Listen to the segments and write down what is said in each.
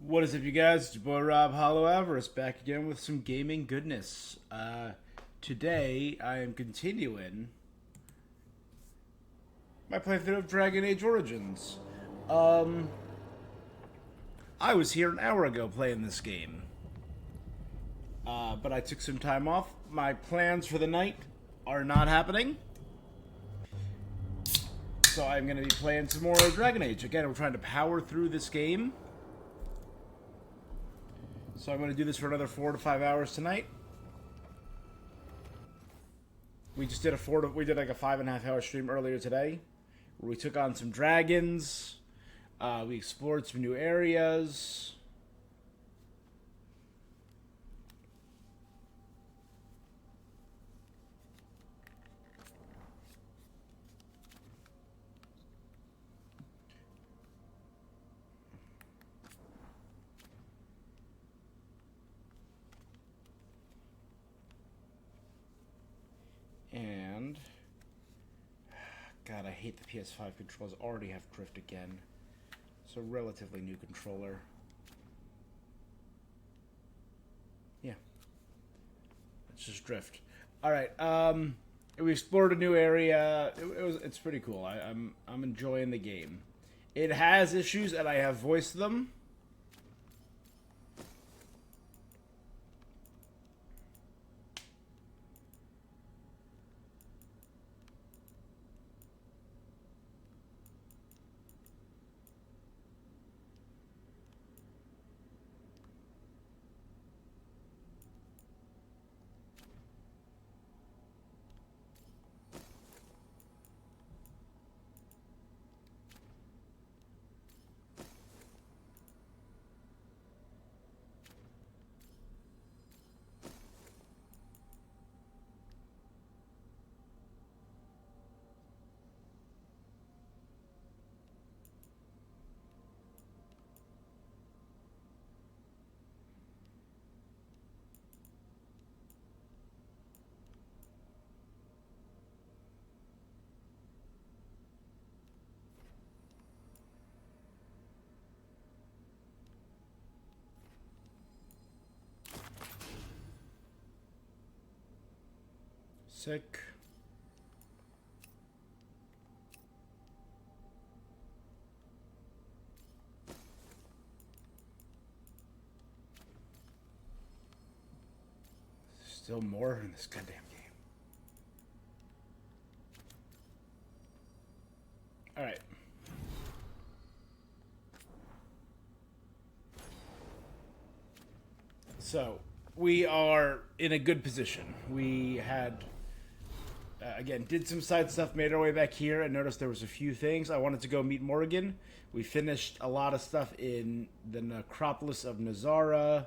What is up, you guys? It's your boy Rob Hollow Avarice back again with some gaming goodness. Today I am continuing my playthrough of Dragon Age Origins. I was here an hour ago playing this game, but I took some time off. My plans for the night are not happening, so I'm going to be playing some more Dragon Age. Again, we're trying to power through this game. So I'm going to do this for another 4 to 5 hours tonight. We just did we did like a 5.5 hour stream earlier today, where we took on some dragons. We explored some new areas. And God, I hate the PS5 controls. Already have drift again. It's a relatively new controller. Yeah, it's just drift. All right. We explored a new area. It's pretty cool. I'm enjoying the game. It has issues, and I have voiced them. Sick. Still more in this goddamn game. All right. So, we are in a good position. We had again, did some side stuff, made our way back here, and noticed there was a few things. I wanted to go meet Morrigan. We finished a lot of stuff in the necropolis of Nazara.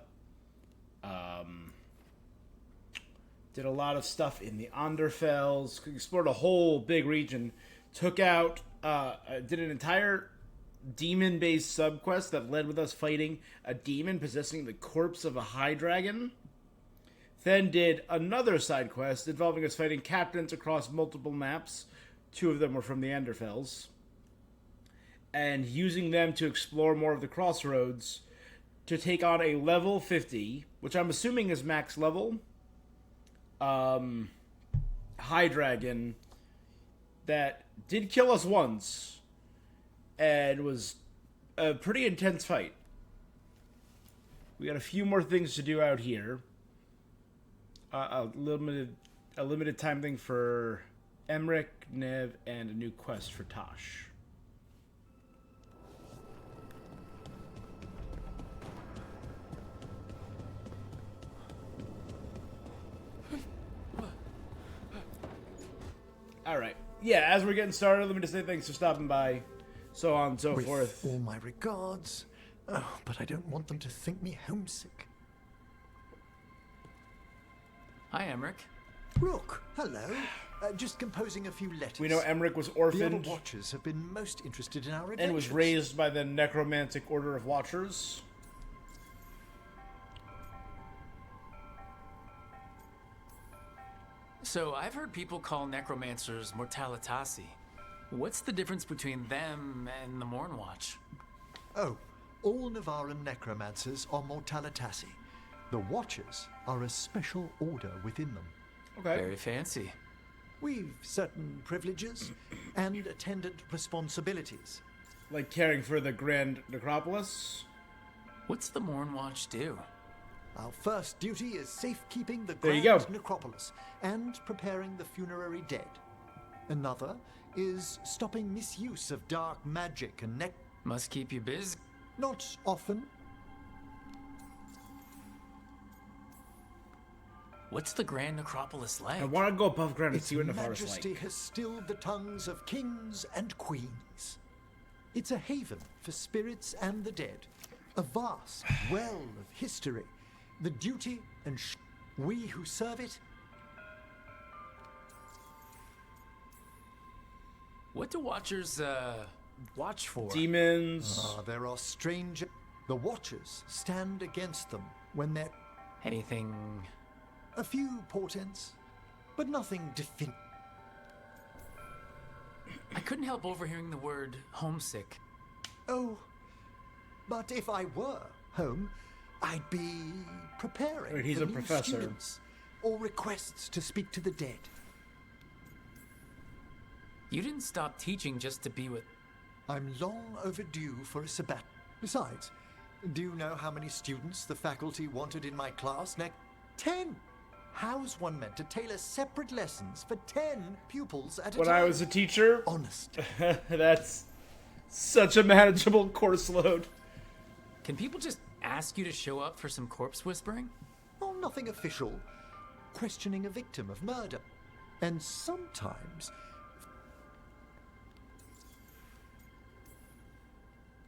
Did a lot of stuff in the Underfells. Explored a whole big region. Took out, did an entire demon-based subquest that led with us fighting a demon possessing the corpse of a high dragon. Then did another side quest involving us fighting captains across multiple maps. 2 of them were from the Underfells. And using them to explore more of the crossroads to take on a level 50, which I'm assuming is max level, high dragon that did kill us once and was a pretty intense fight. We got a few more things to do out here. A limited time thing for Emmerich, Nev, and a new quest for Tosh. Alright. Yeah, as we're getting started, let me just say thanks for stopping by. So on and so forth. All my regards. Oh, but I don't want them to think me homesick. Hi, Emmerich. Rook, hello. Just composing a few letters. We know Emmerich was The orphaned other Watchers have been most interested in our adventures. and was raised by the Necromantic Order of Watchers. So, I've heard people call necromancers mortalitasi. What's the difference between them and the Morn Watch? Oh, All Navaran necromancers are mortalitasi. The Watchers are a special order within them. Okay. Very fancy. We've certain privileges and attendant responsibilities. Like caring for the Grand Necropolis. What's the Morn Watch do? Our first duty is safekeeping the There you Grand go. Necropolis and preparing the funerary dead. Another is stopping misuse of dark magic and Must keep you busy. Not often. What's the Grand Necropolis like? I want to go above ground and Its see what Navarre's Majesty like. has stilled the tongues of kings and queens. It's a haven for spirits and the dead. A vast well of history. The duty and we who serve it. What do Watchers, watch for? Demons. There are strange. The Watchers stand against them when they're Anything... a few portents, but nothing definitive. I couldn't help overhearing the word homesick. Oh, but if I were home, I'd be preparing Wait, he's for a new professor. students or requests to speak to the dead. You didn't stop teaching just to be with... I'm long overdue for a sabbat. Besides, do you know how many students the faculty wanted in my class next? 10! How's one meant to tailor separate lessons for 10 pupils at a When time? I was a teacher, Honest. that's such a manageable course load. Can people just ask you to show up for some corpse whispering? Oh, nothing official. Questioning a victim of murder. And sometimes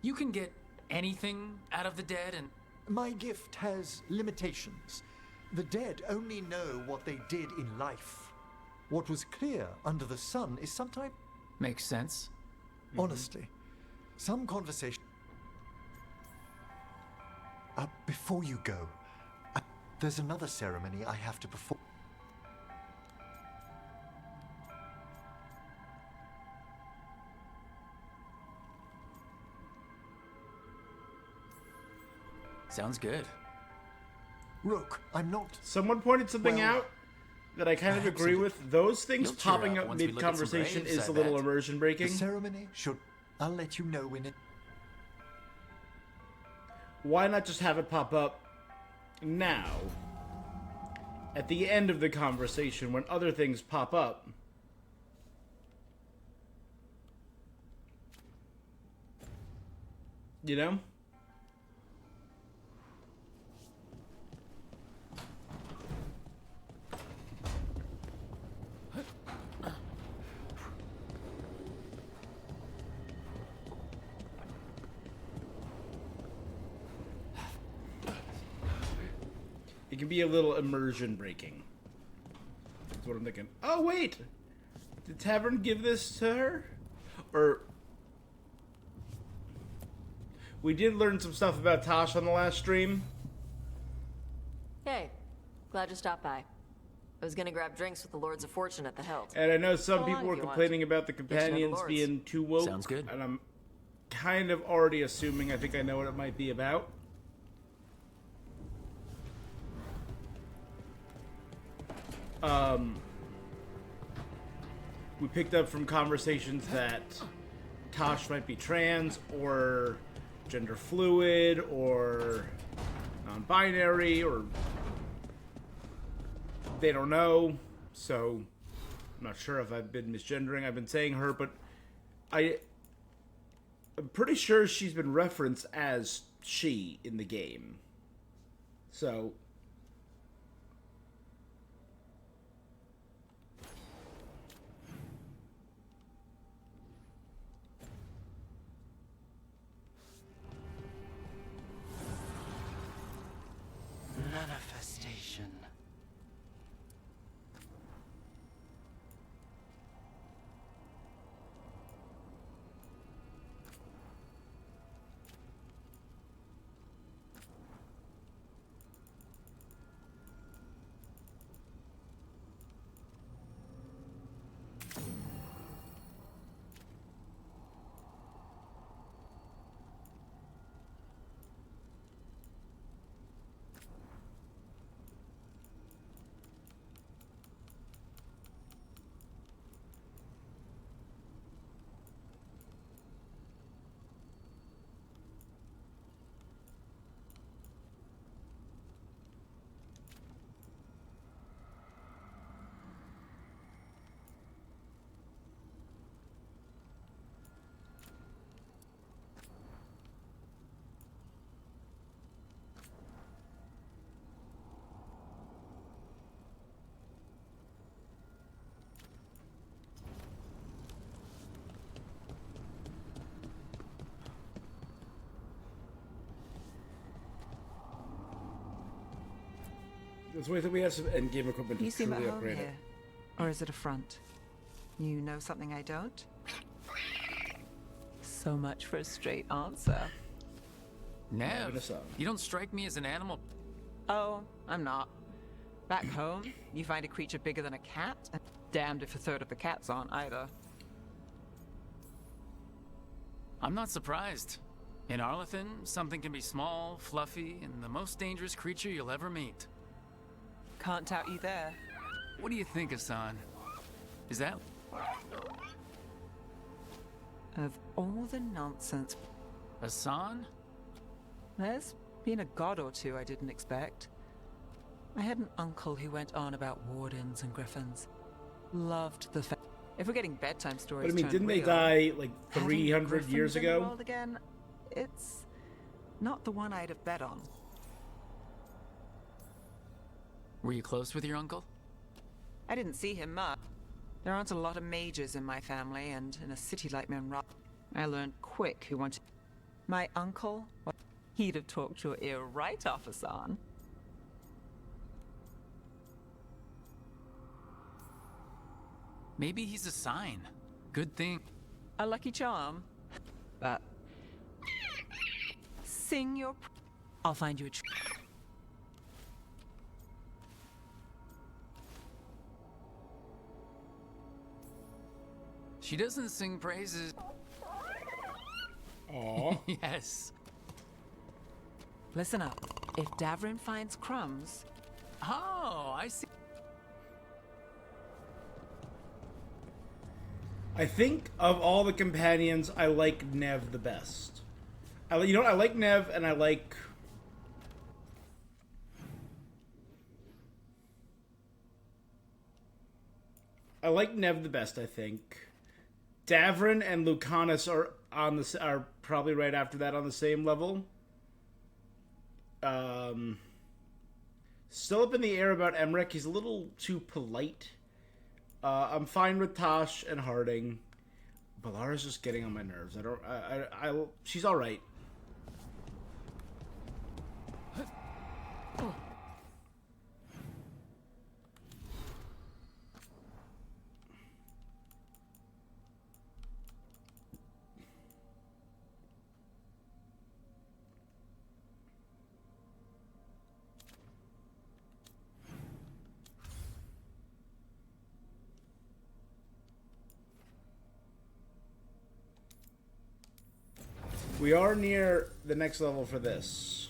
You can get anything out of the dead and... my gift has limitations. The dead only know what they did in life. What was clear under the sun is sometimes... Makes sense. Honestly, some conversation... before you go, there's another ceremony I have to perform. Sounds good. Rook, I'm not... Someone pointed something Well, out that I kind of perhaps agree a bit. with. Those things You'll cheer popping up up once we look at some mid-conversation graves, is I a little bet. immersion The breaking. ceremony should... I'll let you know when it... Why not just have it pop up now? At the end of the conversation, when other things pop up. You know? It can be a little immersion breaking. That's what I'm thinking. Oh, wait! Did Tavern give this to her? Or... We did learn some stuff about Tosh on the last stream. Hey, glad you stopped by. I was gonna grab drinks with the Lords of Fortune at the Hilt. And I know some Come people along were if you want. complaining about the to know the companions lords. being too woke. Sounds good. And I'm kind of already assuming I think I know what it might be about. We picked up from conversations that Tosh might be trans or gender fluid or non-binary, or they don't know. So I'm not sure if I've been misgendering. I've been saying her, but I'm pretty sure she's been referenced as she in the game. So Manifestation. Let's wait till we have some endgame equipment to You seem at truly home upgrade here. Or is it a front? You know something I don't? So much for a straight answer. Nev, Son. you don't strike me as an animal. Oh, I'm not. Back home, you find a creature bigger than a cat, and damned if a third of the cats aren't either. I'm not surprised. In Arlethan, something can be small, fluffy, and the most dangerous creature you'll ever meet. Can't doubt you there. What do you think, Hassan? Is that... Of all the nonsense, Hassan? there's been a god or two I didn't expect. I had an uncle who went on about wardens and griffins. Loved the fact. If we're getting bedtime stories, But I mean, turned didn't they real, die like having 300 griffins years in the ago? world again, it's not the one I'd have bet on. Were you close with your uncle? I didn't see him much. There aren't a lot of mages in my family, and in a city like Monroe, I learned quick who wanted. My uncle, well, he'd have talked your ear right off, Hassan. Maybe he's a sign. Good thing. A lucky charm. But sing your. I'll find you a tree. She doesn't sing praises. Aw. Yes. Listen up. If Davrin finds crumbs, Oh, I see. I think of all the companions, I like Nev the best. You know what? I like Nev, and I like... I like Nev the best, I think. Davrin and Lucanus are probably right after that on the same level. Still up in the air about Emmerich. He's a little too polite. I'm fine with Tosh and Harding. Balara's just getting on my nerves. She's all right. We are near the next level for this.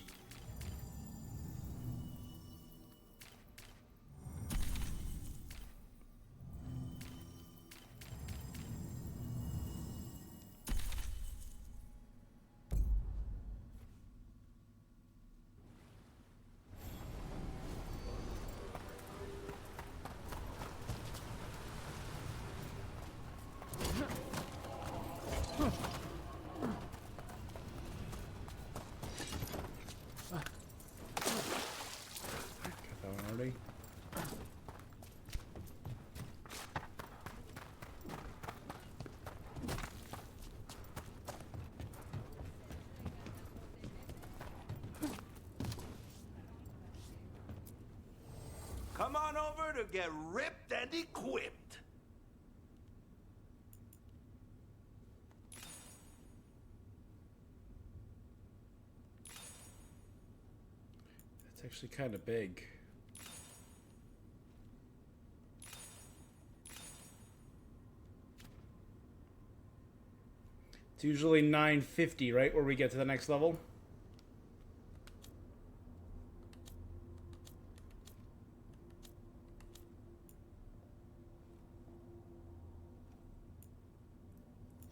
Already. Come on over to get ripped and equipped. It's actually kind of big. It's usually 950, right, where we get to the next level?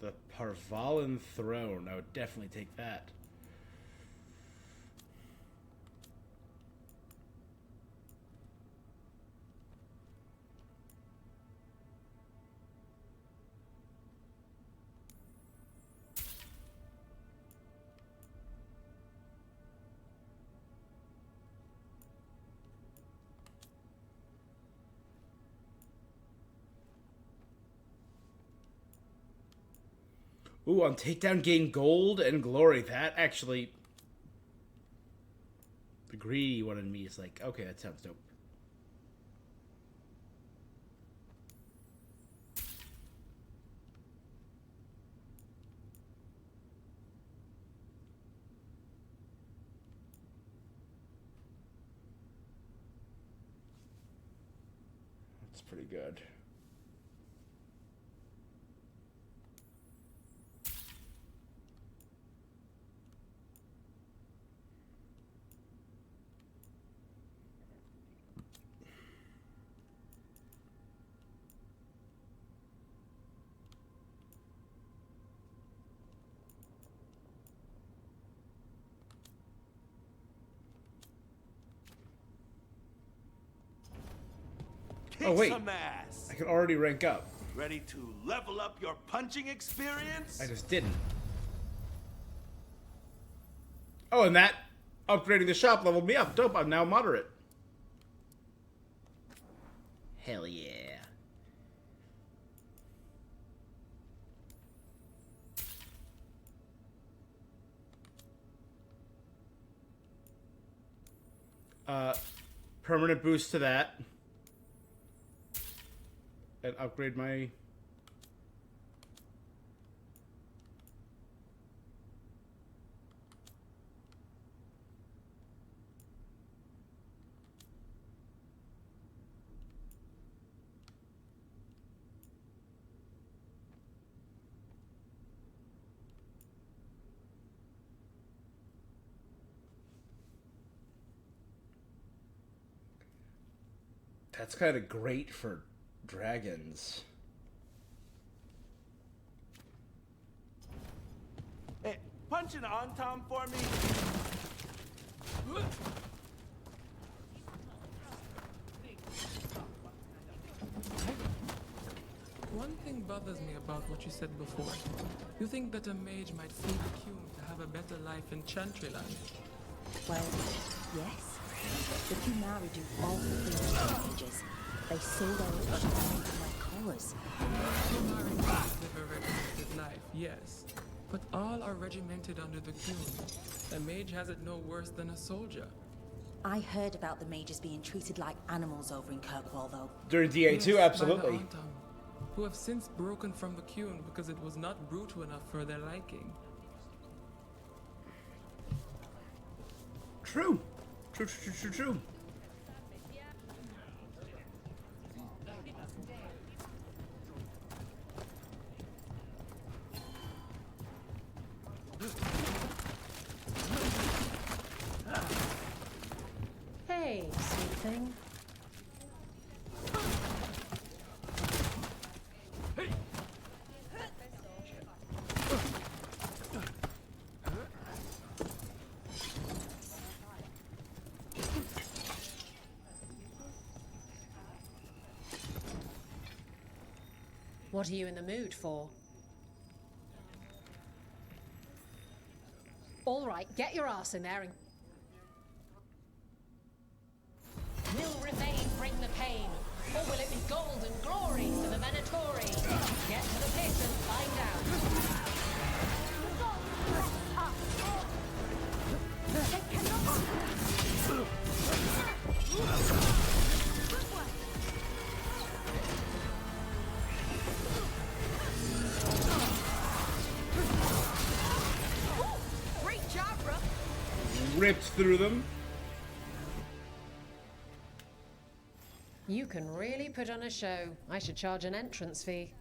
The Parvalan Throne. I would definitely take that. Ooh, on takedown gain gold and glory. That actually... The greedy one in me is like, okay, that sounds dope. pretty good. Oh, wait. Some ass. I can already rank up. Ready to level up your punching experience? I just didn't. Oh, and that upgrading the shop leveled me up. Dope. I'm now moderate. Hell yeah. Permanent boost to that. And upgrade my... That's kind of great for dragons. Hey, punch an on-tom for me. One thing bothers me about what you said before. You think that a mage might flee the Cume to have a better life in Chantryland? Well, yes. The Kumari do awful things to mages. They sold our down to my collars. Kumari live a regimented life, yes. But all are regimented under the Cume. A mage has it no worse than a soldier. I heard about the mages being treated like animals over in Kirkwall, though. During DA2, Yes, by the absolutely. Autumn, who have since broken from the Cume because it was not brutal enough for their liking. True. True. Hey, sweet thing. What are you in the mood for? All right, get your ass in there and... Will remain bring the pain, or will it be gold and glory for the Venatori? Get to the pit and find out. Great job, bro. Ripped through them. You can really put on a show. I should charge an entrance fee.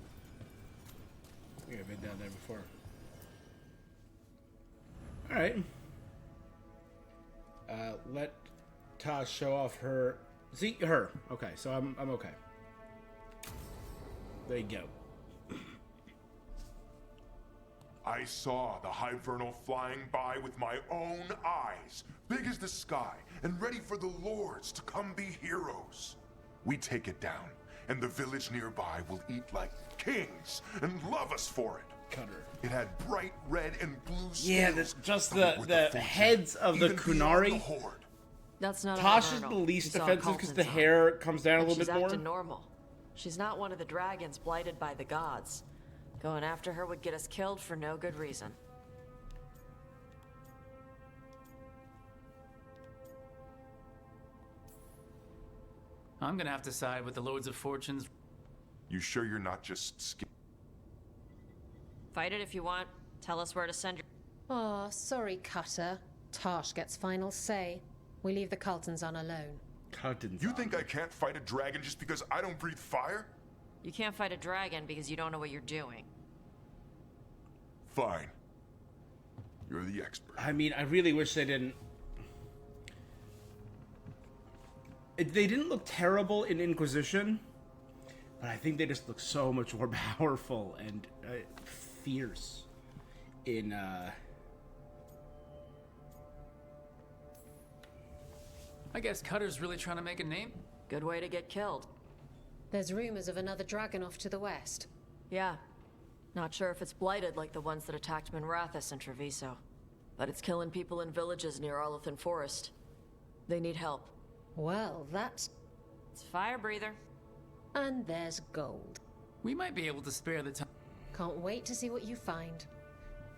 I think I've been down there before. Alright. Let Tosh show off her... See, her. Okay, so I'm okay. There you go. I saw the Hivernal flying by with my own eyes, big as the sky, and ready for the lords to come be heroes. We take it down, and the village nearby will eat like kings and love us for it. Cutter. It had bright red and blue scales. Yeah, just covered with the fortune, heads of the even beyond Kunari. the horde. That's not Tosh is Vernal. the least You saw offensive Colton's because the on. hair comes down a And little she's bit more. acting normal. She's not one of the dragons blighted by the gods. Going after her would get us killed for no good reason. I'm gonna have to side with the Lords of Fortune's. You sure you're not just Fight it if you want. Tell us where to send your... Oh, sorry, Cutter. Tosh gets final say. We leave the Carltons on alone. You think I can't fight a dragon just because I don't breathe fire? You can't fight a dragon because you don't know what you're doing. Fine. You're the expert. I mean, I really wish they didn't. They didn't look terrible in Inquisition, but I think they just look so much more powerful and fierce in. I guess Cutter's really trying to make a name. Good way to get killed. There's rumors of another dragon off to the west. Yeah. Not sure if it's blighted like the ones that attacked Minrathous and Treviso. But it's killing people in villages near Arlethan Forest. They need help. Well, that's... It's fire breather. And there's gold. We might be able to spare the time. Can't wait to see what you find.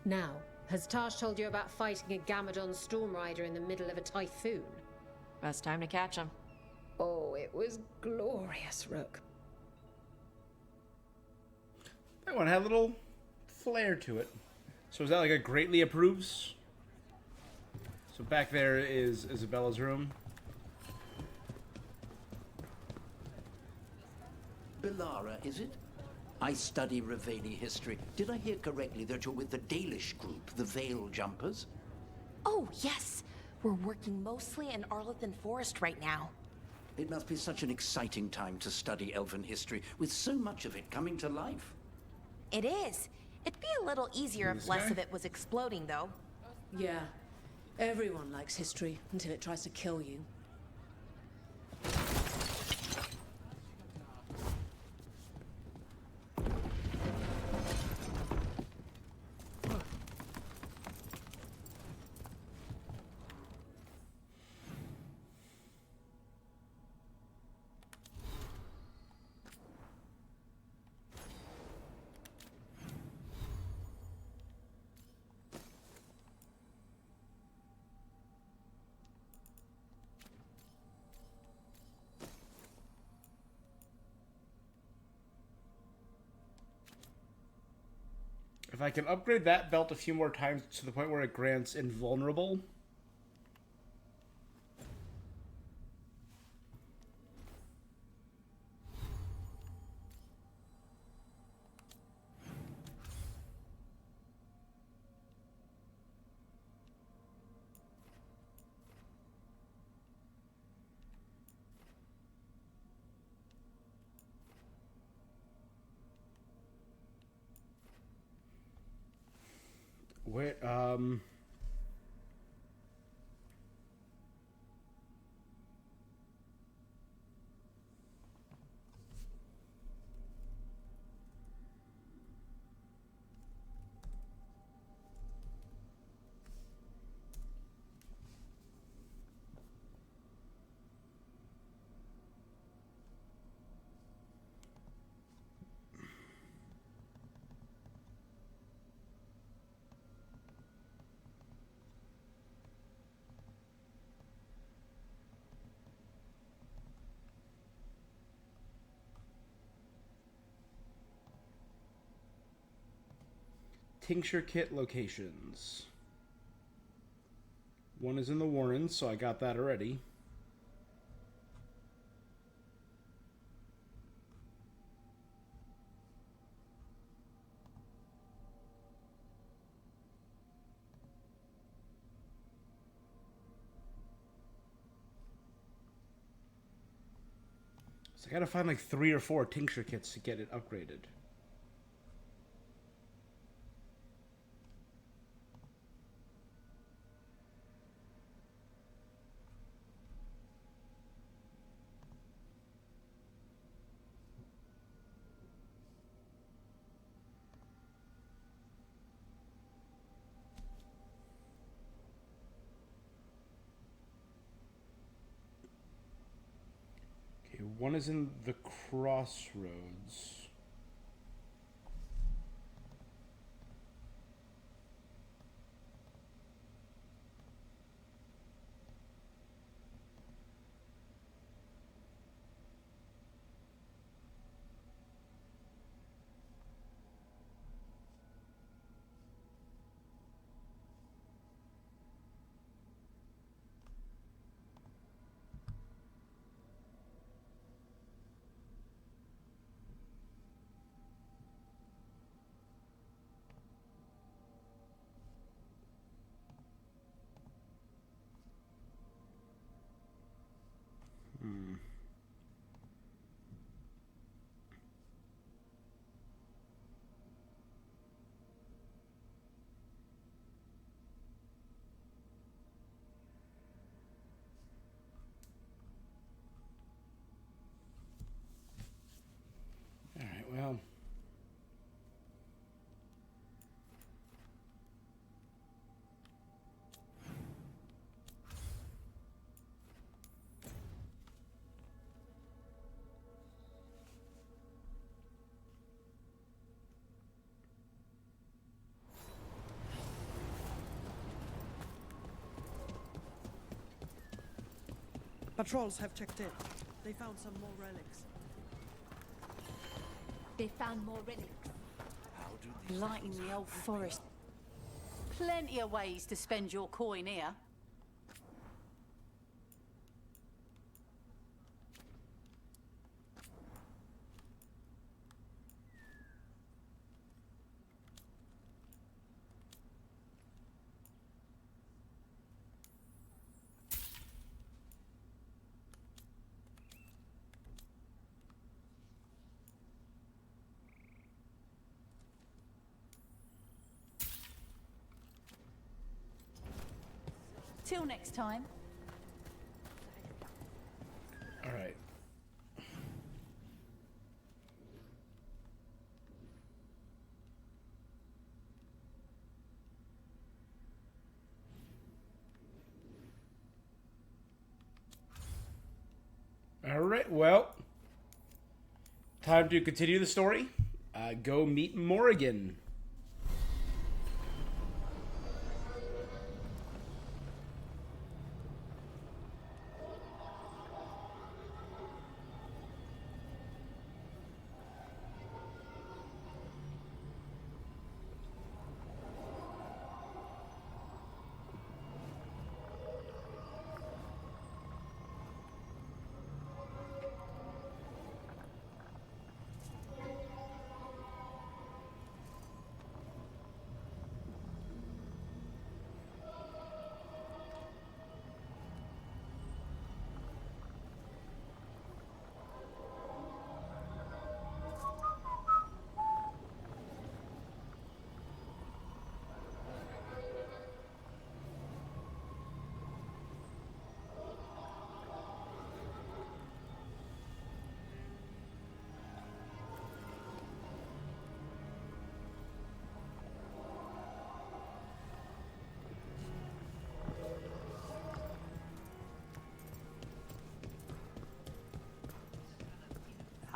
Now, has Tosh told you about fighting a Gamadon storm rider in the middle of a typhoon? Best time to catch him. Oh, it was glorious, Rook. That one had a little flair to it. So is that like a greatly approves? So back there is Isabella's room. Belara, is it? I study Reveni history. Did I hear correctly that you're with the Dalish group, the Veil Jumpers? Oh, yes. We're working mostly in Arlethan Forest right now. It must be such an exciting time to study Elven history, with so much of it coming to life. It is. It'd be a little easier if less of it was exploding, though. Yeah. Everyone likes history until it tries to kill you. If I can upgrade that belt a few more times to the point where it grants invulnerable. Wait, tincture kit locations. One is in the Warrens, so I got that already. So I gotta find like 3 or 4 tincture kits to get it upgraded. One is in the crossroads. Alright, well. Patrols have checked in. They found some more relics. They found more relics. Lighting the old forest. Plenty of ways to spend your coin here. Till next time. All right. All right. Well, time to continue the story. Go meet Morrigan.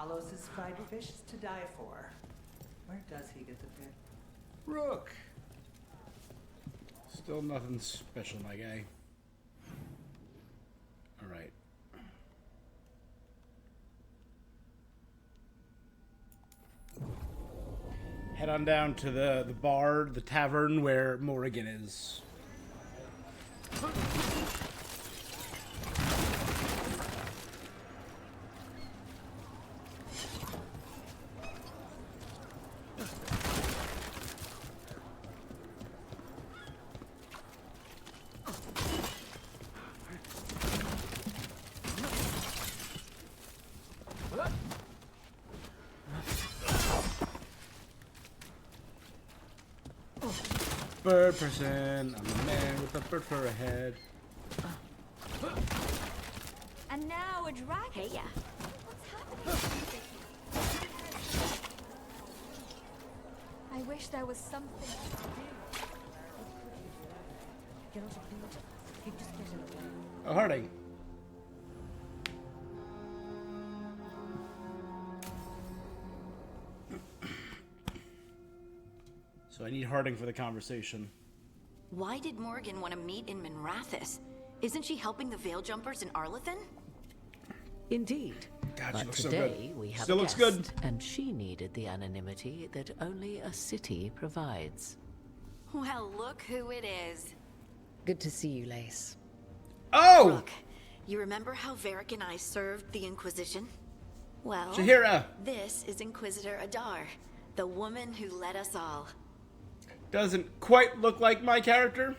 Talos' fried fish is to die for. Where does he get the fish? Rook. Still nothing special, my guy. All right. Head on down to the bar, the tavern where Morrigan is. Bird person, I'm a man with a bird for a head. And now a dragon. Hey, yeah. What's happening? I wish there was something to do. Get out of here. You just get in. Oh, Harding. So I need Harding for the conversation. Why did Morrigan want to meet in Minrathous? Isn't she helping the Veil Jumpers in Arlathan? Indeed. God, she But looks so today good. we have Still a looks guest, good. and she needed the anonymity that only a city provides. Well, look who it is. Good to see you, Lace. Oh! Rook, you remember how Varric and I served the Inquisition? Well, Shahira. This is Inquisitor Adar, the woman who led us all. Doesn't quite look like my character.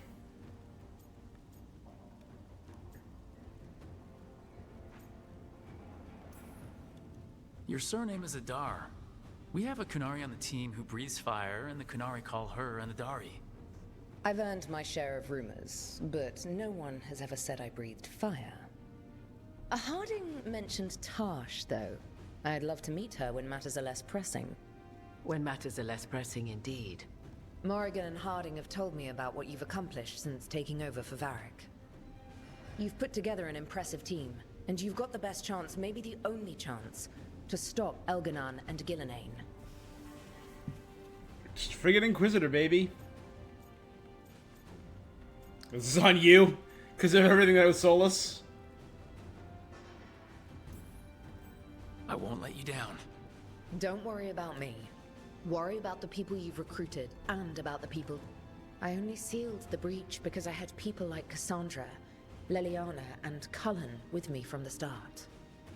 Your surname is Adar. We have a Kunari on the team who breathes fire, and the Kunari call her an Adari. I've earned my share of rumors, but no one has ever said I breathed fire. Harding mentioned Tash, though. I'd love to meet her when matters are less pressing. When matters are less pressing indeed. Morrigan and Harding have told me about what you've accomplished since taking over for Varric. You've put together an impressive team, and you've got the best chance, maybe the only chance, to stop Elganon and Gillenane. Just friggin' Inquisitor, baby. This is on you, because of everything that was Solus. I won't let you down. Don't worry about me. Worry about the people you've recruited, and about the people... I only sealed the breach because I had people like Cassandra, Leliana, and Cullen with me from the start.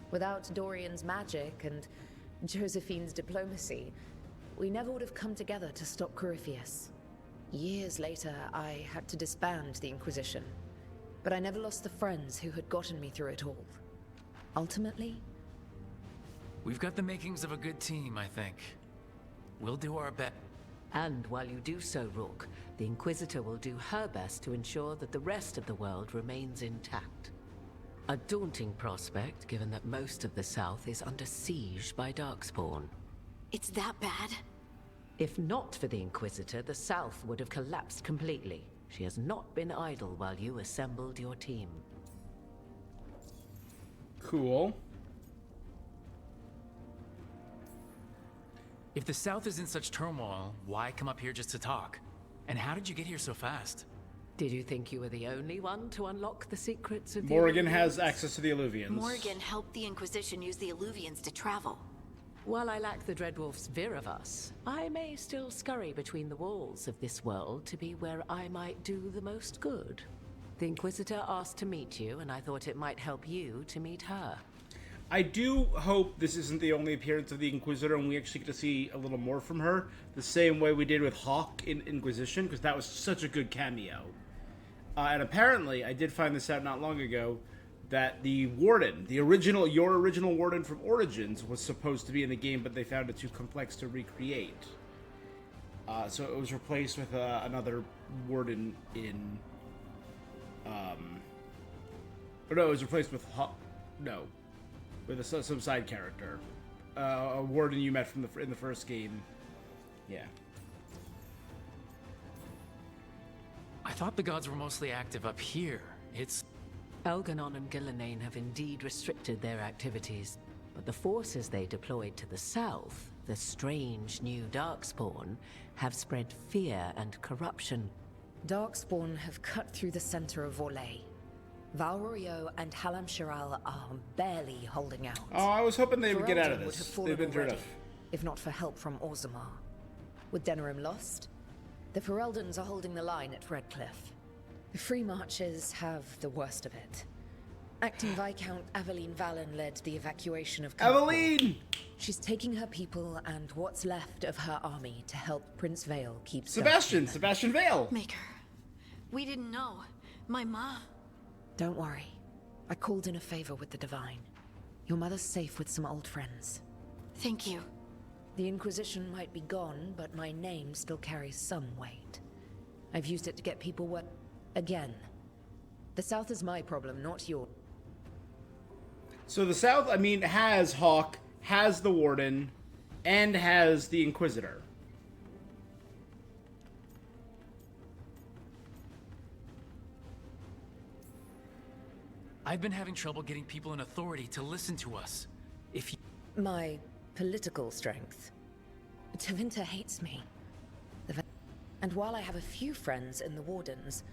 Without Dorian's magic and Josephine's diplomacy, we never would have come together to stop Corypheus. Years later, I had to disband the Inquisition, but I never lost the friends who had gotten me through it all. Ultimately... We've got the makings of a good team, I think. We'll do our best. And while you do so, Rook, the Inquisitor will do her best to ensure that the rest of the world remains intact. A daunting prospect, given that most of the South is under siege by Darkspawn. It's that bad? If not for the Inquisitor, the South would have collapsed completely. She has not been idle while you assembled your team. Cool. If the South is in such turmoil, why come up here just to talk? And how did you get here so fast? Did you think you were the only one to unlock the secrets of Morrigan the has access to the Alluvians. Morrigan helped the Inquisition use the Alluvians to travel. While I lack the Dreadwolf's Viravus, I may still scurry between the walls of this world to be where I might do the most good. The Inquisitor asked to meet you, and I thought it might help you to meet her. I do hope this isn't the only appearance of the Inquisitor and we actually get to see a little more from her, the same way we did with Hawk in Inquisition, because that was such a good cameo. And apparently, I did find this out not long ago, that the Warden, your original Warden from Origins, was supposed to be in the game, but they found it too complex to recreate. So it was replaced with another Warden in... Or no, it was replaced with with some side character, a Warden you met in the first game. Yeah. I thought the gods were mostly active up here. It's... Elganon and Gillenane have indeed restricted their activities, but the forces they deployed to the south, the strange new Darkspawn, have spread fear and corruption. Darkspawn have cut through the center of Orlais. Valrorio and Halam Shiral are barely holding out. Oh, I was hoping they would get out of Ferelden would this. have fallen They've been through already, enough. if not for help from Orzammar. With Denerim lost, the Fereldans are holding the line at Redcliffe. The Free Marchers have the worst of it. Acting Viscount Aveline Valen led the evacuation of Aveline! She's taking her people and what's left of her army to help Prince Vale keep Sebastian Vale! Maker, we didn't know. My ma... Don't worry. I called in a favor with the Divine. Your mother's safe with some old friends. Thank you. The Inquisition might be gone, but my name still carries some weight. I've used it to get people what... Again. The South is my problem, not yours. So the South, has Hawk, has the Warden, and has the Inquisitor. I've been having trouble getting people in authority to listen to us. If you... My political strength. Tevinter hates me. And while I have a few friends in the Wardens,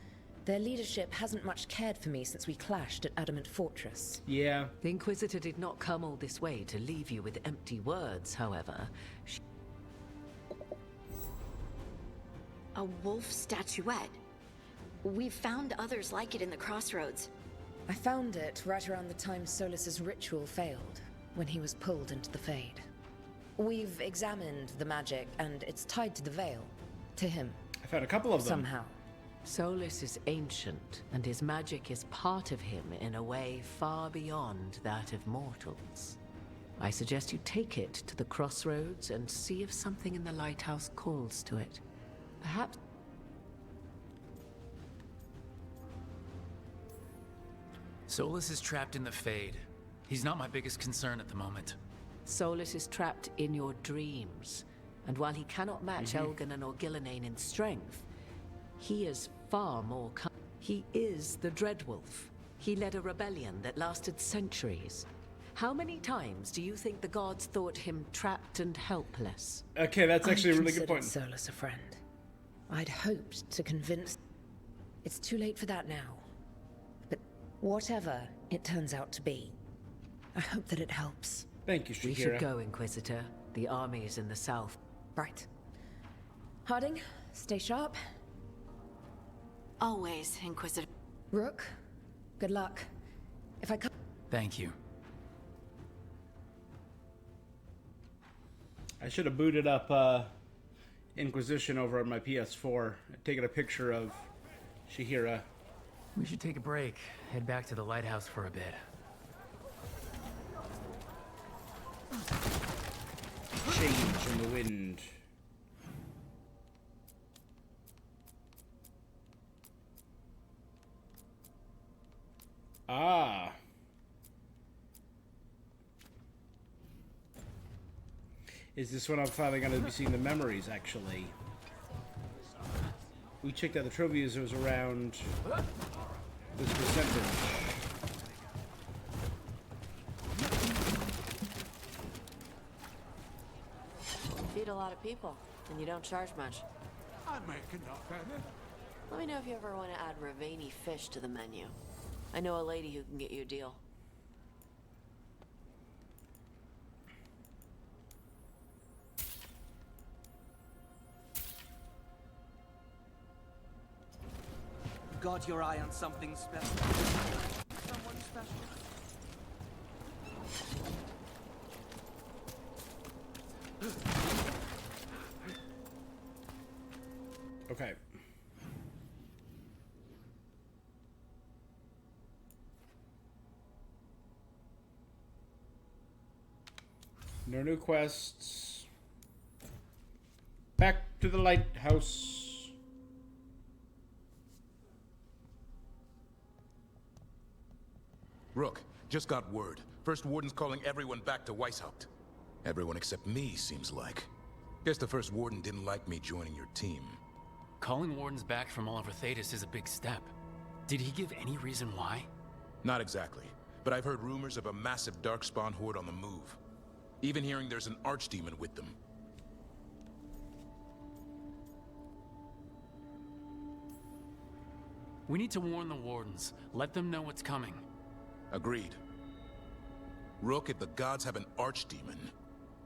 their leadership hasn't much cared for me since we clashed at Adamant Fortress. Yeah. The Inquisitor did not come all this way to leave you with empty words, however. A wolf statuette. We've found others like it in the crossroads. I found it right around the time Solus's ritual failed, when he was pulled into the Fade. We've examined the magic, and it's tied to the Veil. To him. I found a couple of them. Somehow. Solus is ancient, and his magic is part of him in a way far beyond that of mortals. I suggest you take it to the crossroads and see if something in the lighthouse calls to it. Perhaps... Solus is trapped in the Fade. He's not my biggest concern at the moment. Solus is trapped in your dreams, and while he cannot match Elganon or Gillenane in strength, he is far more He is the Dreadwolf. He led a rebellion that lasted centuries. How many times do you think the gods thought him trapped and helpless? Okay, that's actually a really good point. Solus a friend. I'd hoped to convince... It's too late for that now. But whatever it turns out to be, I hope that it helps. Thank you, Shahira. We should go, Inquisitor. The army is in the south. Right. Harding, stay sharp. Always, Inquisitor. Rook, good luck. If I come... Thank you. I should have booted up Inquisition over on my PS4. Taken a picture of Shahira. We should take a break. Head back to the lighthouse for a bit. Change in the wind. Ah. Is this when I'm finally going to be seeing the memories, actually? We checked out the trophy users around this percentage. Feed a lot of people, and you don't charge much. I make enough, Anna. Let me know if you ever want to add Ravani fish to the menu. I know a lady who can get you a deal. Got your eye on something special? Someone special? Okay. No new quests. Back to the lighthouse. Rook, just got word. First Warden's calling everyone back to Weishaupt. Everyone except me, seems like. Guess the First Warden didn't like me joining your team. Calling Wardens back from all over Thetis is a big step. Did he give any reason why? Not exactly, but I've heard rumors of a massive Darkspawn horde on the move. Even hearing there's an Archdemon with them. We need to warn the Wardens. Let them know what's coming. Agreed. Rook, if the gods have an Archdemon,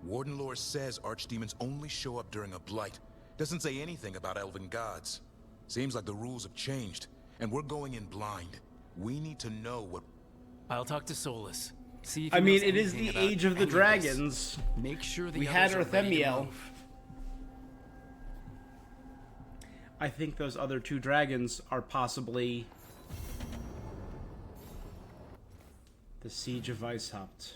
Warden lore says Archdemons only show up during a blight. Doesn't say anything about elven gods. Seems like the rules have changed, and we're going in blind. We need to know what... I'll talk to Solus. See if I mean, it is the Age of the Dragons. Make sure the we had others are ready to Arthemiel. move. I think those other two dragons are possibly the Siege of Weishaupt.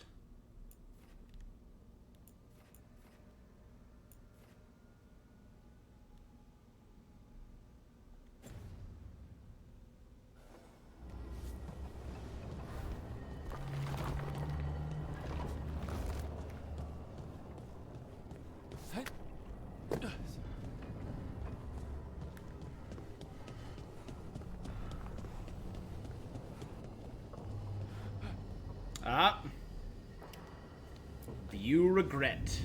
Ah. You regret.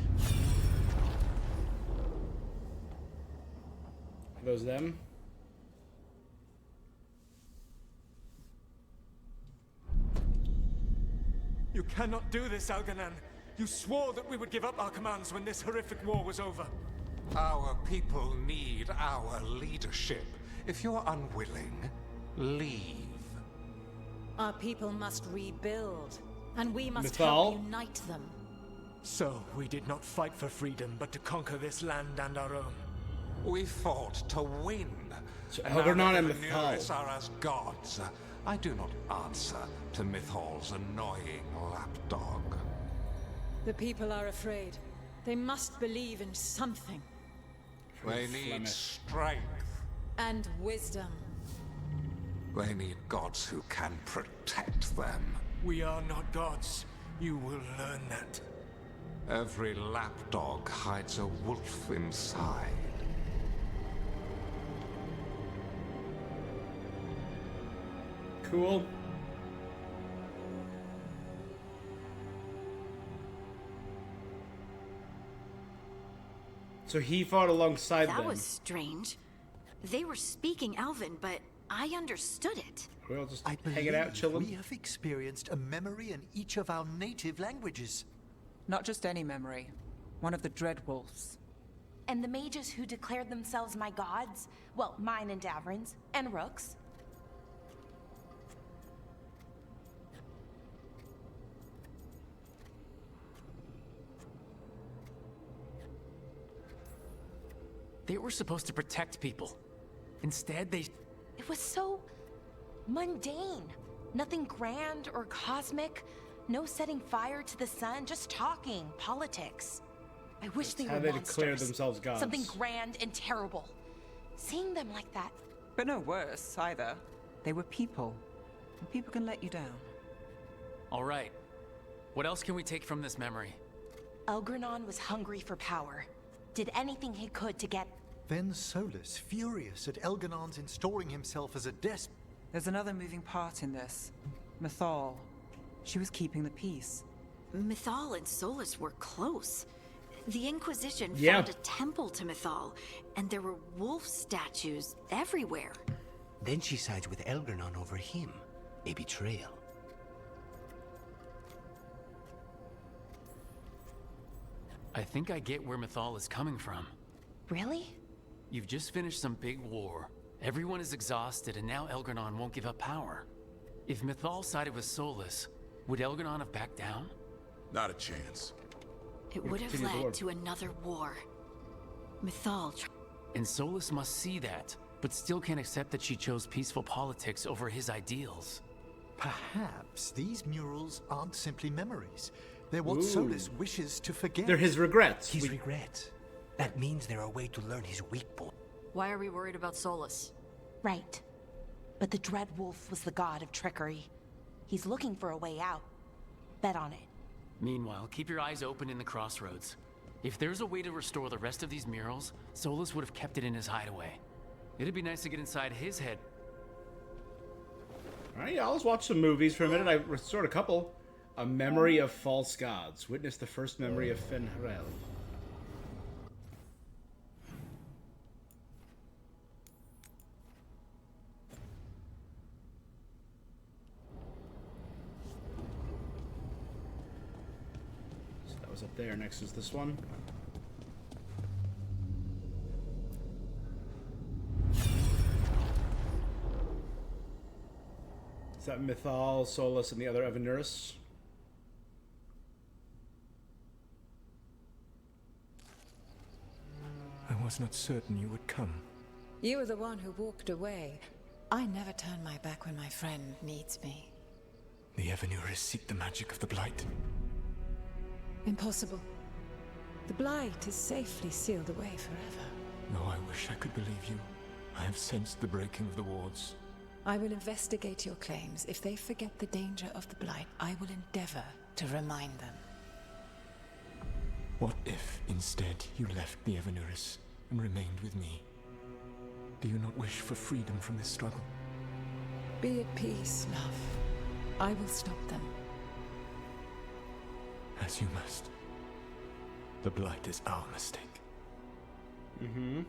those them? You cannot do this, Algernon. You swore that we would give up our commands when this horrific war was over. Our people need our leadership. If you're unwilling, leave. Our people must rebuild, and we must Mythal? help unite them. So, we did not fight for freedom, but to conquer this land and our own. We fought to win. So And now Algernon the and Venuris Mythal. are as gods. I do not answer to Mythal's annoying lapdog. The people are afraid. They must believe in something. They need strength. And wisdom. They need gods who can protect them. We are not gods. You will learn that. Every lapdog hides a wolf inside. Cool. So he fought alongside That them. was strange. They were speaking Elven, but I understood it. We'll just I hang it out, believe chilling. we have experienced a memory in each of our native languages. Not just any memory. One of the Dreadwolves. And the mages who declared themselves my gods? Well, mine and Davrin's, and Rook's. They were supposed to protect people. Instead, they... It was so mundane. Nothing grand or cosmic. No setting fire to the sun, just talking, politics. I wish they how were they monsters. declare themselves gods. Something grand and terrible. Seeing them like that. But no worse, either. They were people. And people can let you down. All right. What else can we take from this memory? Elgranon was hungry for power. Did anything he could to get... Then Solus, furious at Elganon's installing himself as a despot. There's another moving part in this. Mythal. She was keeping the peace. Mythal and Solus were close. The Inquisition Yeah. found a temple to Mythal, and there were wolf statues everywhere. Then she sides with Elgernon over him. A betrayal. I think I get where Mythal is coming from. Really? You've just finished some big war. Everyone is exhausted, and now Elgernon won't give up power. If Mythal sided with Solus, would Elgernon have backed down? Not a chance. It would have Continue the war. led to another war. Mythal. And Solus must see that, but still can't accept that she chose peaceful politics over his ideals. Perhaps these murals aren't simply memories. They're what Ooh. Solus wishes to forget. They're his regrets. His regrets. That means they're a way to learn his weak point. Why are we worried about Solus? Right. But the Dreadwolf was the god of trickery. He's looking for a way out. Bet on it. Meanwhile, keep your eyes open in the crossroads. If there's a way to restore the rest of these murals, Solus would have kept it in his hideaway. It'd be nice to get inside his head. Alright, yeah, let's watch some movies for a minute. I restored a couple. A Memory of False Gods. Witness the first memory of Fen'Harel. So that was up there. Next is this one. Is that Mythal, Solus, and the other Venuris? I was not certain you would come. You were the one who walked away. I never turn my back when my friend needs me. The Evenuris seek the magic of the Blight. Impossible. The Blight is safely sealed away forever. Though I wish I could believe you, I have sensed the breaking of the wards. I will investigate your claims. If they forget the danger of the Blight, I will endeavor to remind them. What if, instead, you left the Evenuris and remained with me? Do you not wish for freedom from this struggle? Be at peace, love. I will stop them. As you must. The Blight is our mistake. Mm-hmm.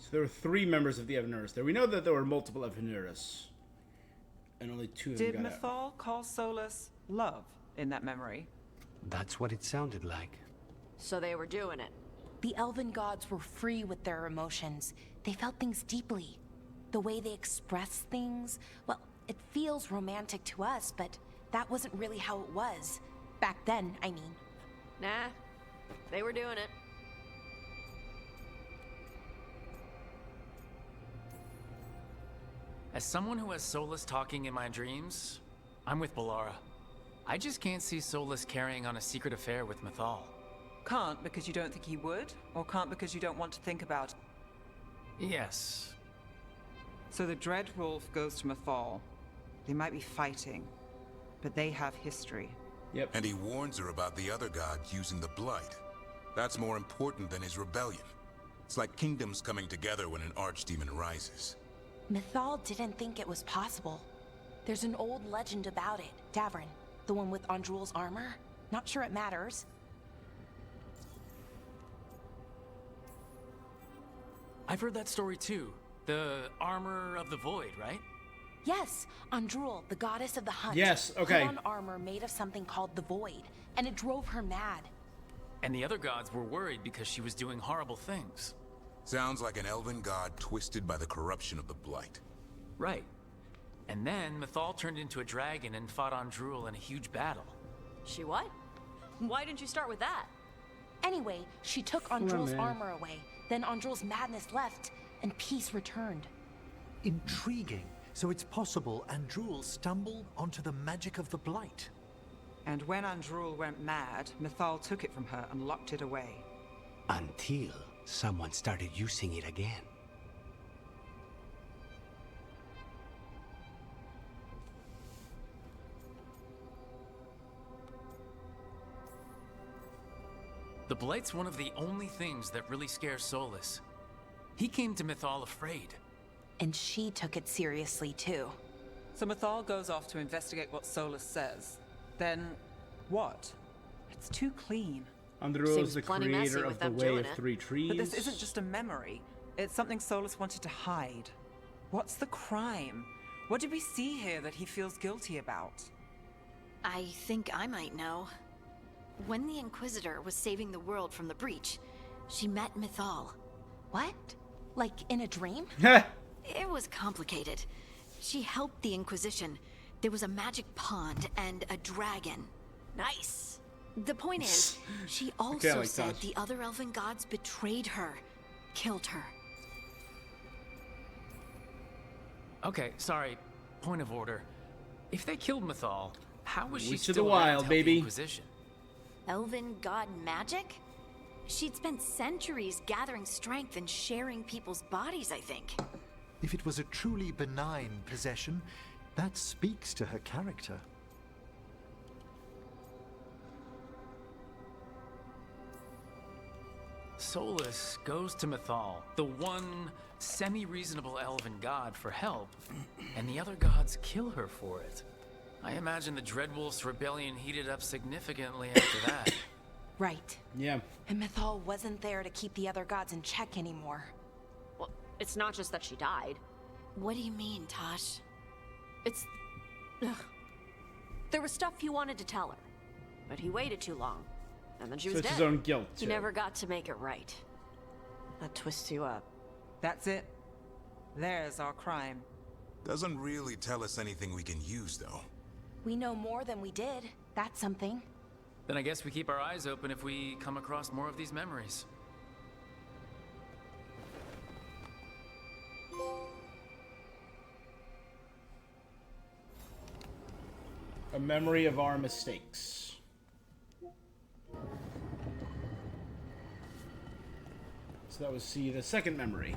So there were 3 members of the Evanurus there. We know that there were multiple Evanurus, and only 2 of them Did got out. Mythal call Solus love in that memory? That's what it sounded like. So they were doing it. The elven gods were free with their emotions. They felt things deeply. The way they express things, well, it feels romantic to us, but that wasn't really how it was. Back then, I mean. Nah, they were doing it. As someone who has Solus talking in my dreams, I'm with Balara. I just can't see Solus carrying on a secret affair with Mythal. Can't because you don't think he would, or can't because you don't want to think about it? Yes. So the Dreadwolf goes to Mythal. They might be fighting, but they have history. Yep. And he warns her about the other gods using the Blight. That's more important than his rebellion. It's like kingdoms coming together when an archdemon rises. Mythal didn't think it was possible. There's an old legend about it. Davrin, the one with Andrul's armor. Not sure it matters. I've heard that story too. The armor of the void, right? Yes, Andrul, the goddess of the hunt. Yes, okay. Put on armor made of something called the void, and it drove her mad. And the other gods were worried because she was doing horrible things. Sounds like an elven god twisted by the corruption of the Blight. Right. And then Mythal turned into a dragon and fought Andrul in a huge battle. She what? Why didn't you start with that? Anyway, she took Andrul's armor away. Then Andrul's madness left, and peace returned. Intriguing. So it's possible Andrul stumbled onto the magic of the Blight. And when Andrul went mad, Mythal took it from her and locked it away. Until someone started using it again. The Blight's one of the only things that really scares Solus. He came to Mythal afraid. And she took it seriously too. So Mythal goes off to investigate what Solus says. Then, what? It's too clean. Andrul is the creator of the Way of 3 Trees. But this isn't just a memory. It's something Solus wanted to hide. What's the crime? What did we see here that he feels guilty about? I think I might know. When the Inquisitor was saving the world from the breach, she met Mythal. What? Like in a dream? It was complicated. She helped the Inquisition. There was a magic pond and a dragon. Nice. The point is, she also said the other elven gods betrayed her, killed her. Okay, sorry. Point of order. If they killed Mythal, how was she Witch of still the around Wild, to help baby. the Inquisition? Elven god magic? She'd spent centuries gathering strength and sharing people's bodies, I think. If it was a truly benign possession, that speaks to her character. Solus goes to Mythal, the one semi-reasonable elven god, for help, and the other gods kill her for it. I imagine the Dreadwolf's rebellion heated up significantly after that. Right. Yeah. And Mythal wasn't there to keep the other gods in check anymore. Well, it's not just that she died. What do you mean, Tosh? It's... Ugh. There was stuff he wanted to tell her, but he waited too long, and then she was So it's dead. his own guilt, He too. never got to make it right. That twists you up. That's it. There's our crime. Doesn't really tell us anything we can use, though. We know more than we did. That's something. Then I guess we keep our eyes open if we come across more of these memories. A memory of our mistakes. So that was the second memory.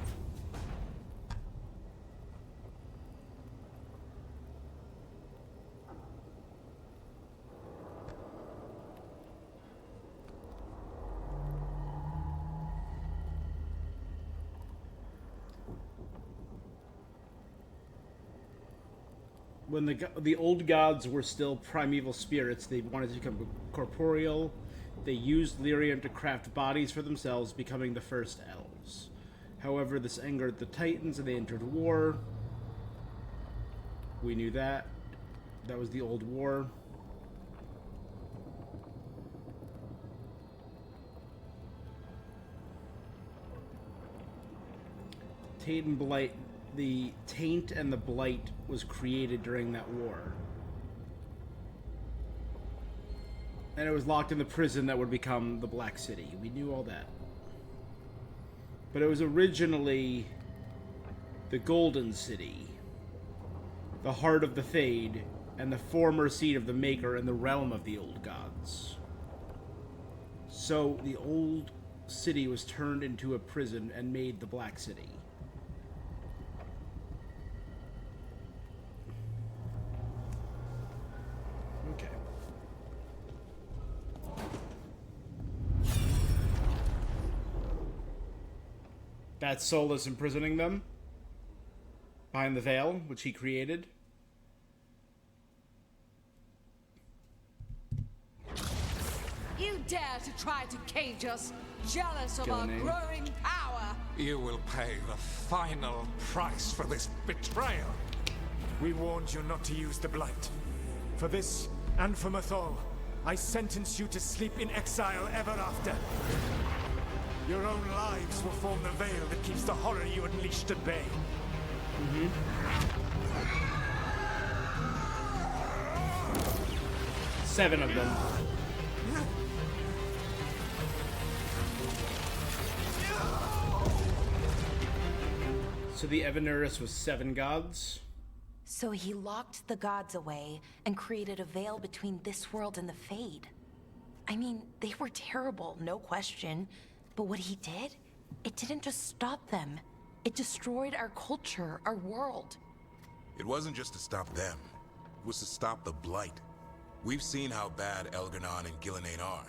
When the old gods were still primeval spirits, they wanted to become corporeal. They used lyrium to craft bodies for themselves, becoming the first elves. However, this angered the Titans and they entered war. We knew that. That was the old war. Taint and Blight, the Taint and the Blight was created during that war. And it was locked in the prison that would become the Black City. We knew all that. But it was originally the Golden City, the heart of the Fade, and the former seat of the Maker and the realm of the old gods. So the old city was turned into a prison and made the Black City. Okay. That's Solus imprisoning them behind the veil, which he created. You dare to try to cage us, jealous of our Gilney. growing power. You will pay the final price for this betrayal. We warned you not to use the Blight. For this, and for Mythal, I sentence you to sleep in exile ever after. Your own lives will form the veil that keeps the horror you unleashed at bay. Seven of them. So the Evanuris was 7 gods? So he locked the gods away and created a veil between this world and the Fade. I mean, they were terrible, no question. But what he did, it didn't just stop them. It destroyed our culture, our world. It wasn't just to stop them. It was to stop the Blight. We've seen how bad Elgar'nan and Gillenane are.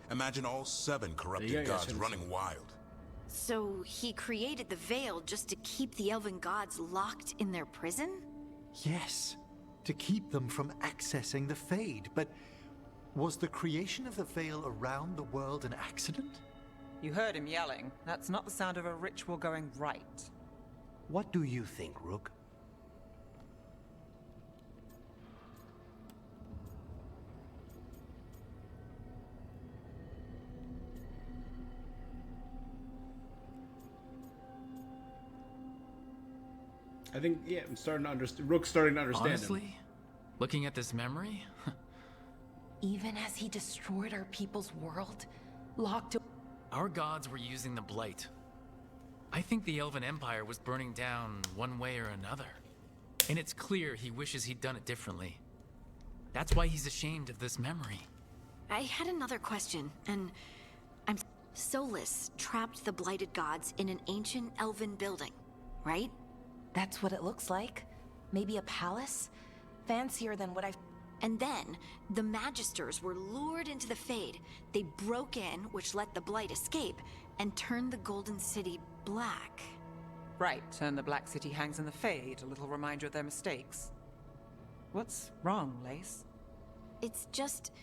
Imagine all 7 corrupted gods running wild. So he created the Veil just to keep the elven gods locked in their prison? Yes, to keep them from accessing the Fade. But was the creation of the Veil around the world an accident? You heard him yelling. That's not the sound of a ritual going right. What do you think, Rook? I think, yeah, I'm starting to understand. Rook's starting to understand Honestly, him. looking at this memory, Even as he destroyed our people's world, locked our gods were using the Blight. I think the Elven Empire was burning down one way or another. And it's clear he wishes he'd done it differently. That's why he's ashamed of this memory. I had another question, and Solus trapped the blighted gods in an ancient elven building, right? That's what it looks like. Maybe a palace? Fancier than what I've... And then, the Magisters were lured into the Fade. They broke in, which let the Blight escape, and turned the Golden City black. Right, and the Black City hangs in the Fade, a little reminder of their mistakes. What's wrong, Lace? It's just...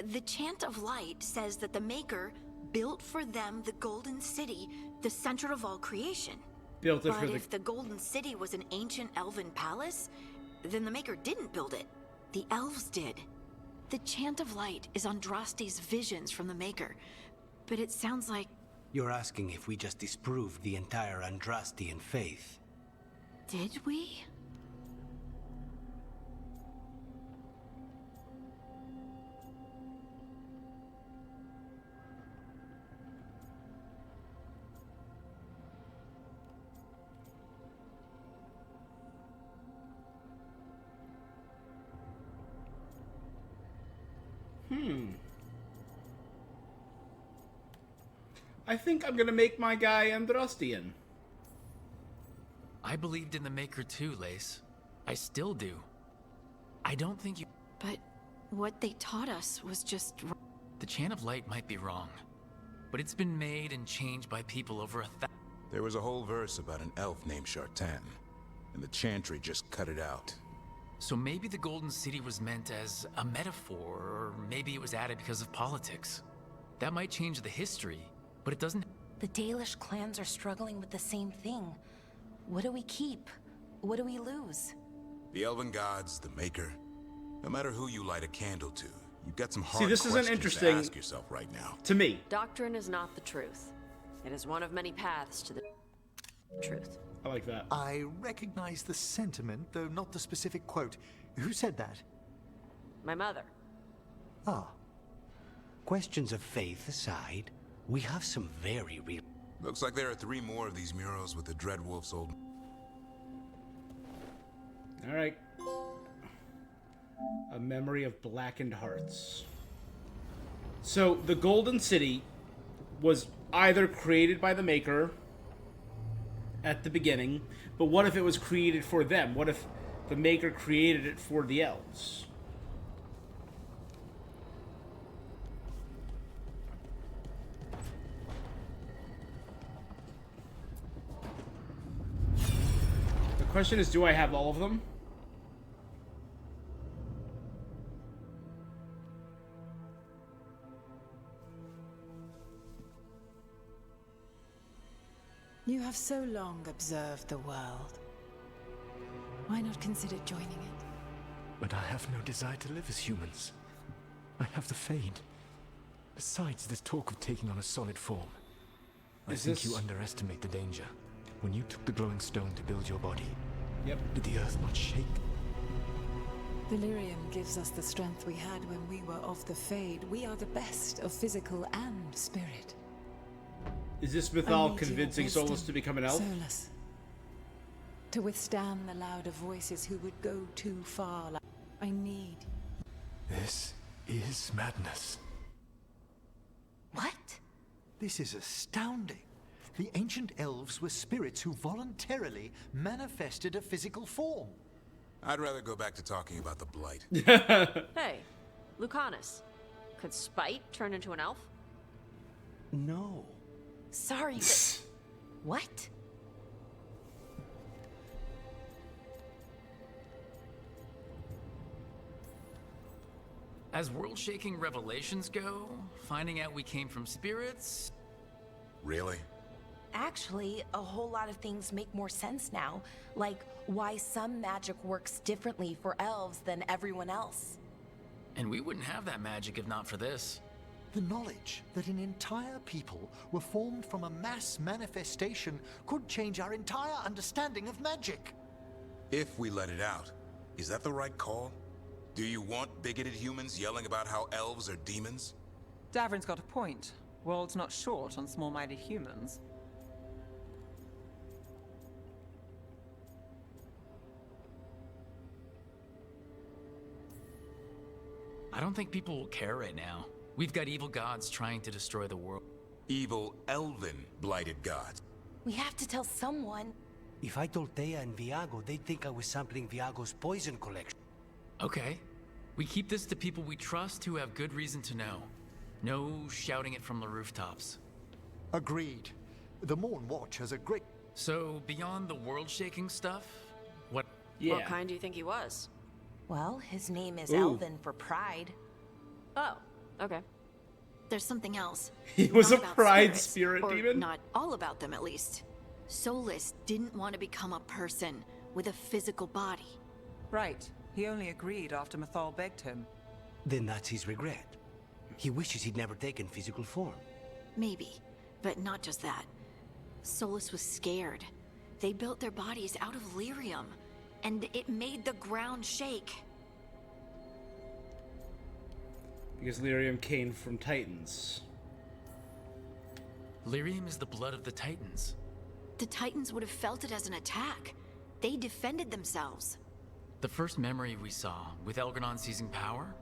The Chant of Light says that the Maker built for them the Golden City, the center of all creation. Built it but for the... if the Golden City was an ancient elven palace, then the Maker didn't build it. The elves did. The Chant of Light is Andraste's visions from the Maker, but it sounds like... You're asking if we just disproved the entire Andrastian faith. Did we? I think I'm gonna make my guy Andrastian. I believed in the Maker too, Lace. I still do. I don't think you... But what they taught us was just... The Chant of Light might be wrong, but it's been made and changed by people over 1,000... There was a whole verse about an elf named Shartan, and the Chantry just cut it out. So maybe the Golden City was meant as a metaphor, or maybe it was added because of politics. That might change the history, but it doesn't... The Dalish clans are struggling with the same thing. What do we keep? What do we lose? The Elven Gods, the Maker. No matter who you light a candle to, you've got some hard See, this isn't questions interesting to ask yourself right now. to me. Doctrine is not the truth. It is one of many paths to the truth. I like that. I recognize the sentiment, though not the specific quote. Who said that? My mother. Ah. Questions of faith aside, we have some very real... Looks like there are 3 more of these murals with the Dreadwolf's old... All right. A memory of blackened hearts. So the Golden City was either created by the Maker at the beginning, but what if it was created for them? What if the Maker created it for the elves? The question is, do I have all of them? You have so long observed the world. Why not consider joining it? But I have no desire to live as humans. I have the Fade. Besides, this talk of taking on a solid form. I think you underestimate the danger. When you took the glowing stone to build your body, did the earth not shake? Delirium gives us the strength we had when we were of the Fade. We are the best of physical and spirit. Is this Mythal convincing Solus to become an elf? Solus. To withstand the louder voices who would go too far. I need. This is madness. What? This is astounding. The ancient elves were spirits who voluntarily manifested a physical form. I'd rather go back to talking about the Blight. Hey, Lucanus. Could Spite turn into an elf? No. Sorry, but... What? As world-shaking revelations go, finding out we came from spirits... Really? Actually, a whole lot of things make more sense now. Like, why some magic works differently for elves than everyone else. And we wouldn't have that magic if not for this. The knowledge that an entire people were formed from a mass manifestation could change our entire understanding of magic. If we let it out, is that the right call? Do you want bigoted humans yelling about how elves are demons? Davrin's got a point. World's not short on small-minded humans. I don't think people will care right now. We've got evil gods trying to destroy the world. Evil elven blighted gods. We have to tell someone. If I told Thea and Viago, they'd think I was sampling Viago's poison collection. Okay. We keep this to people we trust who have good reason to know. No shouting it from the rooftops. Agreed. The Morn Watch has a great... So, beyond the world-shaking stuff, what... What kind do you think he was? Well, his name is Elven for pride. Oh, okay. There's something else. He was a Not about pride spirits, spirit or demon? Not all about them, at least. Solus didn't want to become a person with a physical body. Right. He only agreed after Mythal begged him. Then that's his regret. He wishes he'd never taken physical form. Maybe, but not just that. Solus was scared. They built their bodies out of lyrium, and it made the ground shake. Because lyrium came from Titans. Lyrium is the blood of the Titans. The Titans would have felt it as an attack. They defended themselves. The first memory we saw, with Elgranon seizing power,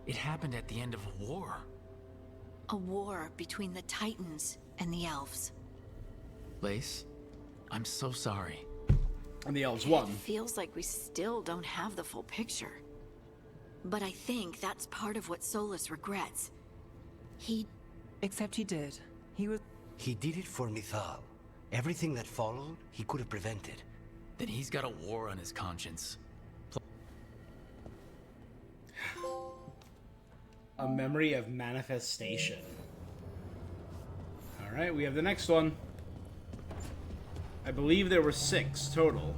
it happened at the end of a war. A war between the Titans and the elves. Lace, I'm so sorry. And the elves won. It feels like we still don't have the full picture. But I think that's part of what Solus regrets. Except he did. He did it for Mythal. Everything that followed, he could have prevented. Then he's got a war on his conscience. A memory of manifestation. Alright, we have the next one. I believe there were 6 total.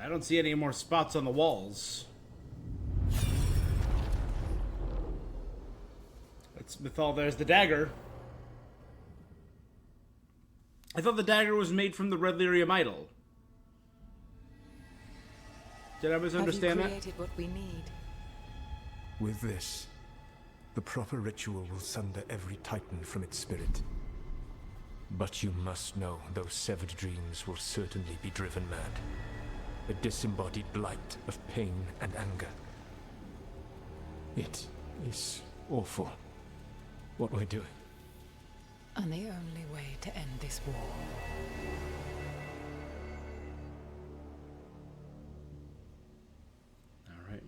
I don't see any more spots on the walls. That's Mythal. There's the dagger. I thought the dagger was made from the Red Lyrium idol. Did I misunderstand Have you that? created what we need? With this, the proper ritual will sunder every titan from its spirit. But you must know those severed dreams will certainly be driven mad. A disembodied blight of pain and anger. It is awful what we're doing. And the only way to end this war. Alright.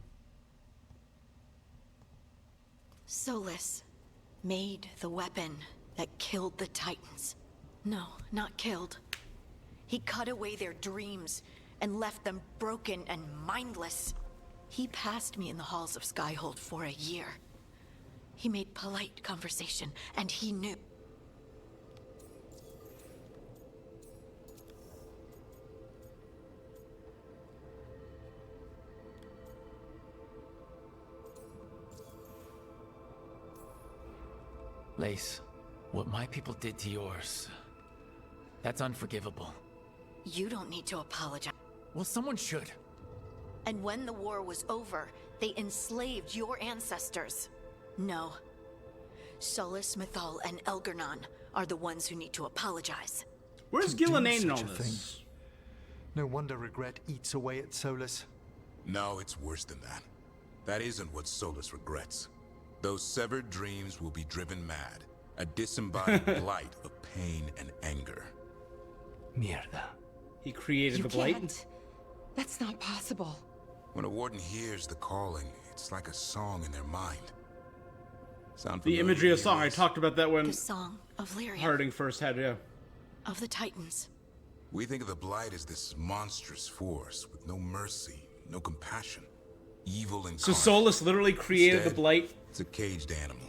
Solus made the weapon that killed the Titans. No, not killed. He cut away their dreams and left them broken and mindless. He passed me in the halls of Skyhold for a year. He made polite conversation, and he knew. Lace, what my people did to yours, that's unforgivable. You don't need to apologize. Well, someone should. And when the war was over, they enslaved your ancestors. No. Solus, Mythal, and Elgar'nan are the ones who need to apologize. Where's To do Gillenane in all such a thing. this? No wonder regret eats away at Solus. No, it's worse than that. That isn't what Solus regrets. Those severed dreams will be driven mad. A disembodied blight of pain and anger. Mierda. He created the blight? Can't. That's not possible. When a warden hears the calling, it's like a song in their mind. Sound The familiar imagery of to you, song. I Lace? talked about that when The song of Lyrium. Harding first had, yeah. Of the Titans. We think of the Blight as this monstrous force with no mercy, no compassion. Evil incarnate. So Solus literally created Instead, the blight? It's a caged animal,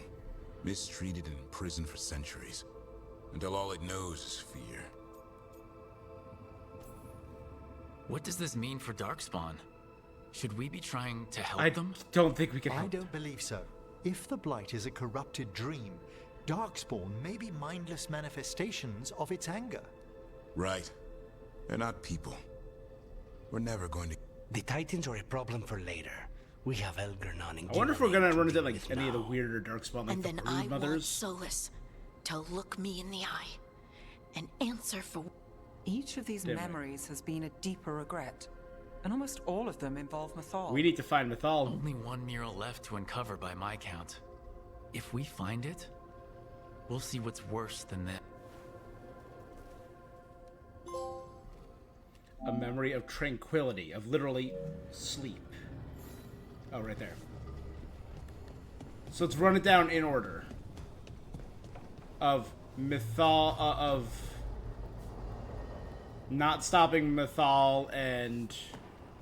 mistreated and imprisoned for centuries, until all it knows is fear. What does this mean for Darkspawn? Should we be trying to help I them? don't think we can I help. don't believe so. If the Blight is a corrupted dream, Darkspawn may be mindless manifestations of its anger. Right. They're not people. We're never going to... The Titans are a problem for later. We have Elgar'nan and I wonder if we're Gillenane gonna to run into deal like with any of the now. weirder Darkspawn, like And the then Brood I want Mothers. Solus to look me in the eye and answer for... Each of these Damn it. memories has been a deeper regret. And almost all of them involve Mythal. We need to find Mythal. Only one mural left to uncover by my count. If we find it, we'll see what's worse than that. A memory of tranquility, of literally sleep. Oh, right there. So let's run it down in order. Of Mythal, of not stopping Mythal and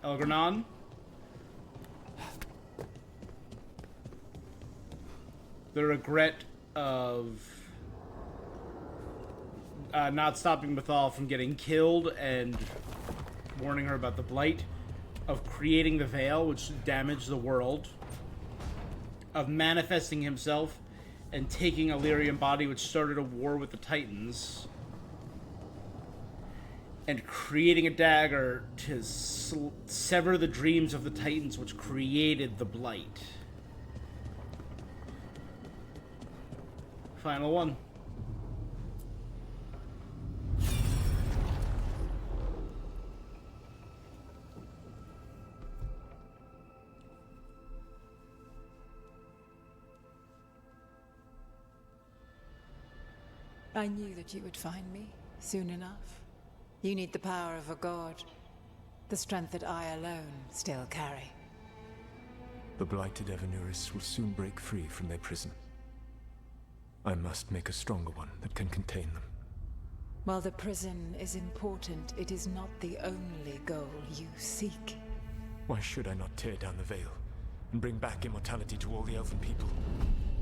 Elgar'nan. The regret of not stopping Mythal from getting killed and warning her about the blight, of creating the veil, which damaged the world, of manifesting himself and taking a Lyrium body, which started a war with the Titans, and creating a dagger to sever the dreams of the Titans, which created the blight. Final one. I knew that you would find me soon enough. You need the power of a god. The strength that I alone still carry. The blighted Evanuris will soon break free from their prison. I must make a stronger one that can contain them. While the prison is important, it is not the only goal you seek. Why should I not tear down the veil and bring back immortality to all the elven people?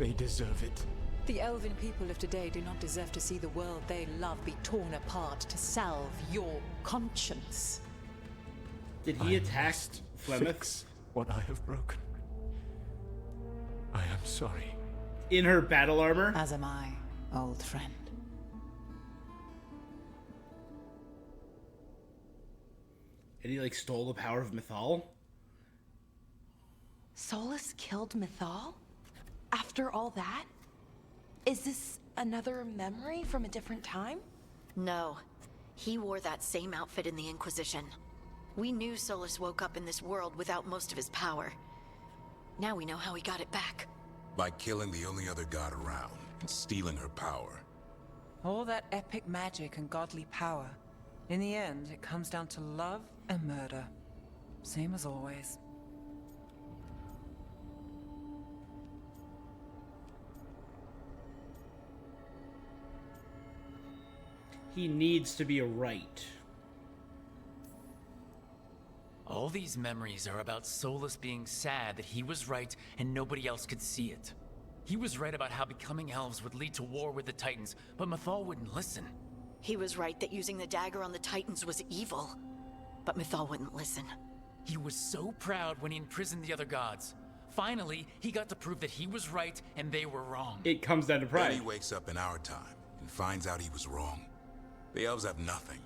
They deserve it. The elven people of today do not deserve to see the world they love be torn apart to salve your conscience. Did he attack Flemeth? Fix what I have broken. I am sorry. In her battle armor? As am I, old friend. And he, like, stole the power of Mythal? Solus killed Mythal? After all that? Is this another memory from a different time? No. He wore that same outfit in the Inquisition. We knew Solus woke up in this world without most of his power. Now we know how he got it back. By killing the only other god around and stealing her power. All that epic magic and godly power. In the end, it comes down to love and murder. Same as always. He needs to be a right. All these memories are about Solus being sad that he was right and nobody else could see it. He was right about how becoming elves would lead to war with the Titans, but Mythal wouldn't listen. He was right that using the dagger on the Titans was evil, but Mythal wouldn't listen. He was so proud when he imprisoned the other gods. Finally, he got to prove that he was right and they were wrong. It comes down to pride. Then he wakes up in our time and finds out he was wrong. The elves have nothing.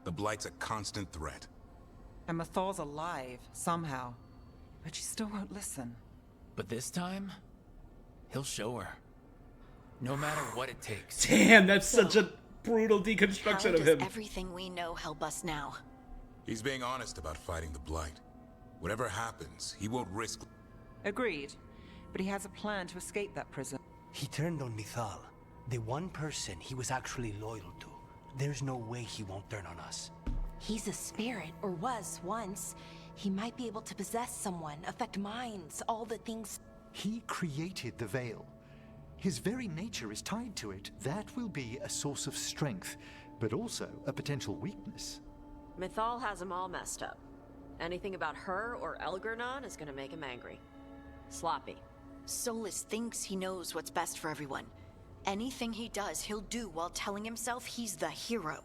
The Blight's a constant threat. And Mythal's alive, somehow. But she still won't listen. But this time, he'll show her. No matter what it takes. Damn, that's such a brutal deconstruction How of him. does everything we know help us now? He's being honest about fighting the Blight. Whatever happens, he won't risk... Agreed. But he has a plan to escape that prison. He turned on Mythal, the one person he was actually loyal to. There's no way he won't turn on us. He's a spirit, or was once. He might be able to possess someone, affect minds, all the things... He created the Veil. His very nature is tied to it. That will be a source of strength, but also a potential weakness. Mythal has him all messed up. Anything about her or Elgernon is gonna make him angry. Sloppy. Solus thinks he knows what's best for everyone. Anything he does, he'll do while telling himself he's the hero.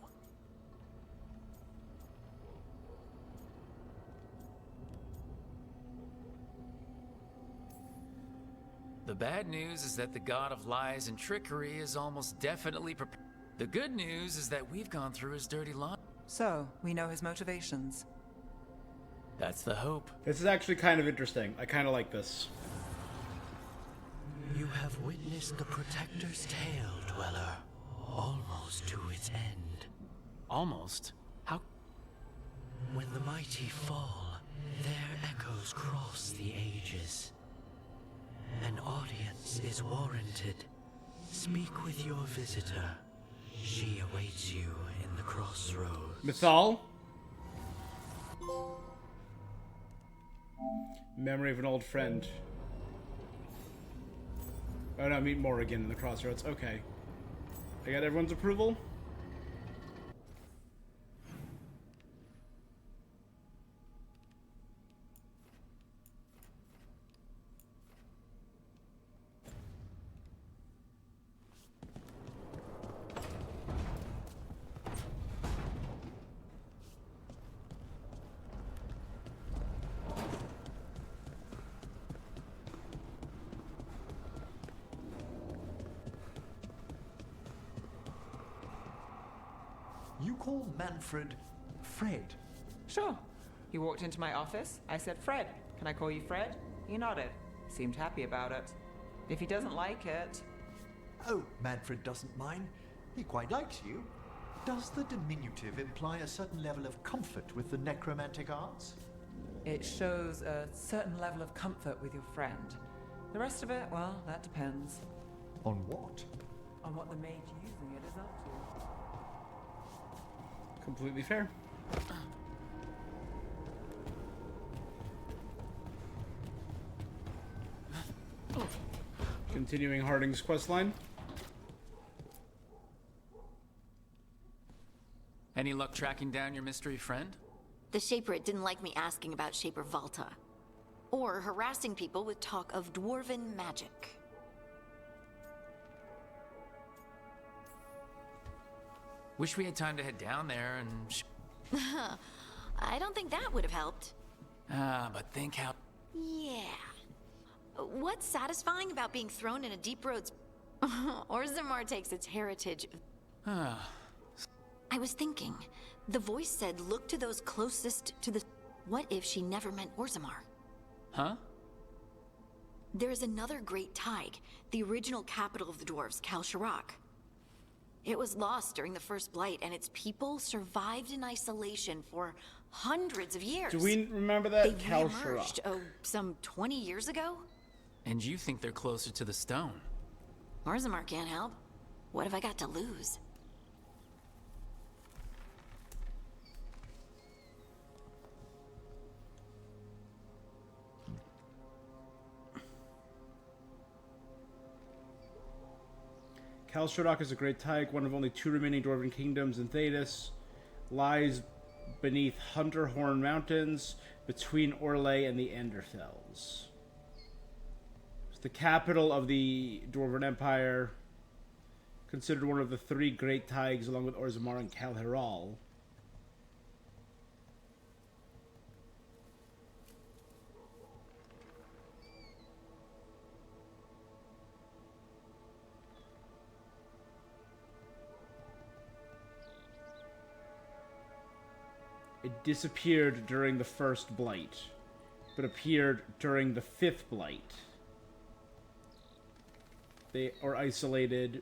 The bad news is that the god of lies and trickery is almost definitely prepared. The good news is that we've gone through his dirty line. So, we know his motivations. That's the hope. This is actually kind of interesting. I kind of like this. You have witnessed the Protector's tale, Dweller, almost to its end. Almost? How? When the mighty fall, their echoes cross the ages. An audience is warranted. Speak with your visitor. She awaits you in the crossroads. Mythal? Memory of an old friend. Oh no, meet Morrigan in the crossroads. Okay. I got everyone's approval? You call Manfred Fred? Sure. He walked into my office. I said, Fred, can I call you Fred? He nodded. Seemed happy about it. If he doesn't like it... Oh, Manfred doesn't mind. He quite likes you. Does the diminutive imply a certain level of comfort with the necromantic arts? It shows a certain level of comfort with your friend. The rest of it, well, that depends. On what? On what the mage using it is up to. Completely fair. Continuing Harding's questline. Any luck tracking down your mystery friend? The Shaper didn't like me asking about Shaper Valta. Or harassing people with talk of dwarven magic. Wish we had time to head down there and I don't think that would have helped. but think how... Yeah. What's satisfying about being thrown in a deep roads... Orzammar takes its heritage... I was thinking, the voice said look to those closest to the... What if she never meant Orzammar? Huh? There is another great Tig, the original capital of the dwarves, Kal Shirak. It was lost during the First Blight, and its people survived in isolation for hundreds of years. Do we remember that? They Kal reemerged, Shirak. some 20 years ago? And you think they're closer to the stone? Orzammar can't help. What have I got to lose? Kal Shirak is a great Tig, one of only 2 remaining dwarven kingdoms in Thedas. Lies beneath Hunterhorn Mountains, between Orlais and the Anderfells. It's the capital of the Dwarven Empire, considered one of the 3 great Tigs, along with Orzammar and Kal Hiral. It disappeared during the First Blight, but appeared during the 5th Blight. They are isolated.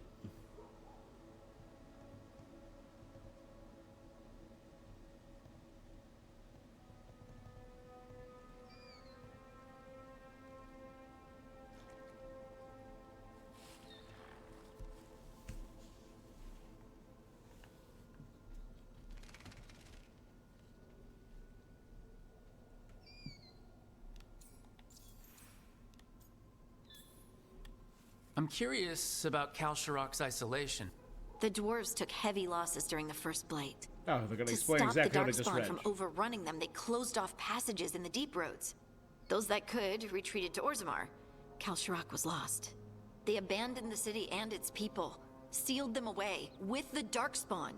I'm curious about Kal Shirak's isolation. The dwarves took heavy losses during the First Blight. Oh, they're going to To explain stop exactly the what I just Darkspawn read. from overrunning them, they closed off passages in the deep roads. Those that could retreated to Orzammar. Kal Shirak was lost. They abandoned the city and its people, sealed them away with the Darkspawn.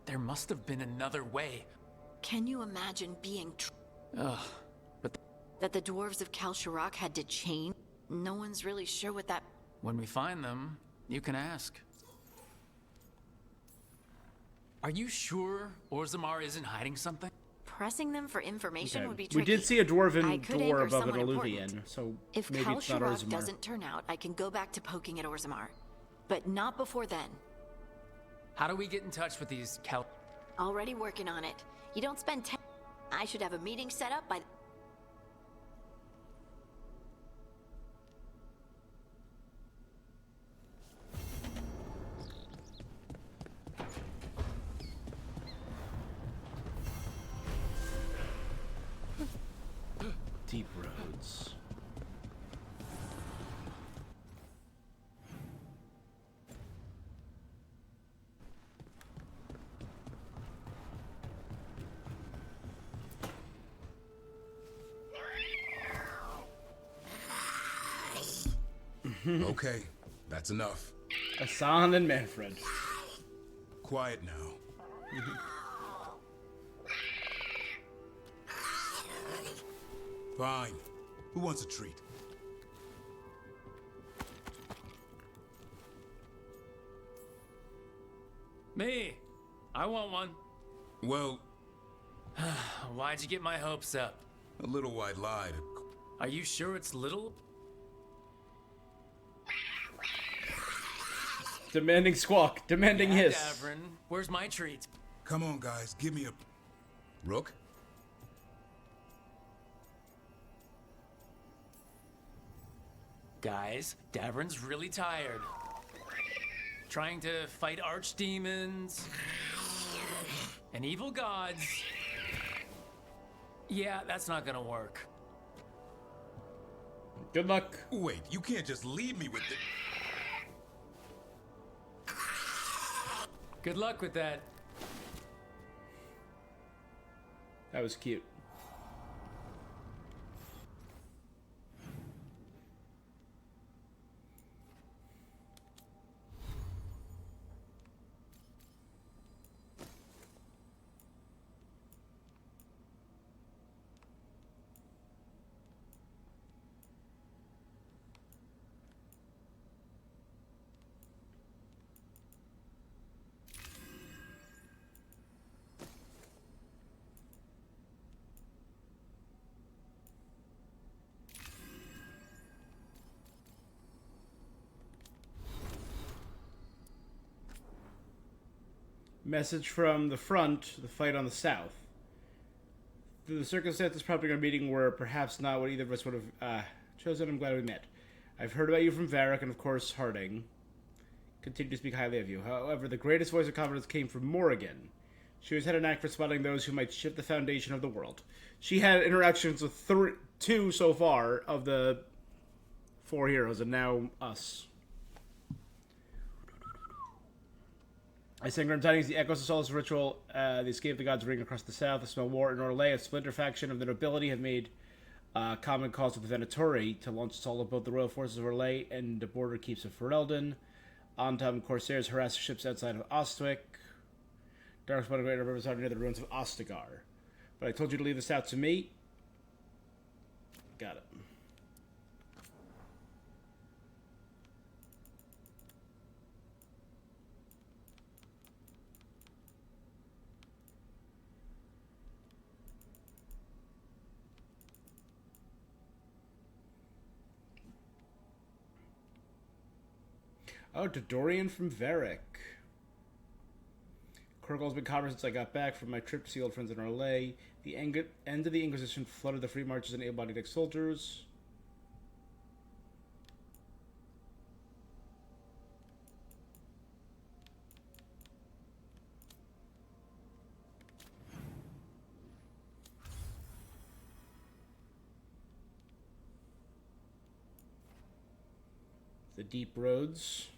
There must have been another way. Can you imagine being Ugh, but that the dwarves of Kal Shirak had to change? No one's really sure what that... when we find them, you can ask. Are you sure Orzammar isn't hiding something? Pressing them for information Okay. would be We tricky. did see a dwarven I could door anchor above an someone alluvian, important. so If maybe Kal it's not Shirak Orzammar. doesn't turn out, I can go back to poking at Orzammar. But not before then. How do we get in touch with these Kal... Already working on it. You don't spend 10... I should have a meeting set up by... Deep roads. Okay, that's enough. Hassan and Manfred. Quiet now. Fine. Who wants a treat? Me! I want one. Well, Why'd you get my hopes up? a little white lied. Are you sure it's little? Demanding squawk. Demanding Yeah, hiss. Davrin, where's my treat? Come on, guys, give me a... Rook? Guys, Davrin's really tired. Trying to fight archdemons and evil gods. Yeah, that's not gonna work. Good luck. Wait, you can't just leave me with it. Good luck with that. That was cute. Message from the front, the fight on the south. The circumstances prompting our meeting were perhaps not what either of us would have chosen. I'm glad we met. I've heard about you from Varric and, of course, Harding. Continue to speak highly of you. However, the greatest voice of confidence came from Morrigan. She always had an knack for spotting those who might shift the foundation of the world. She had interactions with two so far of the 4 heroes, and now us. I sang grim tidings, the echoes of Solus ritual, the escape of the gods ring across the south, the small war in Orlais, a splinter faction of the nobility have made common cause with the Venatori to launch assault on both the royal forces of Orlais and the border keeps of Ferelden. Antum corsairs harass ships outside of Ostwick. Dark spot of great rivers are near the ruins of Ostagar. But I told you to leave this out to me. Got it. Oh, to Dorian from Varric. Kurgal's been copper since I got back from my trip to see old friends in Orlais. The end of the Inquisition flooded the free marches and able-bodied ex-soldiers. The deep roads.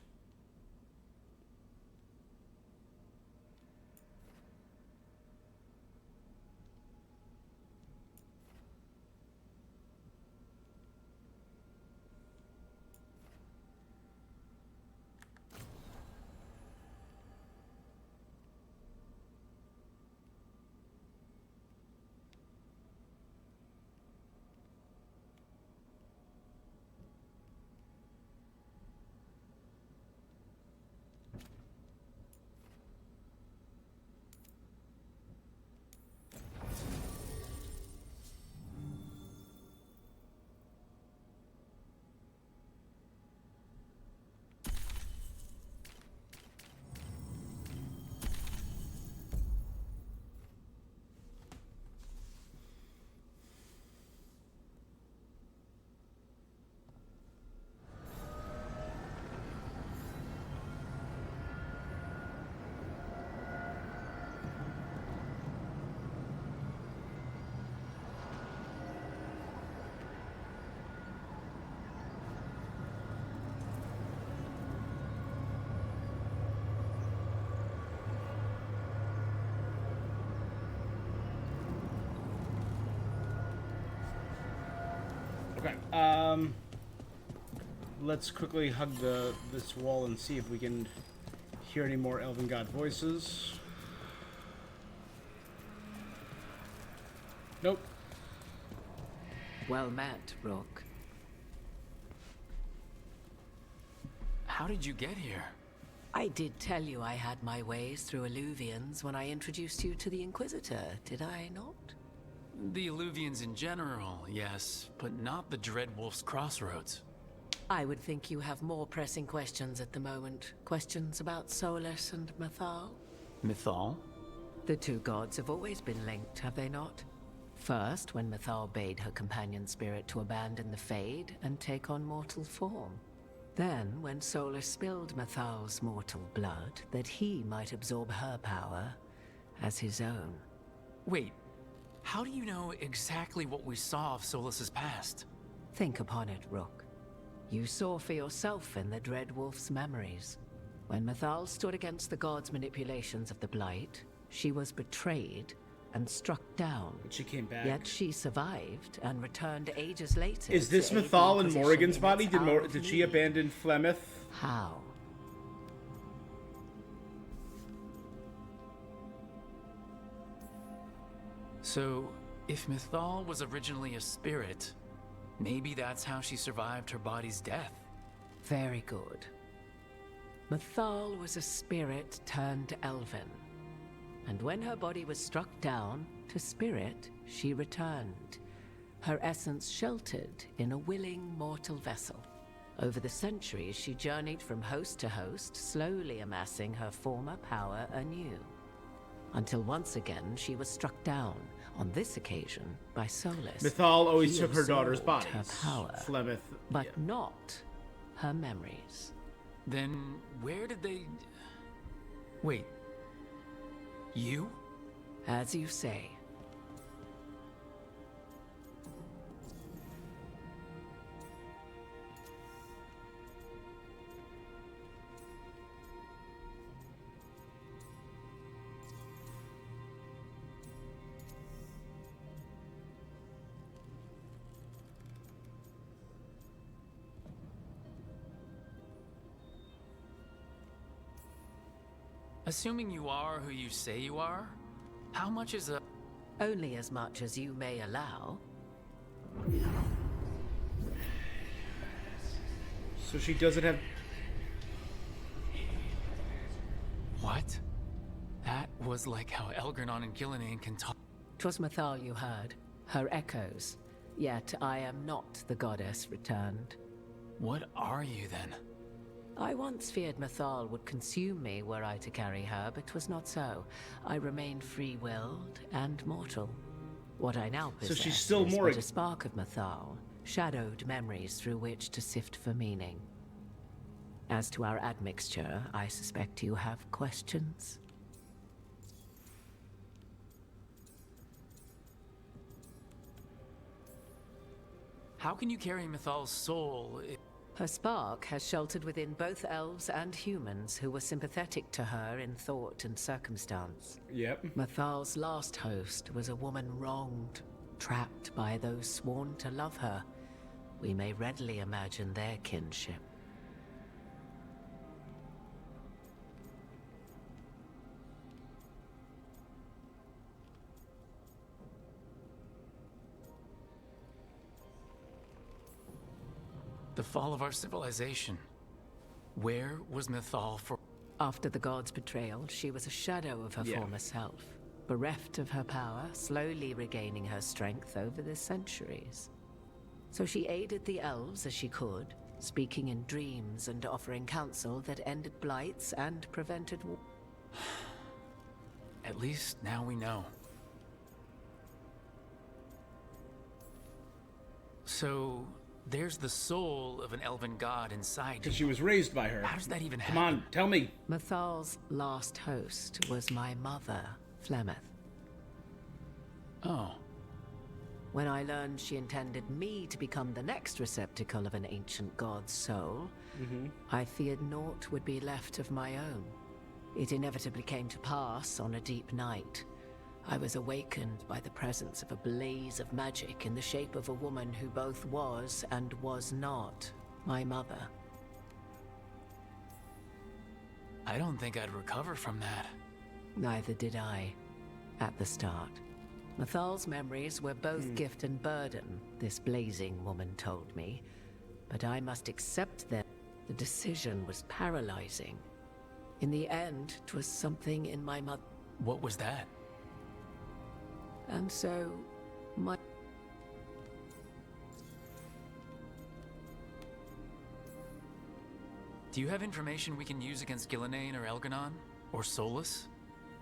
Okay, let's quickly hug this wall and see if we can hear any more Elven God voices. Nope. Well met, Rook. How did you get here? I did tell you I had my ways through Illuvians when I introduced you to the Inquisitor, did I not? The Illuvians in general, yes, but not the Dreadwolf's Crossroads. I would think you have more pressing questions at the moment. Questions about Solus and Mythal? Mythal? The two gods have always been linked, have they not? First, when Mythal bade her companion spirit to abandon the Fade and take on mortal form. Then, when Solus spilled Mythal's mortal blood, that he might absorb her power as his own. Wait, how do you know exactly what we saw of Solus's past? Think upon it, Rook. You saw for yourself in the Dreadwolf's memories. When Mythal stood against the gods' manipulations of the Blight, she was betrayed and struck down. But she came back. Yet she survived and returned ages later. Is this Mythal in Morrigan's body? Did she abandon Flemeth? How? So, if Mythal was originally a spirit, maybe that's how she survived her body's death. Very good. Mythal was a spirit turned elven. And when her body was struck down, to spirit, she returned. Her essence sheltered in a willing mortal vessel. Over the centuries, she journeyed from host to host, slowly amassing her former power anew. until once again she was struck down, on this occasion, by Solus. Mythal always He took her daughter's absorbed bodies. her power, Flemeth, but yeah. not her memories. Then where did they... Wait. You? As you say. Assuming you are who you say you are, how much is a... Only as much as you may allow. So she doesn't have... What? That was like how Elgernon and Gillenane can talk. 'Twas Mythal you heard, her echoes. Yet I am not the goddess returned. What are you then? I once feared Mythal would consume me were I to carry her, but 'twas not so. I remained free-willed and mortal. What I now possess she's still is but Morrigan. a spark of Mythal, shadowed memories through which to sift for meaning. As to our admixture, I suspect you have questions. How can you carry Mythal's soul if... Her spark has sheltered within both elves and humans who were sympathetic to her in thought and circumstance. Yep. Mythal's last host was a woman wronged, trapped by those sworn to love her. We may readily imagine their kinship. The fall of our civilization. Where was Mythal for... After the god's betrayal, she was a shadow of her former self, bereft of her power, slowly regaining her strength over the centuries. So she aided the elves as she could, speaking in dreams and offering counsel that ended blights and prevented war. At least now we know. So... there's the soul of an elven god inside you. Because she was raised by her. How does that even happen? Come on, tell me. Mythal's last host was my mother, Flemeth. Oh. When I learned she intended me to become the next receptacle of an ancient god's soul, I feared naught would be left of my own. It inevitably came to pass on a deep night. I was awakened by the presence of a blaze of magic in the shape of a woman who both was and was not my mother. I don't think I'd recover from that. Neither did I, at the start. Mythal's memories were both gift and burden, this blazing woman told me. But I must accept them. The decision was paralyzing. In the end, 'twas something in my mother. What was that? And so, my... Do you have information we can use against Gillenane or Elgernon? Or Solus?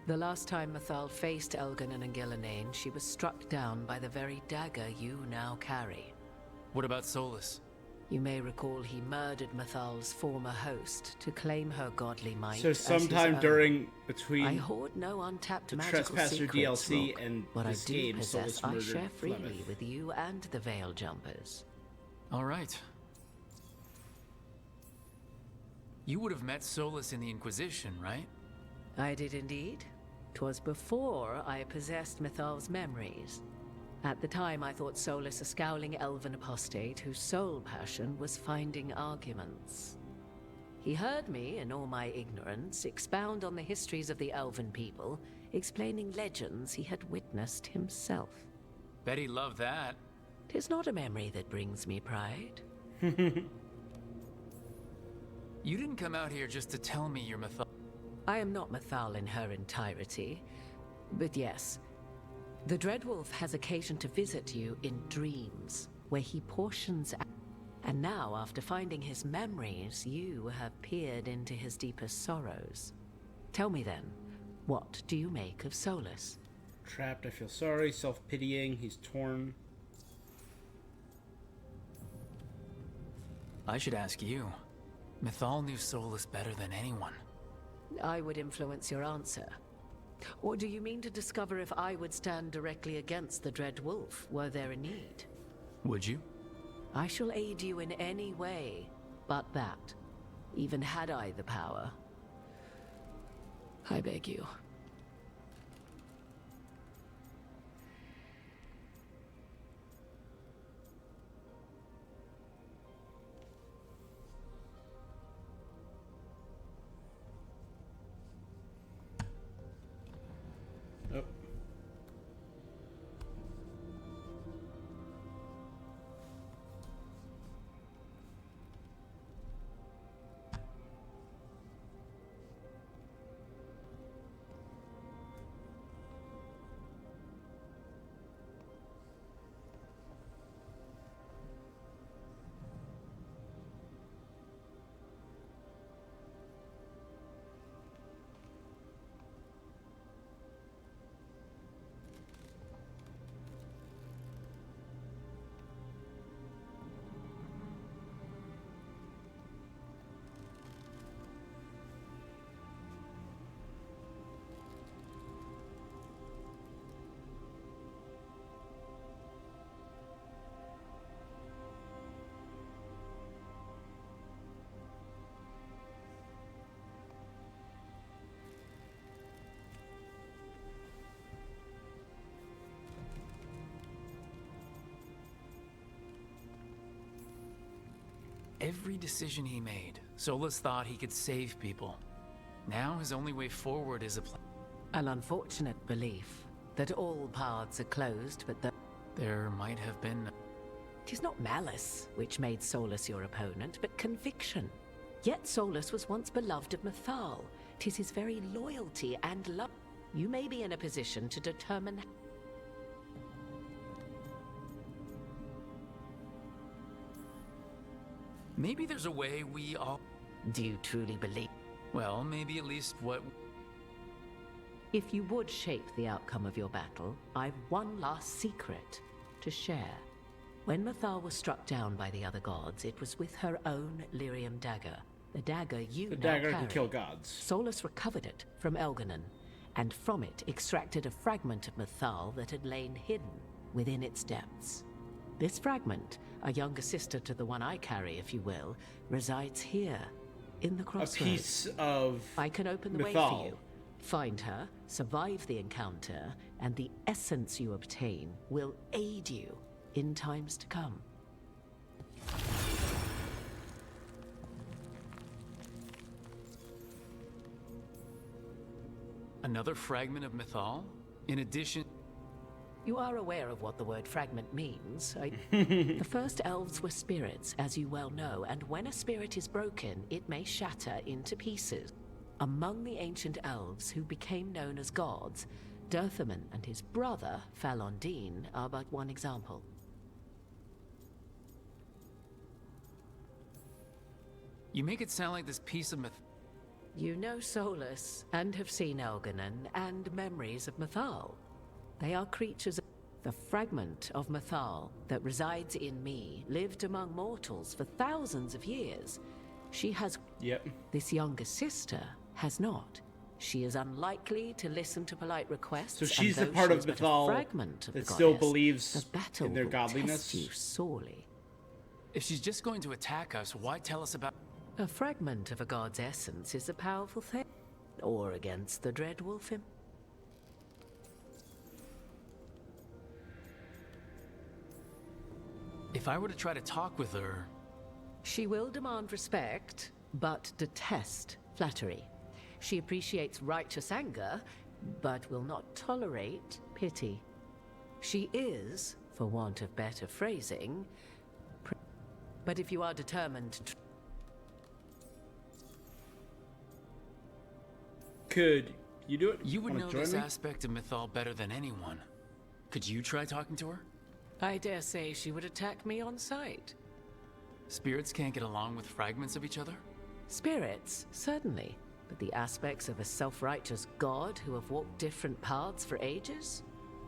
The last time Mythal faced Elgernon and Gillenane, she was struck down by the very dagger you now carry. What about Solus? You may recall he murdered Mythal's former host to claim her godly might. So as his sometime own. during between I hoard no untapped the magical Trespasser secrets, DLC Rook. and What this I do game, possess, Solus I murdered share freely Flemeth. with you and the Veil Jumpers. All right. You would have met Solus in the Inquisition, right? I did indeed. 'Twas before I possessed Mythal's memories. At the time, I thought Solus a scowling elven apostate whose sole passion was finding arguments. He heard me, in all my ignorance, expound on the histories of the elven people, explaining legends he had witnessed himself. Bet he loved that. 'Tis not a memory that brings me pride. You didn't come out here just to tell me you're Mythal. I am not Mythal in her entirety, but yes, the Dreadwolf has occasion to visit you in dreams, where he portions out. And now, after finding his memories, you have peered into his deepest sorrows. Tell me then, What do you make of Solus? Trapped, I feel sorry. Self-pitying, he's torn. I should ask you. Mythal knew Solus better than anyone. I would influence your answer. Or do you mean to discover if I would stand directly against the Dread Wolf, were there a need? Would you? I shall aid you in any way but that. Even had I the power. I beg you. Oh. Every decision he made, Solus thought he could save people. Now his only way forward is a plan. An unfortunate belief that all paths are closed, but that there might have been. 'Tis not malice which made Solus your opponent, but conviction. Yet Solus was once beloved of Mythal. 'Tis his very loyalty and love. You may be in a position to determine. Maybe there's a way we all. Do you truly believe? Well, maybe at least what. If you would shape the outcome of your battle, I've one last secret to share. When Mythal was struck down by the other gods, it was with her own lyrium dagger. The dagger you The now dagger carry. can kill gods. Solus recovered it from Elganon, and from it extracted a fragment of Mythal that had lain hidden within its depths. This fragment, a younger sister to the one I carry, if you will, resides here, in the crossroads. A piece of I can open the way Mythal. for you. Find her, survive the encounter, and the essence you obtain will aid you in times to come. Another fragment of Mythal? In addition. You are aware of what the word fragment means. The first elves were spirits, as you well know, and when a spirit is broken, it may shatter into pieces. Among the ancient elves who became known as gods, Dirthaman and his brother, Falondine, are but one example. You make it sound like this piece of myth. You know Solus, and have seen Elganon, and memories of Mythal. They are creatures. The fragment of Mythal that resides in me lived among mortals for thousands of years. She has. Yep. This younger sister has not. She is unlikely to listen to polite requests. So she's and the though part she of is but a Mythal fragment of that the still goddess, believes the battle in their will godliness. test you sorely. If she's just going to attack us, why tell us about. A fragment of a god's essence is a powerful thing. Or against the Dread Wolf. If I were to try to talk with her. She will demand respect, but detest flattery. She appreciates righteous anger, but will not tolerate pity. She is, for want of better phrasing, but if you are determined to. Could you do it? You would Wanna know join this me? aspect of Mythal better than anyone. Could you try talking to her? I dare say she would attack me on sight. Spirits can't get along with fragments of each other? Spirits, certainly, but the aspects of a self-righteous god who have walked different paths for ages?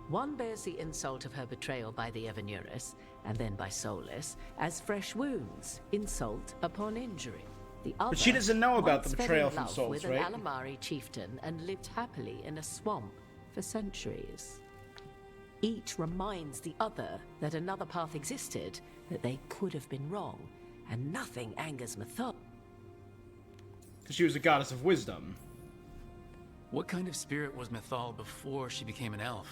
One bears the insult of her betrayal by the Evanuris, and then by Solus, as fresh wounds, insult upon injury. The other But she doesn't know about the once fell betrayal in from love Solus, with right? an Alamari chieftain and lived happily in a swamp for centuries. Each reminds the other that another path existed, that they could have been wrong, and nothing angers Mythal. Because she was a goddess of wisdom. What kind of spirit was Mythal before she became an elf?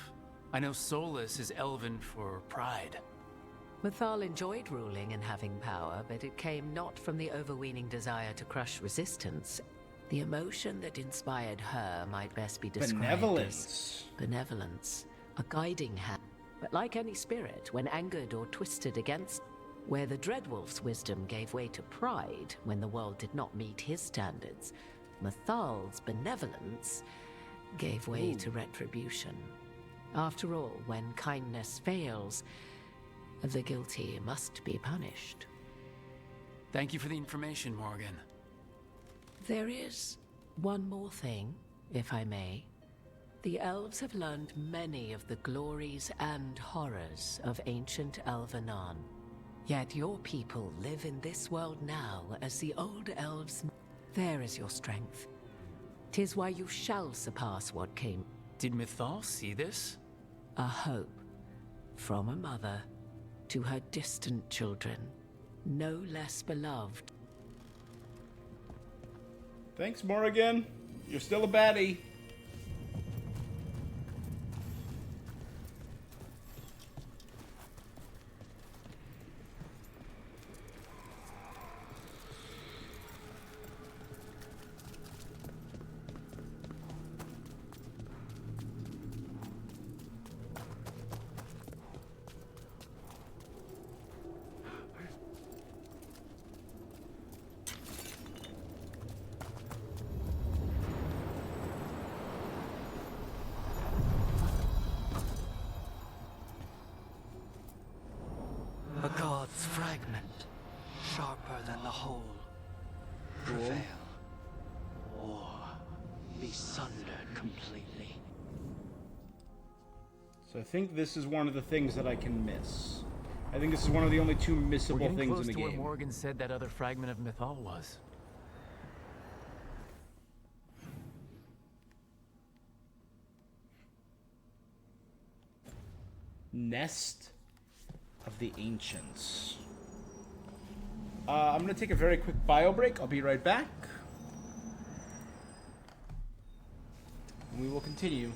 I know Solus is elven for pride. Mythal enjoyed ruling and having power, but it came not from the overweening desire to crush resistance. The emotion that inspired her might best be described Benevolence. as benevolence, a guiding hand. But like any spirit, when angered or twisted against, where the Dreadwolf's wisdom gave way to pride when the world did not meet his standards, Mythal's benevolence gave way to retribution. After all, when kindness fails, the guilty must be punished. Thank you for the information, Morrigan. There is one more thing, if I may. The elves have learned many of the glories and horrors of ancient Elvenon. Yet your people live in this world now as the old elves. There is your strength. 'Tis why you shall surpass what came. Did Mythal see this? A hope from a mother to her distant children, no less beloved. Thanks, Morrigan. You're still a baddie. A god's fragment, sharper than the whole. Prevail, or be sundered completely. So I think this is one of the things that I can miss. I think this is one of the only two We're missable getting things close in the to where game. Morrigan said that other fragment of Mythal was. Nest of the Ancients. I'm going to take a very quick bio break. I'll be right back. And we will continue.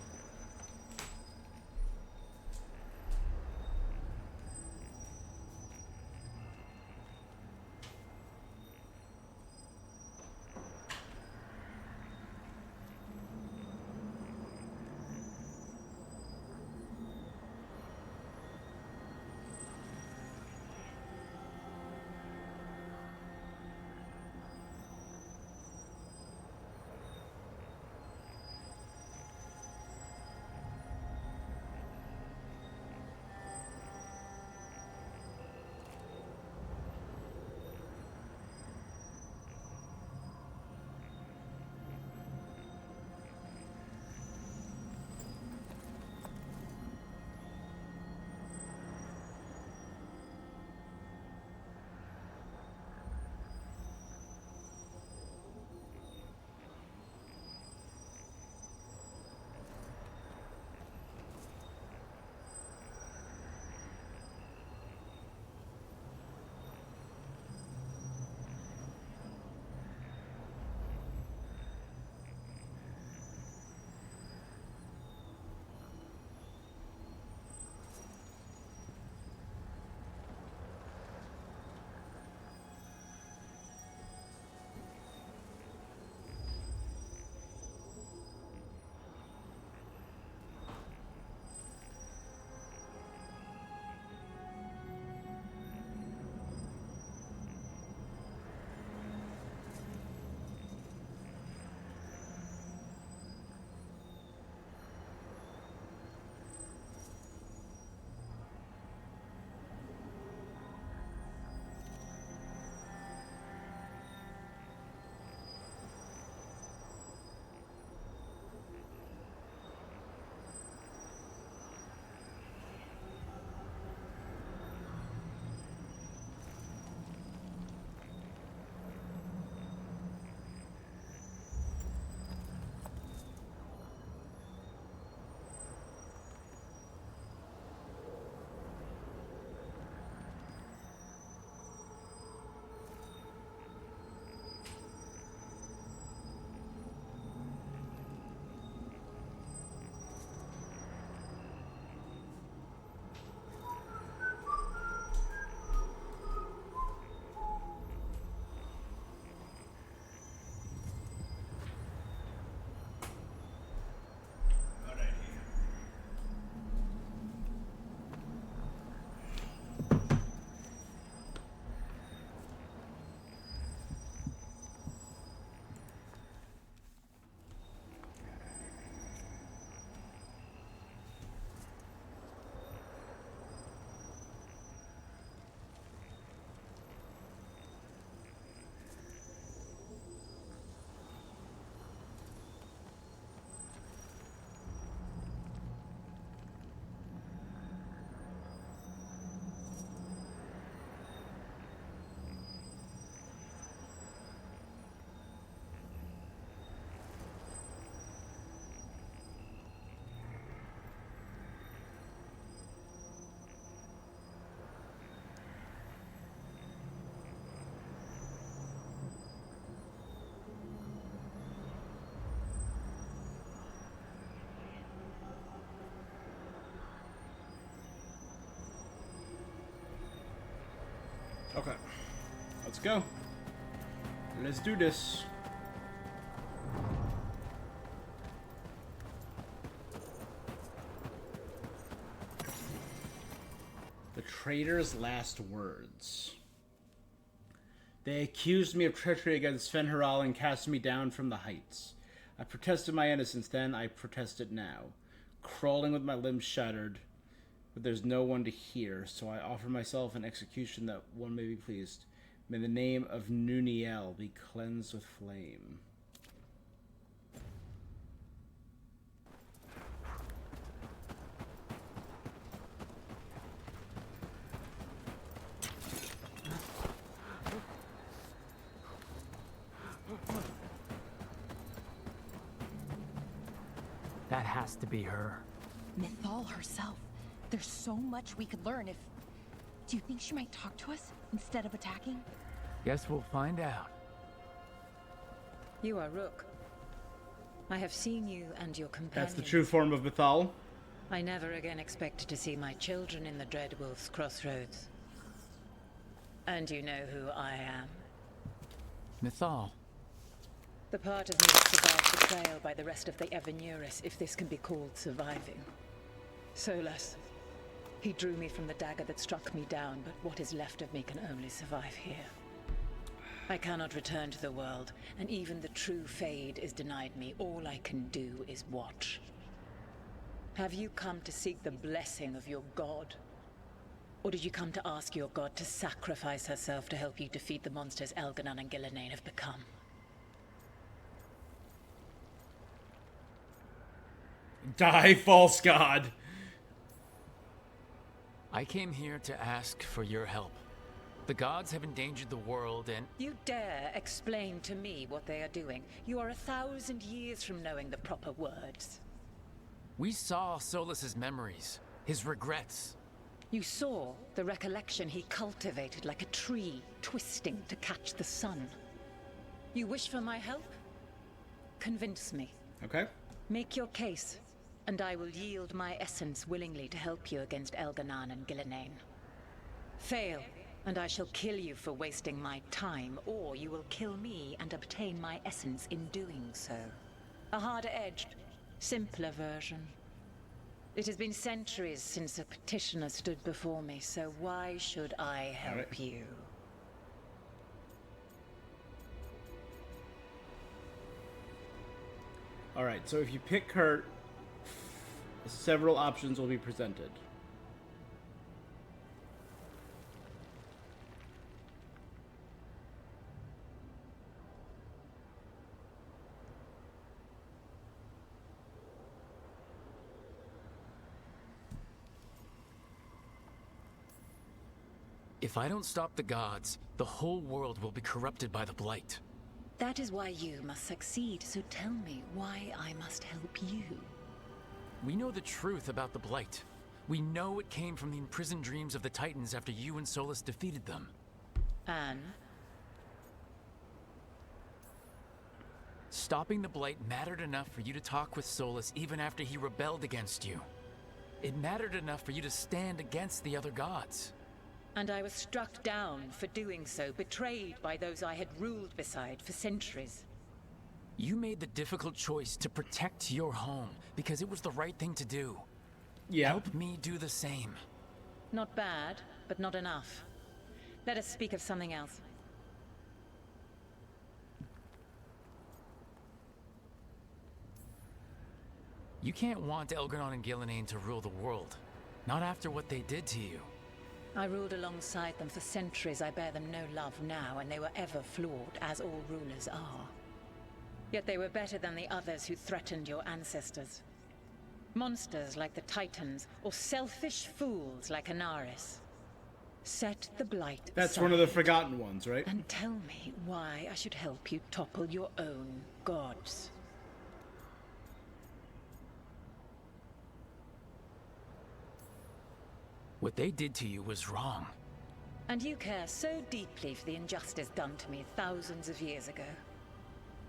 Okay. Let's go. Let's do this. The traitor's last words. They accused me of treachery against Fen'Haral and cast me down from the heights. I protested my innocence then, I protest it now. Crawling with my limbs shattered, but there's no one to hear, so I offer myself an execution that one may be pleased. May the name of Nuniel be cleansed with flame. That has to be her. Mythal herself. There's so much we could learn if... Do you think she might talk to us instead of attacking? Guess we'll find out. You are Rook. I have seen you and your companion. That's the true form of Mythal. I never again expected to see my children in the Dreadwolf's crossroads. And you know who I am. Mythal. The part of me that survived betrayal by the rest of the Evanuris, if this can be called surviving. Solus. He drew me from the dagger that struck me down, but what is left of me can only survive here. I cannot return to the world, and even the true Fade is denied me. All I can do is watch. Have you come to seek the blessing of your god? Or did you come to ask your god to sacrifice herself to help you defeat the monsters Elganon and Gillenane have become? Die, false god! I came here to ask for your help. The gods have endangered the world and... You dare explain to me what they are doing? You are 1,000 years from knowing the proper words. We saw Solus's memories, his regrets. You saw the recollection he cultivated like a tree, twisting to catch the sun. You wish for my help? Convince me. Okay. Make your case, and I will yield my essence willingly to help you against Elganon and Gillenane. Fail, and I shall kill you for wasting my time, or you will kill me and obtain my essence in doing so. A harder-edged, simpler version. It has been centuries since a petitioner stood before me, so why should I help you? Alright, so if you pick her, several options will be presented. If I don't stop the gods, the whole world will be corrupted by the Blight. That is why you must succeed, so tell me why I must help you. We know the truth about the Blight. We know it came from the imprisoned dreams of the Titans after you and Solus defeated them. And? Stopping the Blight mattered enough for you to talk with Solus even after he rebelled against you. It mattered enough for you to stand against the other gods. And I was struck down for doing so, betrayed by those I had ruled beside for centuries. You made the difficult choice to protect your home because it was the right thing to do. Yeah. Help me do the same. Not bad, but not enough. Let us speak of something else. You can't want Elganon and Gillenane to rule the world. Not after what they did to you. I ruled alongside them for centuries. I bear them no love now, and they were ever flawed, as all rulers are. Yet they were better than the others who threatened your ancestors. Monsters like the Titans, or selfish fools like Anaris. Set the Blight That's aside, one of the forgotten ones, right? and tell me why I should help you topple your own gods. What they did to you was wrong. And you care so deeply for the injustice done to me thousands of years ago.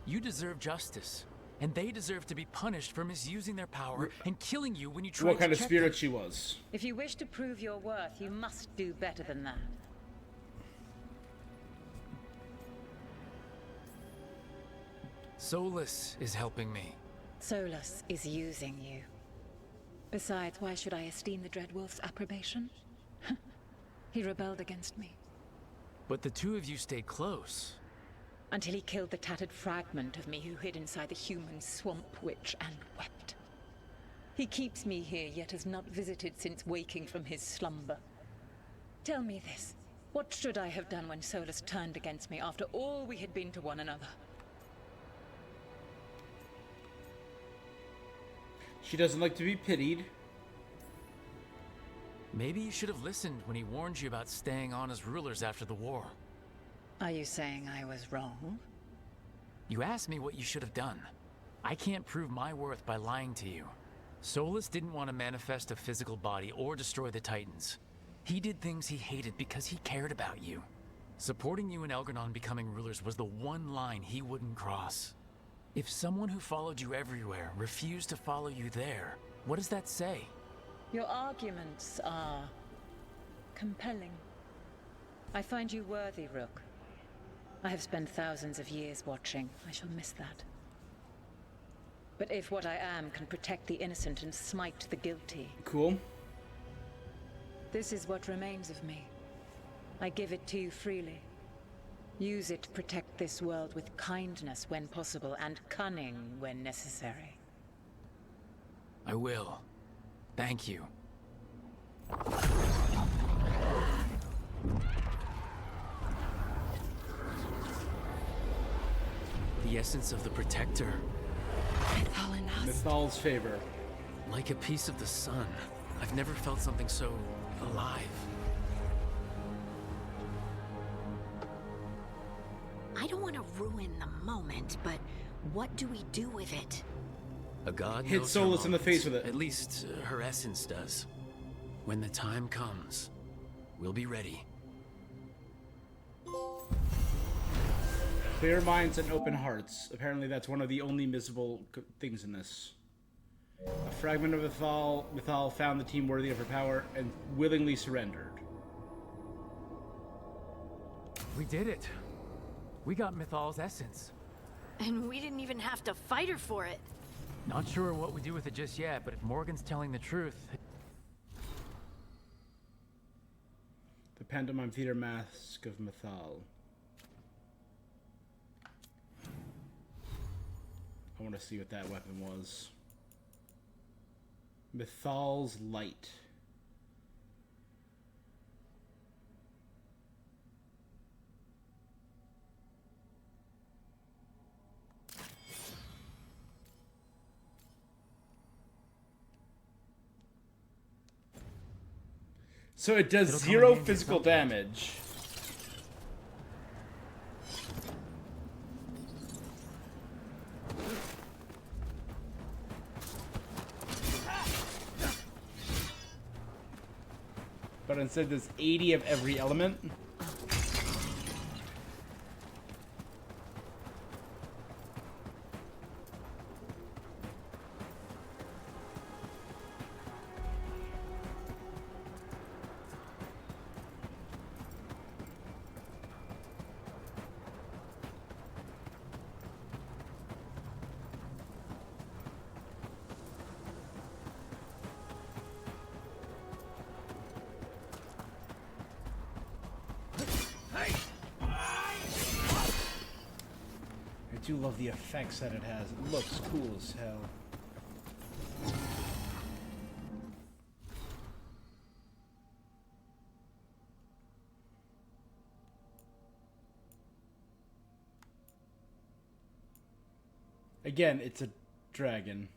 You deserve justice, and they deserve to be punished for misusing their power and killing you when you tried What kind to of check spirit them. she was. If you wish to prove your worth, you must do better than that. Solus is helping me. Solus is using you. Besides, why should I esteem the Dreadwolf's approbation? He rebelled against me. But the two of you stayed close. Until he killed the tattered fragment of me who hid inside the human swamp witch and wept. He keeps me here, yet has not visited since waking from his slumber. Tell me this. What should I have done when Solus turned against me after all we had been to one another? She doesn't like to be pitied. Maybe you should have listened when he warned you about staying on as rulers after the war. Are you saying I was wrong? You asked me what you should have done. I can't prove my worth by lying to you. Solus didn't want to manifest a physical body or destroy the Titans. He did things he hated because he cared about you. Supporting you and Elgranon becoming rulers was the one line he wouldn't cross. If someone who followed you everywhere refused to follow you there, what does that say? Your arguments are compelling. I find you worthy, Rook. I have spent thousands of years watching. I shall miss that. But if what I am can protect the innocent and smite the guilty... Cool. This is what remains of me. I give it to you freely. Use it to protect this world with kindness when possible and cunning when necessary. I will. Thank you. The essence of the Protector. Mythal's favor. Like a piece of the sun. I've never felt something so alive. I don't want to ruin the moment, but what do we do with it? A god Hit knows Solus her in the face moments. with it. At least her essence does. When the time comes, we'll be ready. Clear minds and open hearts. Apparently that's one of the only missable things in this. A fragment of Mythal found the team worthy of her power and willingly surrendered. We did it. We got Mythal's essence. And we didn't even have to fight her for it. Not sure what we do with it just yet, but if Morrigan's telling the truth... The Pantomime Theater Mask of Mythal. I want to see what that weapon was. Mythal's Light. So it does It'll come 0 in handy at physical some point. damage. But instead there's 80 of every element. I do love the effects that it has. It looks cool as hell. Again, it's a dragon.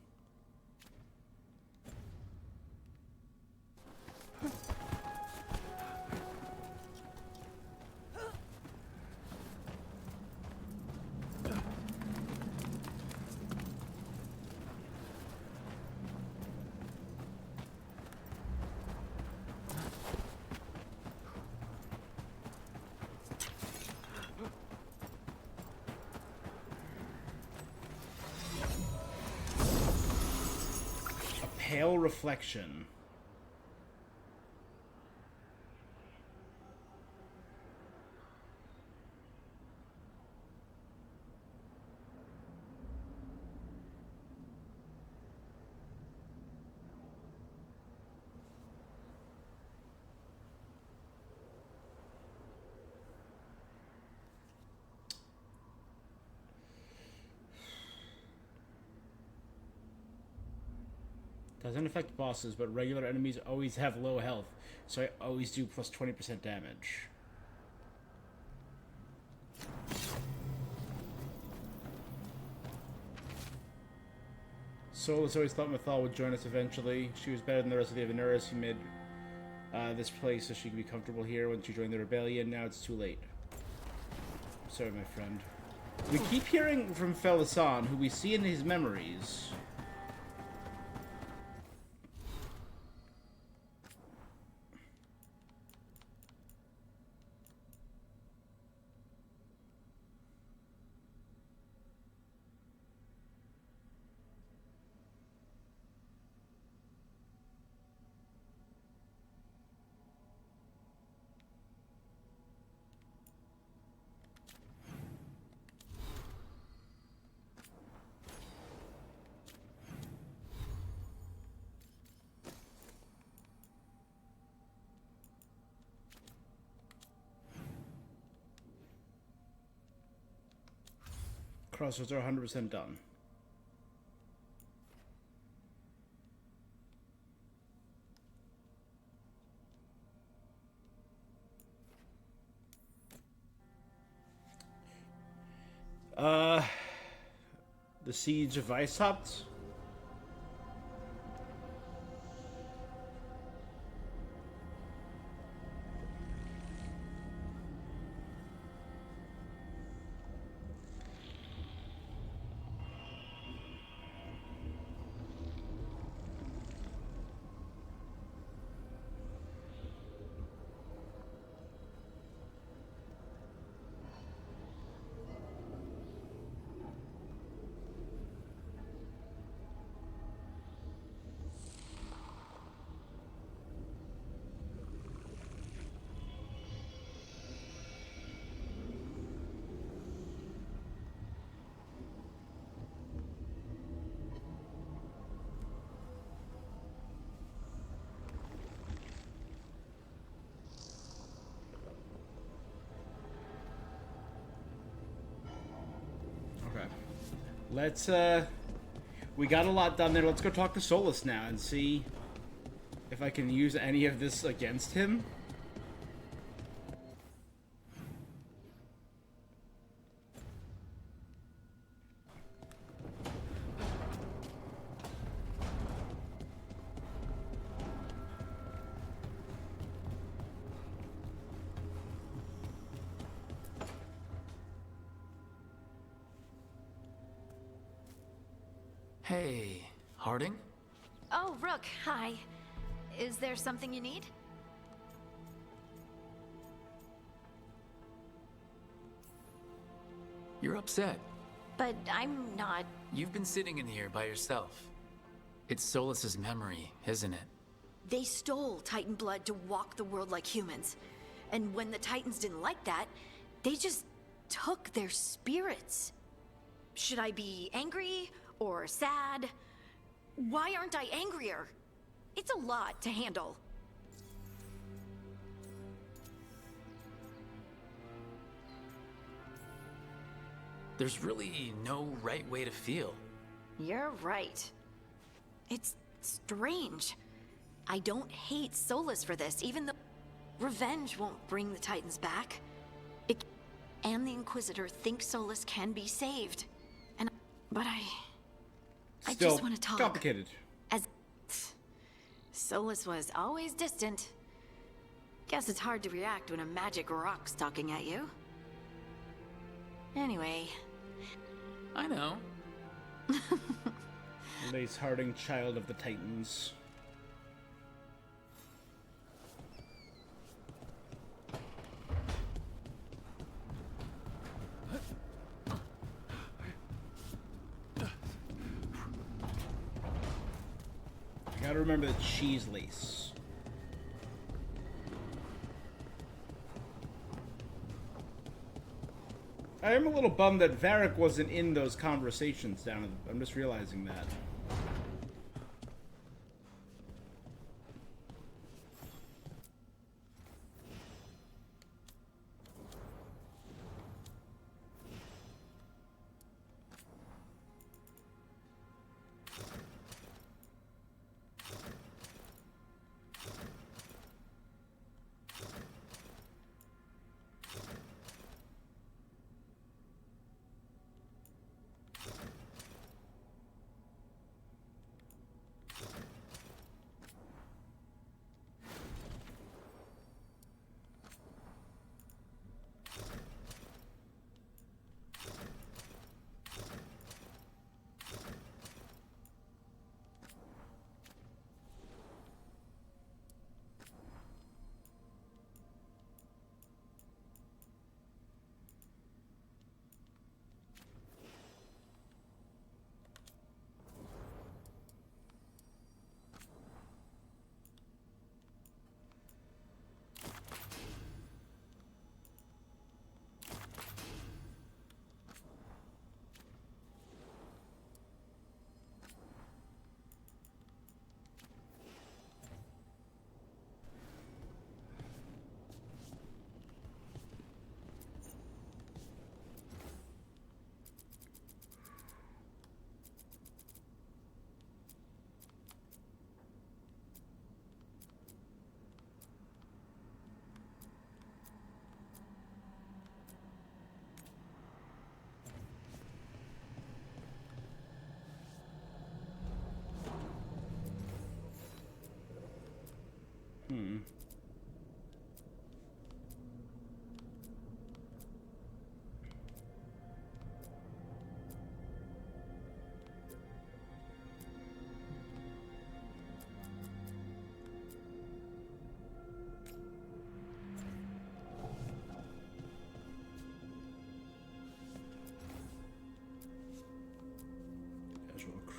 Pale reflection. Doesn't affect bosses, but regular enemies always have low health, so I always do plus 20% damage. Solus always thought Mythal would join us eventually. She was better than the rest of the Avenuris who made this place so she could be comfortable here when she joined the rebellion. Now it's too late. Sorry, my friend. We keep hearing from Felisan, who we see in his memories. Crossroads are 100% done. The Siege of Weishaupt. Let's, we got a lot done there. Let's go talk to Solus now and see if I can use any of this against him. Hey, Harding? Oh, Rook, hi. Is there something you need? You're upset. But I'm not. You've been sitting in here by yourself. It's Solus's memory, isn't it? They stole Titan blood to walk the world like humans. And when the Titans didn't like that, they just took their spirits. Should I be angry or sad? Why aren't I angrier? It's a lot to handle. There's really no right way to feel. You're right. It's strange. I don't hate Solus for this, even though revenge won't bring the Titans back. And the Inquisitor think Solus can be saved. But I just want to talk. Complicated. As Solus was always distant. Guess it's hard to react when a magic rock's talking at you. Anyway. I know. Lace Harding, child of the Titans. Gotta remember the cheese lace. I am a little bummed that Varric wasn't in those conversations down at I'm just realizing that.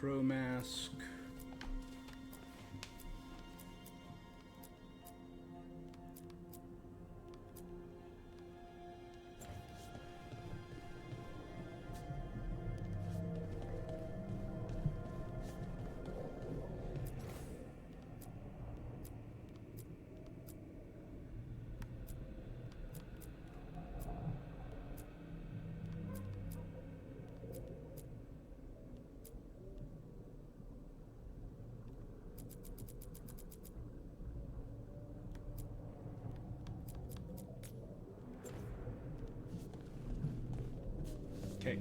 Crow mask. Okay.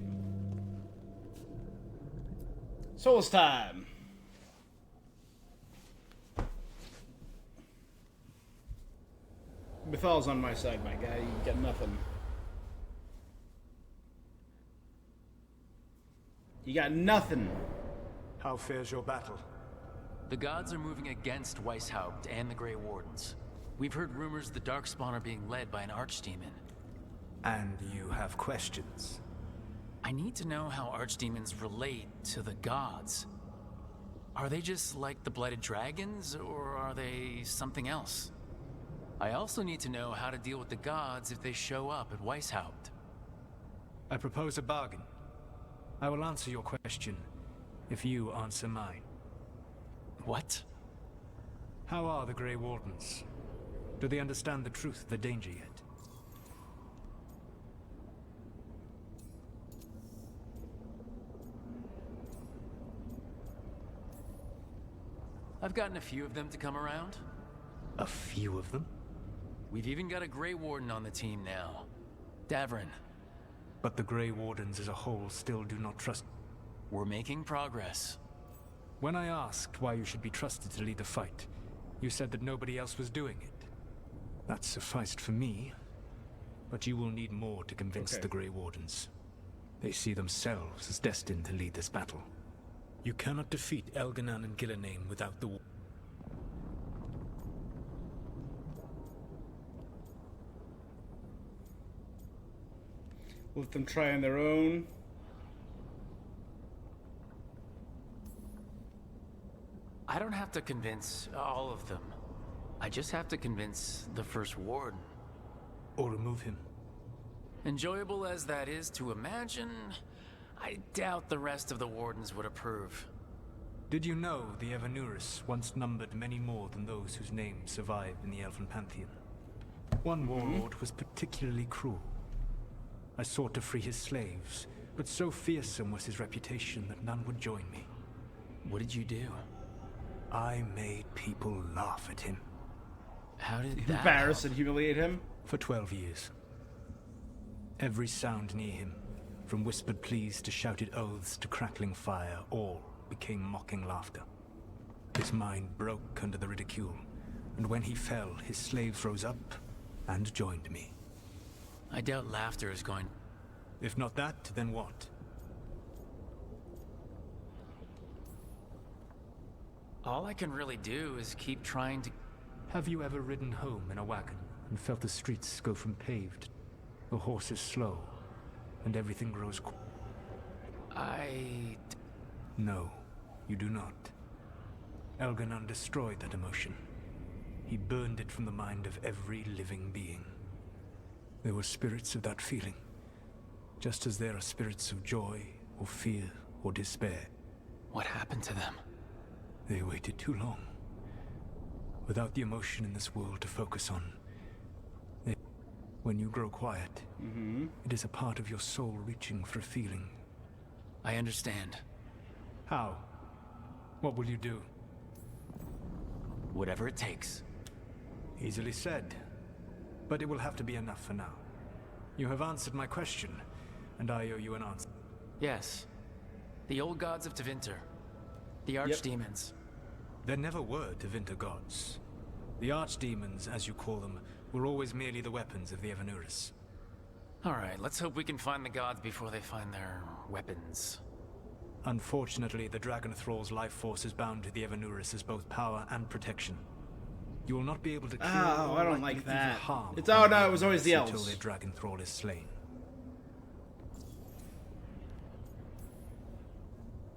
Souls time. Bethal's on my side, my guy. You get nothing. You got nothing. How fares your battle? The gods are moving against Weishaupt and the Grey Wardens. We've heard rumors the Darkspawn are being led by an archdemon. And you have questions? I need to know how archdemons relate to the gods. Are they just like the Blighted Dragons, or are they something else? I also need to know how to deal with the gods if they show up at Weishaupt. I propose a bargain. I will answer your question if you answer mine. What? How are the Grey Wardens? Do they understand the truth of the danger yet? I've gotten a few of them to come around. A few of them? We've even got a Grey Warden on the team now. Davrin. But the Grey Wardens as a whole still do not trust. We're making progress. When I asked why you should be trusted to lead the fight, you said that nobody else was doing it. That sufficed for me, but you will need more to convince the Grey Wardens. They see themselves as destined to lead this battle. You cannot defeat Elganan and Gillenane without the... Let them try on their own. I don't have to convince all of them. I just have to convince the First Warden. Or remove him. Enjoyable as that is to imagine, I doubt the rest of the Wardens would approve. Did you know the Evanuris once numbered many more than those whose names survive in the Elven Pantheon? One warlord was particularly cruel. I sought to free his slaves, but so fearsome was his reputation that none would join me. What did you do? I made people laugh at him. How did that embarrass and humiliate him? For 12 years. Every sound near him, from whispered pleas to shouted oaths to crackling fire, all became mocking laughter. His mind broke under the ridicule, and when he fell, his slaves rose up and joined me. I doubt laughter is going... If not that, then what? All I can really do is keep trying to... Have you ever ridden home in a wagon and felt the streets go from paved? The horses slow, and everything grows... No, you do not. Elganan destroyed that emotion. He burned it from the mind of every living being. There were spirits of that feeling, just as there are spirits of joy, or fear, or despair. What happened to them? They waited too long. Without the emotion in this world to focus on, when you grow quiet, it is a part of your soul reaching for a feeling. I understand. How? What will you do? Whatever it takes. Easily said. But it will have to be enough for now. You have answered my question, and I owe you an answer. Yes. The old gods of Tevinter. The archdemons. There never were Tevinter gods. The archdemons, as you call them, were always merely the weapons of the Evanuris. Alright, let's hope we can find the gods before they find their weapons. Unfortunately, the Dragon Thrall's life force is bound to the Evanuris as both power and protection. You will not be able to cure Oh, I don't or like that. harm It's oh no, it was always the until elves. the Dragon Thrall is slain.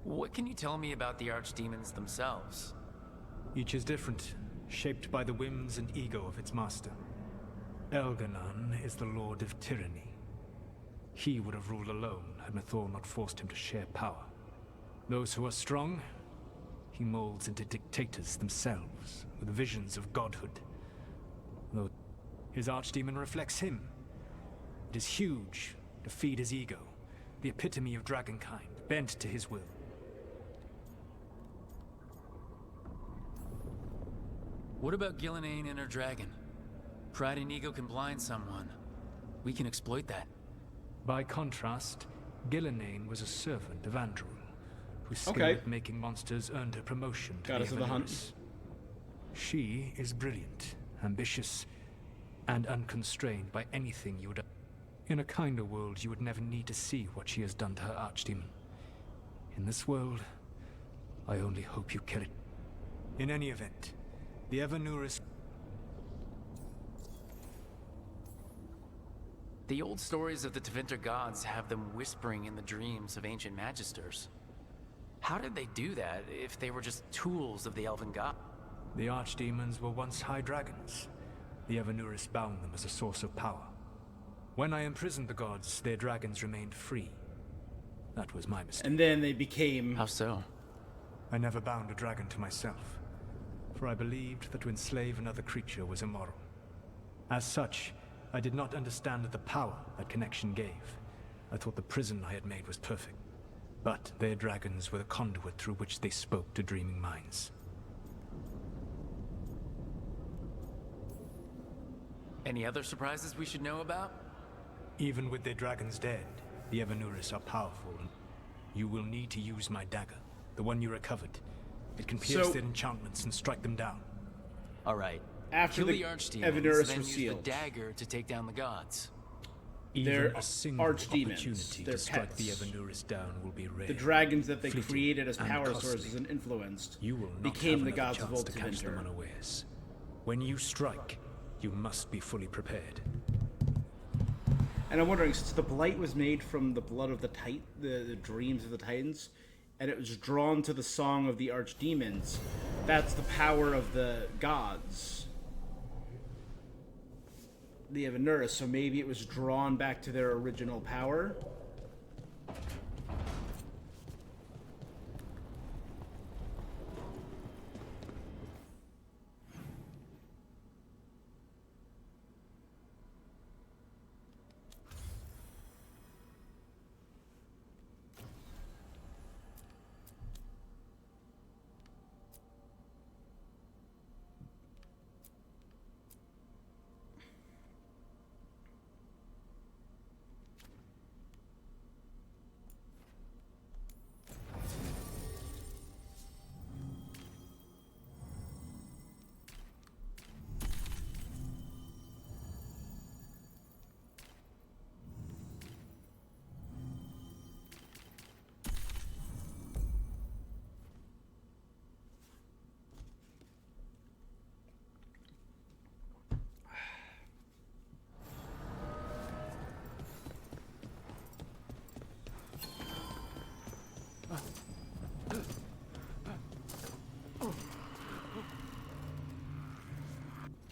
What can you tell me about the archdemons themselves? Each is different, shaped by the whims and ego of its master. Elganon is the Lord of Tyranny. He would have ruled alone had Mythal not forced him to share power. Those who are strong, he molds into dictators themselves, with visions of godhood. Though his archdemon reflects him. It is huge, to feed his ego, the epitome of dragonkind, bent to his will. What about Gillenane and her dragon? Pride and ego can blind someone. We can exploit that. By contrast, Gillenane was a servant of Andrew, whose skill at making monsters earned her promotion to the hunt. She is brilliant, ambitious, and unconstrained by anything you would... In a kinder world, you would never need to see what she has done to her archdemon. In this world, I only hope you kill it. In any event, the Evanurus... The old stories of the Tevinter gods have them whispering in the dreams of ancient magisters. How did they do that if they were just tools of the elven god? The archdemons were once high dragons. The Evanurus bound them as a source of power. When I imprisoned the gods, their dragons remained free. That was my mistake. And then they became... How so? I never bound a dragon to myself, for I believed that to enslave another creature was immoral. As such, I did not understand the power that connection gave. I thought the prison I had made was perfect. But their dragons were the conduit through which they spoke to dreaming minds. Any other surprises we should know about? Even with their dragons dead, the Evanurus are powerful. You will need to use my dagger, the one you recovered. It can pierce their enchantments and strike them down. All right. After Kill the archdemons, Evanurus then was use sealed. the dagger to take down the gods. They're Even a single archdemons. opportunity They're to strike the pets. Evanurus down will be rare. The dragons that they fleeting, created as and power costly. sources and influenced You will not became have the another gods of chance old to catch them Tevinter. unawares. When you strike, you must be fully prepared. And I'm wondering, since the blight was made from the blood of the dreams of the Titans, and it was drawn to the song of the archdemons, that's the power of the gods, the Evanurus. So maybe it was drawn back to their original power.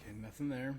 Okay, nothing there.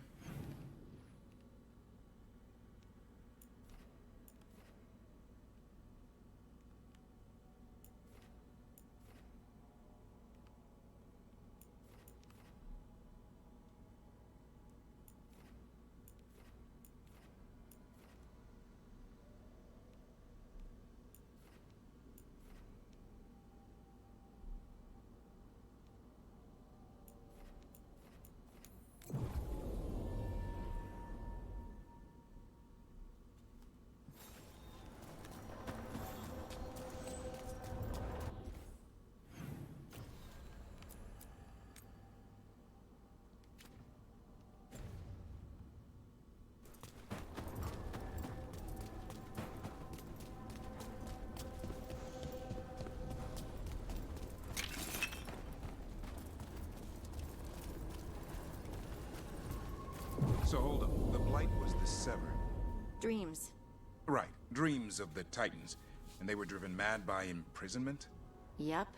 So hold up. The Blight was the Sever. Dreams. Right. Dreams of the Titans. And they were driven mad by imprisonment? Yep.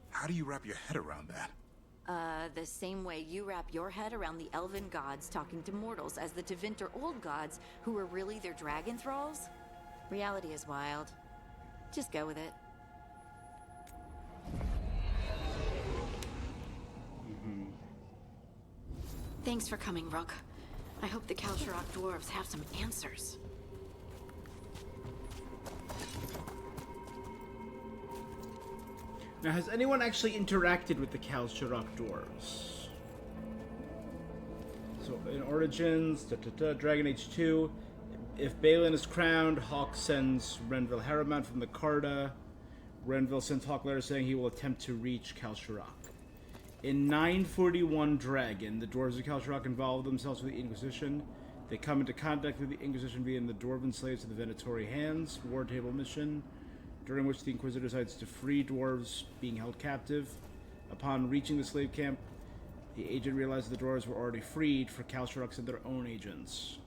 How do you wrap your head around that? The same way you wrap your head around the elven gods talking to mortals as the Tevinter old gods who were really their dragon thralls. Reality is wild. Just go with it. Thanks for coming, Rook. I hope the Kalsharok dwarves have some answers. Now, has anyone actually interacted with the Kalsharok dwarves? So, in Origins, Dragon Age 2, if Balin is crowned, Hawk sends Renville Harriman from the Carta. Renville sends Hawk letters saying he will attempt to reach Kalsharok. In 941 Dragon, the dwarves of Kalsharok involve themselves with the Inquisition. They come into contact with the Inquisition via the Dwarven Slaves of the Venatori Hands War Table mission, during which the Inquisitor decides to free dwarves being held captive. Upon reaching the slave camp, the agent realized the dwarves were already freed, for Kalsharok sent their own agents.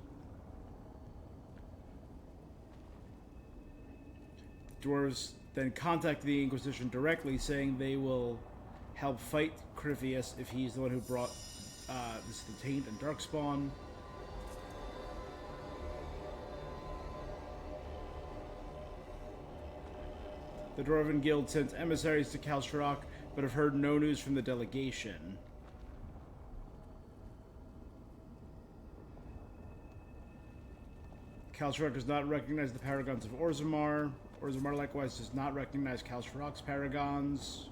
The dwarves then contact the Inquisition directly, saying they will help fight Crivius if he's the one who brought this the Taint and Darkspawn. The Dwarven Guild sends emissaries to Kalsharok, but have heard no news from the delegation. Kalsharok does not recognize the Paragons of Orzammar. Orzammar likewise does not recognize Kalsharok's Paragons.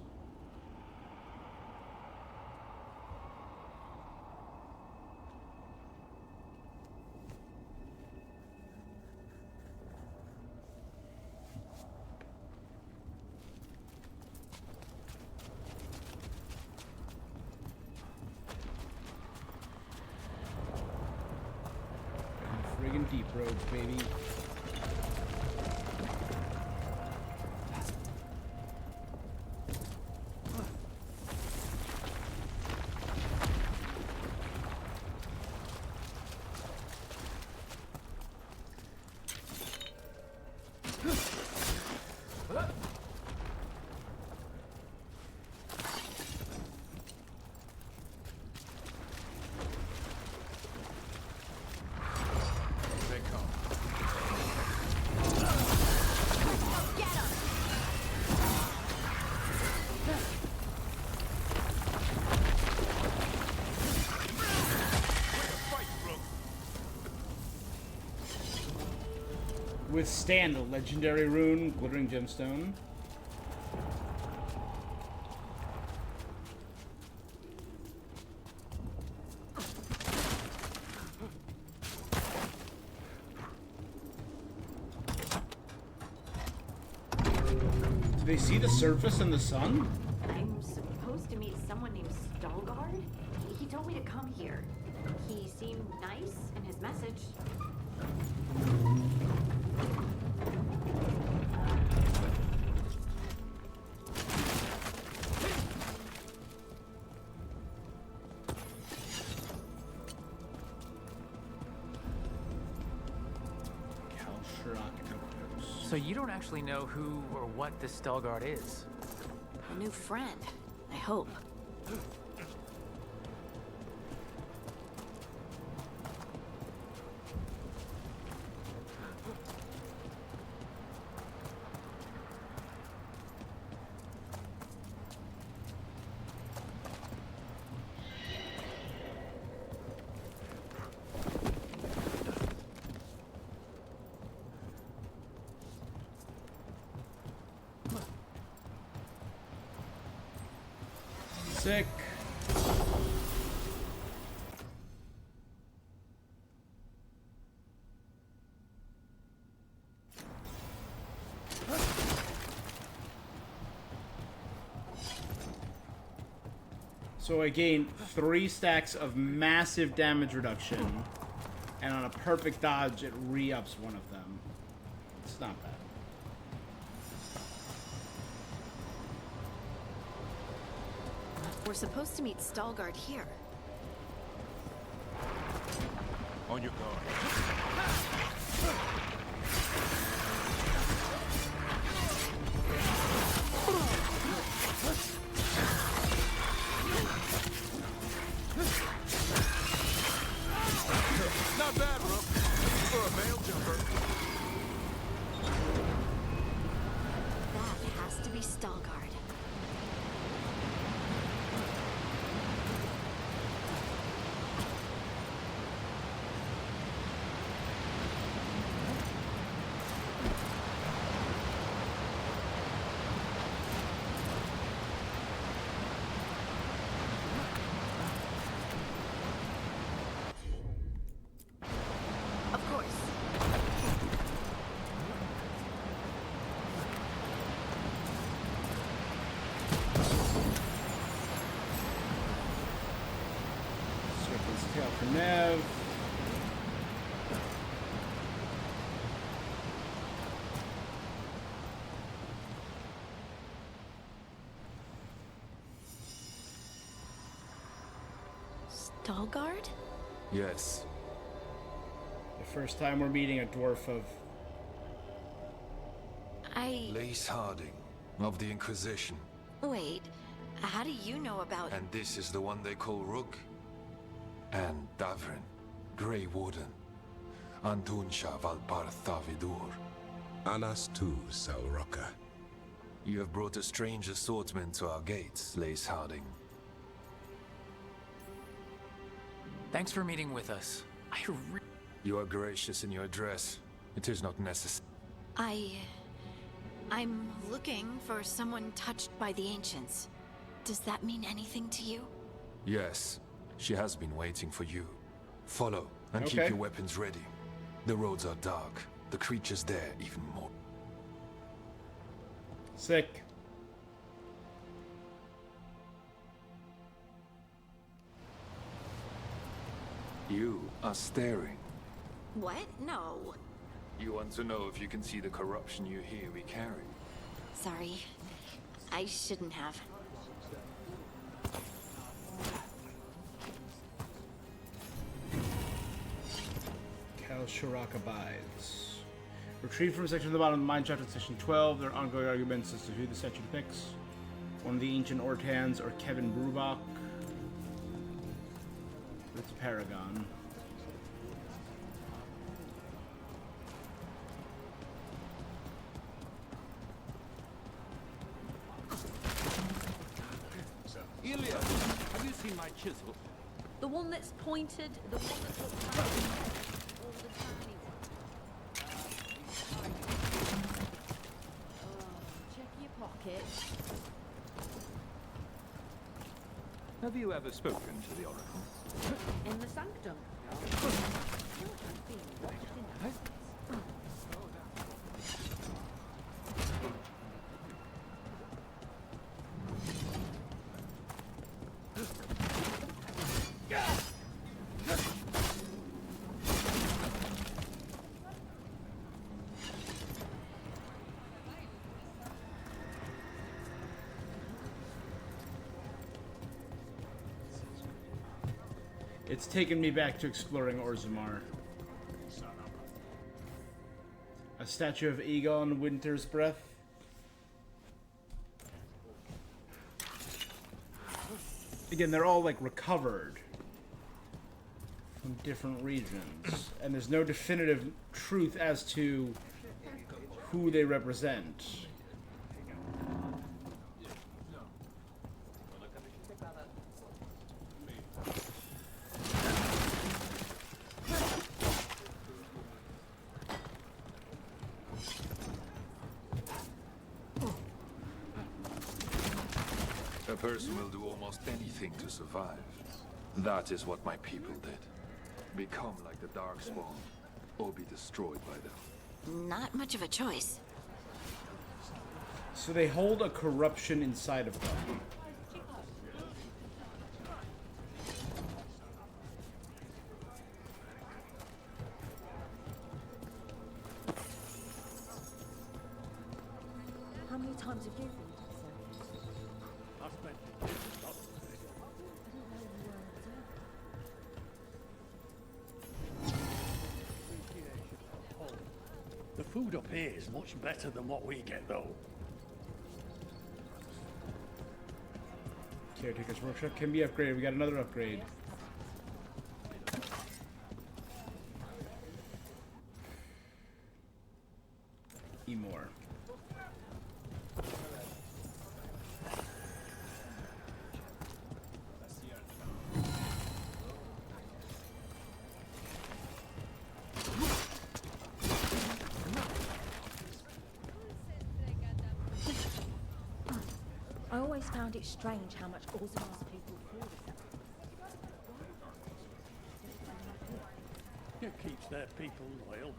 Friggin' deep roads, baby. Withstand a legendary rune, glittering gemstone. Do they see the surface in the sun? I'm supposed to meet someone named Stalgard. He told me to come here. He seemed nice in his message. So you don't actually know who or what this Stalgard is? A new friend, I hope. Sick. So I gained 3 stacks of massive damage reduction, and on a perfect dodge, it re-ups one of them. It's not bad. We're supposed to meet Stalgard here. On your guard. Veilguard? Yes. The first time we're meeting a dwarf of... Lace Harding, of the Inquisition. Wait, how do you know about... And this is the one they call Rook? And Davrin, Grey Warden. Antunsha Valpartha Vidur. Anas tu, Salroka. You have brought a strange assortment to our gates, Lace Harding. Thanks for meeting with us. You are gracious in your address. It is not necessary. I'm looking for someone touched by the Ancients. Does that mean anything to you? Yes, she has been waiting for you. Follow, and keep Okay. your weapons ready. The roads are dark. The creatures there even more. Sick. You are staring. What? No. You want to know if you can see the corruption you hear we carry. Sorry. I shouldn't have. Kal Shirak abides. Retrieved from a section at the bottom of the mine shaft in section 12. There are ongoing arguments as to who the section picks. One of the ancient Ortans or Kevin Brubach. It's Paragon. Ilya, have you seen my chisel? The one that's pointed, the one that looks like a head, or the tiny one? Check your pocket. Have you ever spoken to the Oracle? In the sanctum. It's taken me back to exploring Orzammar. A statue of Aegon Winter's Breath. Again, they're all like recovered from different regions, and there's no definitive truth as to who they represent. A person will do almost anything to survive. That is what my people did. Become like the Darkspawn, or be destroyed by them. Not much of a choice. So they hold a corruption inside of them. How many times have you been to The food up here is much better than what we get, though. Caretaker's workshop can be upgraded. We got another upgrade. Emor. I always found it strange how much Orzamar's people feel. It keeps their people loyal.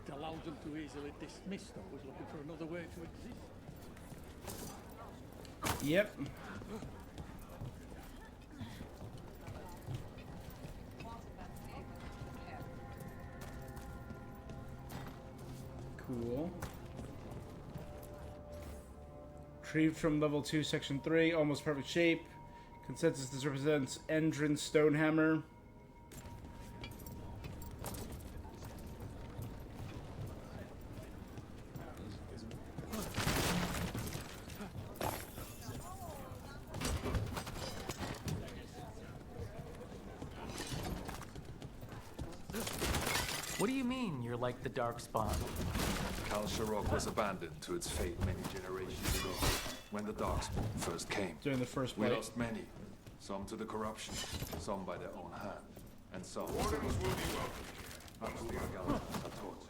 It allows them to easily dismiss those looking for another way to exist. Yep. Cool. Retrieved from level 2, section 3, almost perfect shape. Consensus, this represents Endrin Stonehammer. you mean you're like the Darkspawn? Kal Sharok was abandoned to its fate many generations ago, when the Darkspawn first came. During the first We fight. lost many, some to the corruption, some by their own hand, and some Wardens will be welcome. as the Argala taught.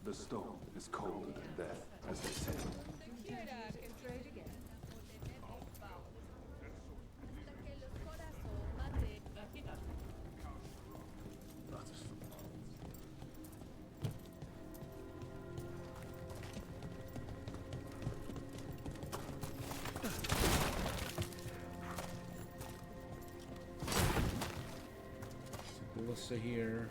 The stone is colder than death, as they say. Ballista here.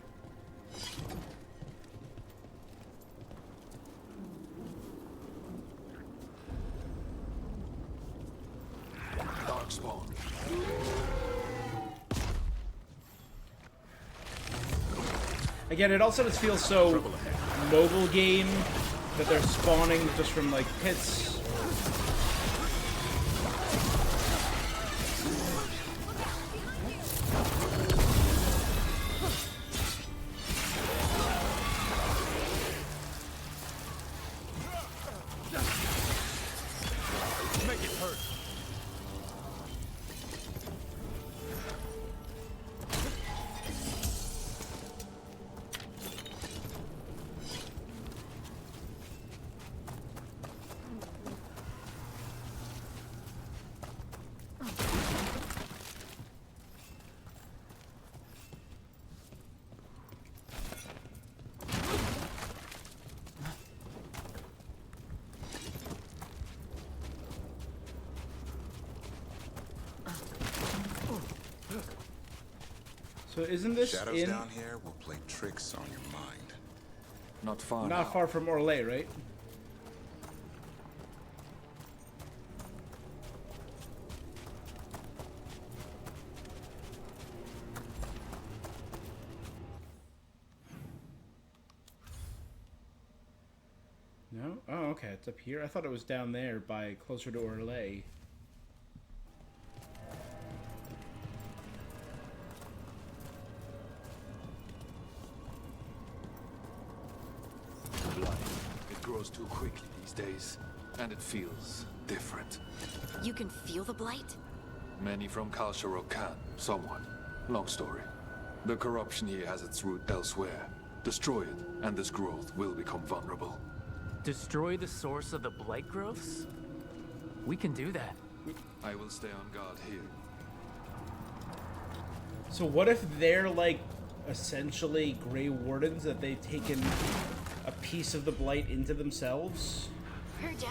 Darkspawn. Again, it also just feels so mobile game that they're spawning just from like pits. Make it hurt. So isn't this Shadows in? down here will play tricks on your mind. Not far Not now. far from Orlais, right? No? Oh, okay. It's up here. I thought it was down there by closer to Orlais. Blight. It grows too quickly these days, and it feels different. You can feel the blight? Many from Kal Sharok can, somewhat. Long story. The corruption here has its root elsewhere. Destroy it, and this growth will become vulnerable. Destroy the source of the blight growths? We can do that. I will stay on guard here. So what if they're like essentially Grey Wardens, that they've taken a piece of the blight into themselves? Heard ya.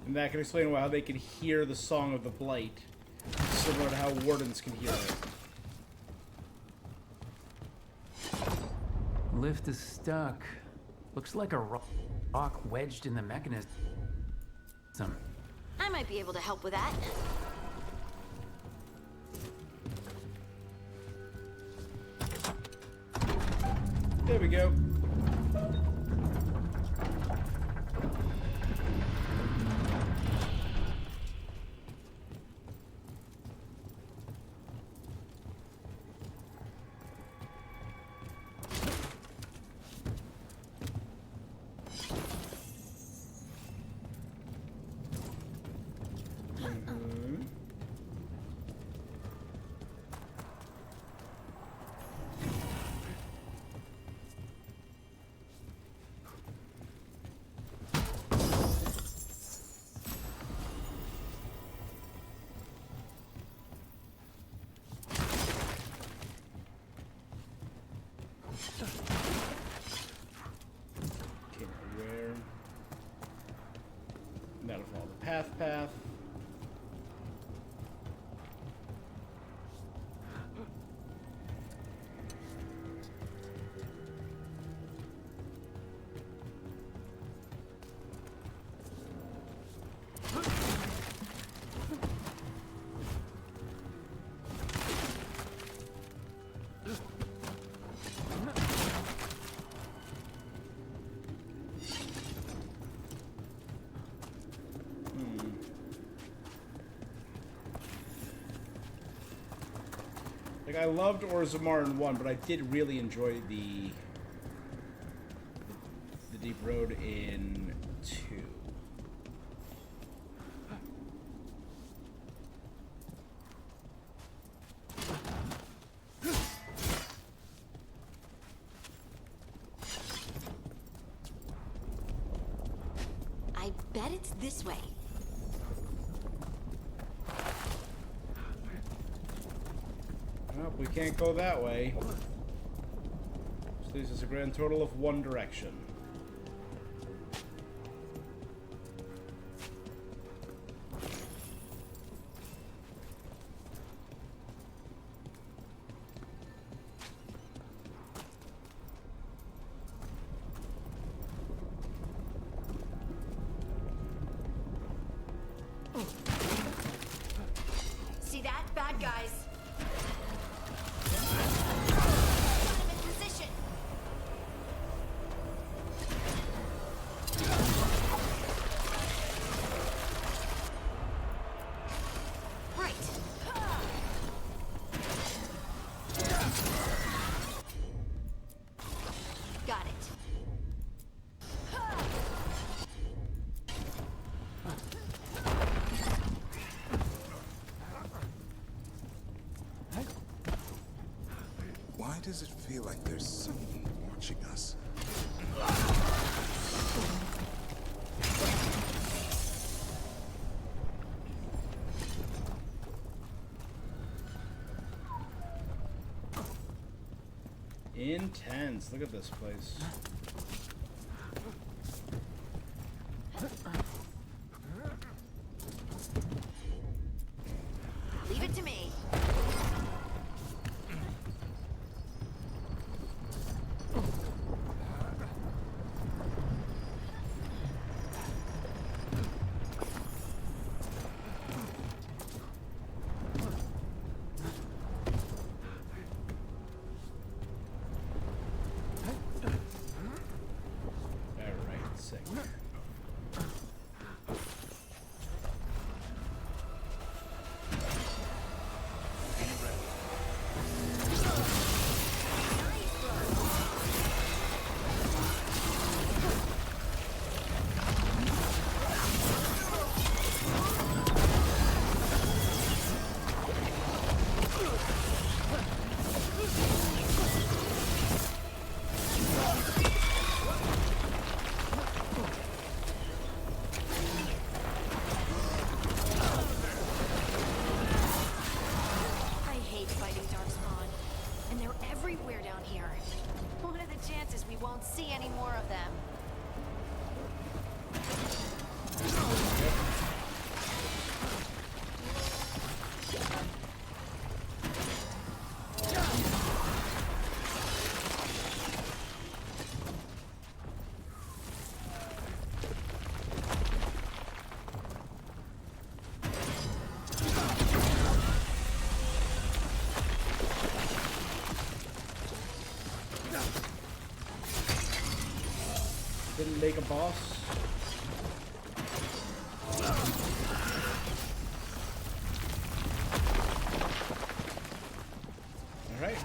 And that can explain how they can hear the song of the blight, similar to how wardens can hear it. Lift is stuck. Looks like a rock wedged in the mechanism. I might be able to help with that. There we go. That'll follow the path. Like, I loved Orzammar in 1, but I did really enjoy the Deep Road in 2. I bet it's this way. Well, we can't go that way. So this is a grand total of 1 direction. See that? Bad guys. Got it. Why does it feel like there's someone watching us? Intense. Look at this place. Leave it to me. See any more of them. Didn't make a boss. Alright.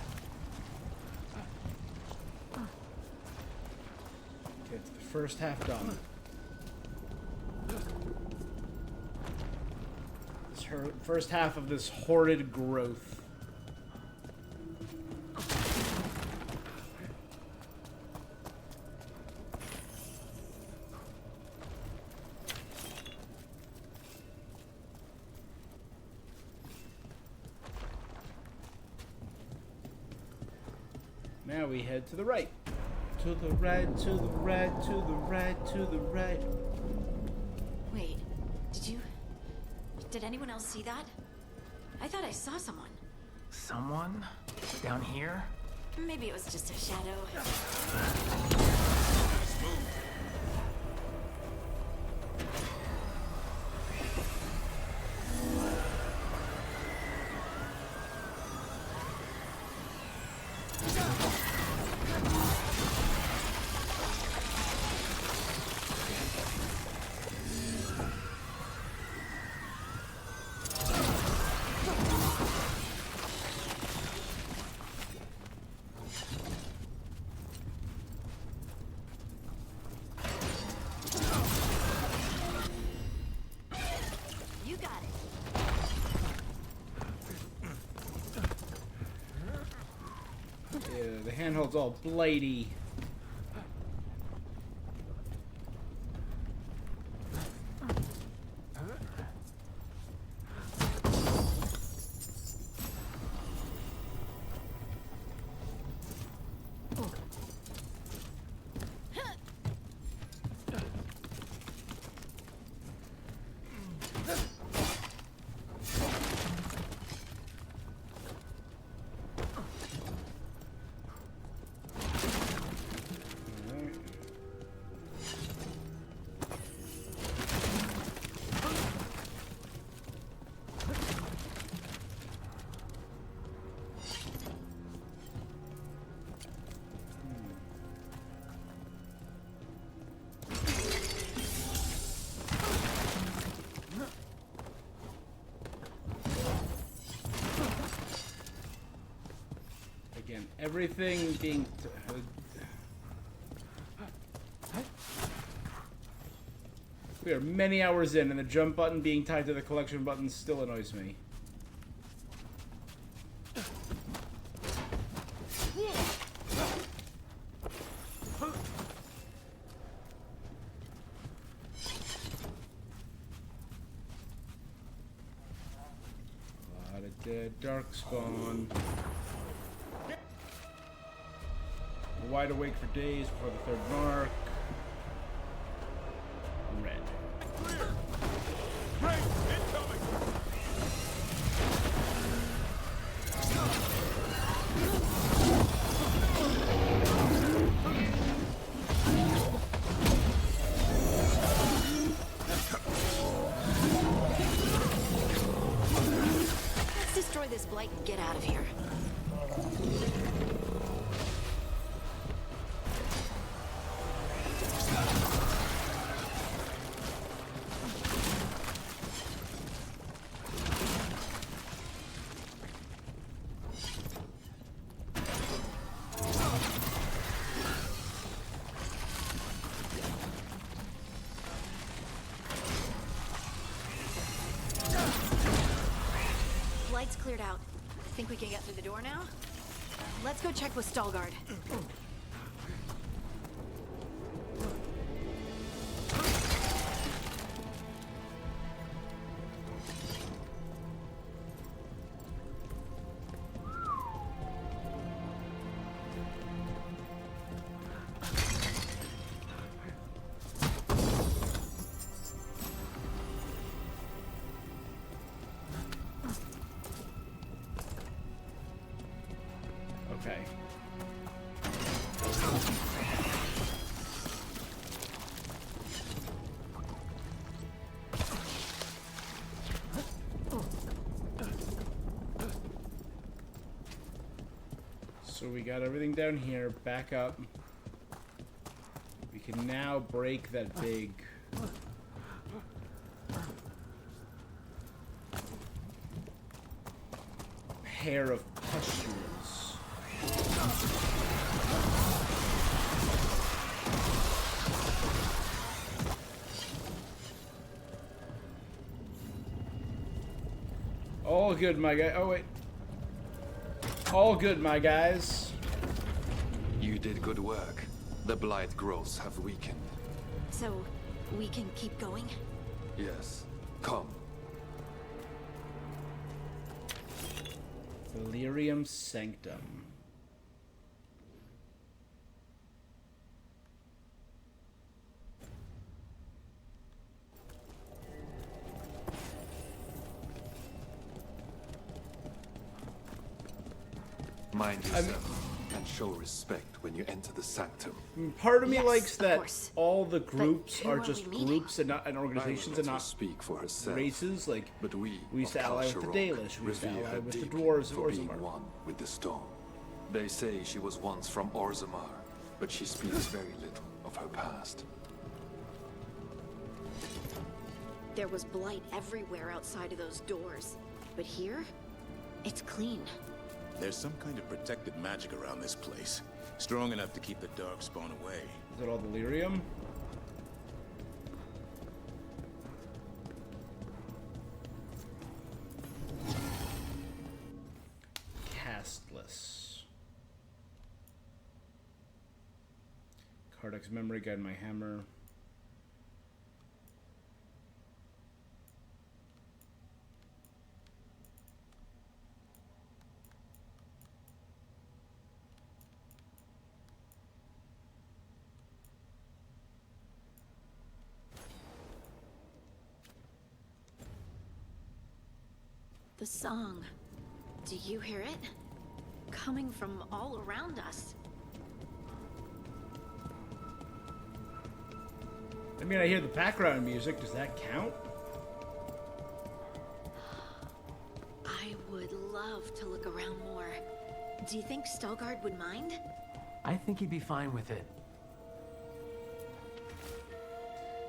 Okay, it's the first half done. This first half of this horrid growth. Now we head to the right. To the right, to the right, to the right, to the right. Wait, did anyone else see that? I thought I saw someone. Someone? Down here? Maybe it was just a shadow. The handhold's all blighty. Again, everything being... We are many hours in, and the jump button being tied to the collection button still annoys me. A lot of dead darkspawn. Wide awake for days before the third mark. Red. Break! Incoming! Let's destroy this blight and get out of here. Light's cleared out. Think we can get through the door now? Let's go check with Veilguard. Okay. So we got everything down here, back up. We can now break that big pair of pustules. All good, my guy. Oh, wait. All good, my guys. You did good work. The blight growths have weakened. So, we can keep going? Yes. Come. Delirium Sanctum. Mind yourself and show respect when you enter the sanctum. Part of me Yes, likes of that course. all the groups who are are just we meeting? groups and not and organizations and not speak for herself. races. Like But we used to of ally with the Kalsharok Dalish, we used to revere ally her with the deeply dwarves of for being Orzammar. one with the storm. They say she was once from Orzammar, but she speaks very little of her past. There was blight everywhere outside of those doors. But here, it's clean. There's some kind of protected magic around this place. Strong enough to keep the darkspawn away. Is it all delirium? Castless. Cardex memory guide, my hammer. The song. Do you hear it? Coming from all around us. I mean, I hear the background music. Does that count? I would love to look around more. Do you think Stalgard would mind? I think he'd be fine with it.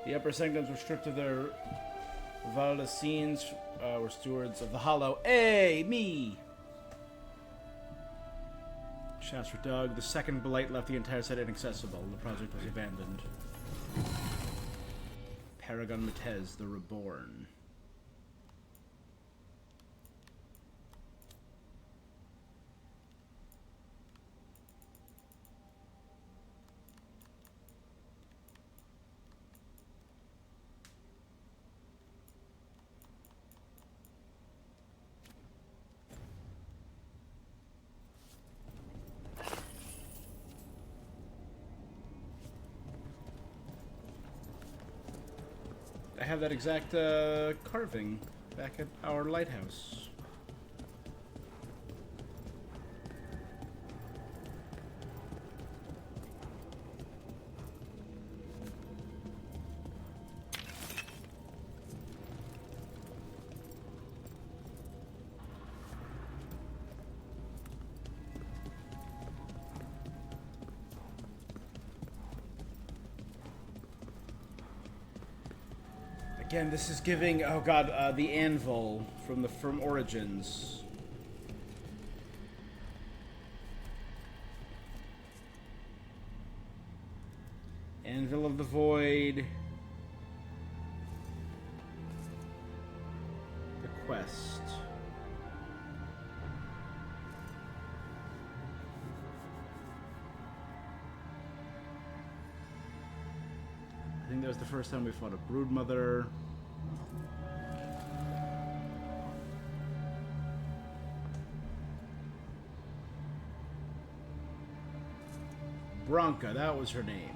The upper sanctums were stripped of their Valdescenes, were stewards of the Hollow. Hey, me! Shouts for Doug. The second blight left the entire site inaccessible. The project was abandoned. Paragon Matez, the Reborn. I have that exact carving back at our lighthouse. Again, this is giving, oh god, the anvil from Origins. Anvil of the Void. The Quest. I think that was the first time we fought a Broodmother. Bronca, that was her name.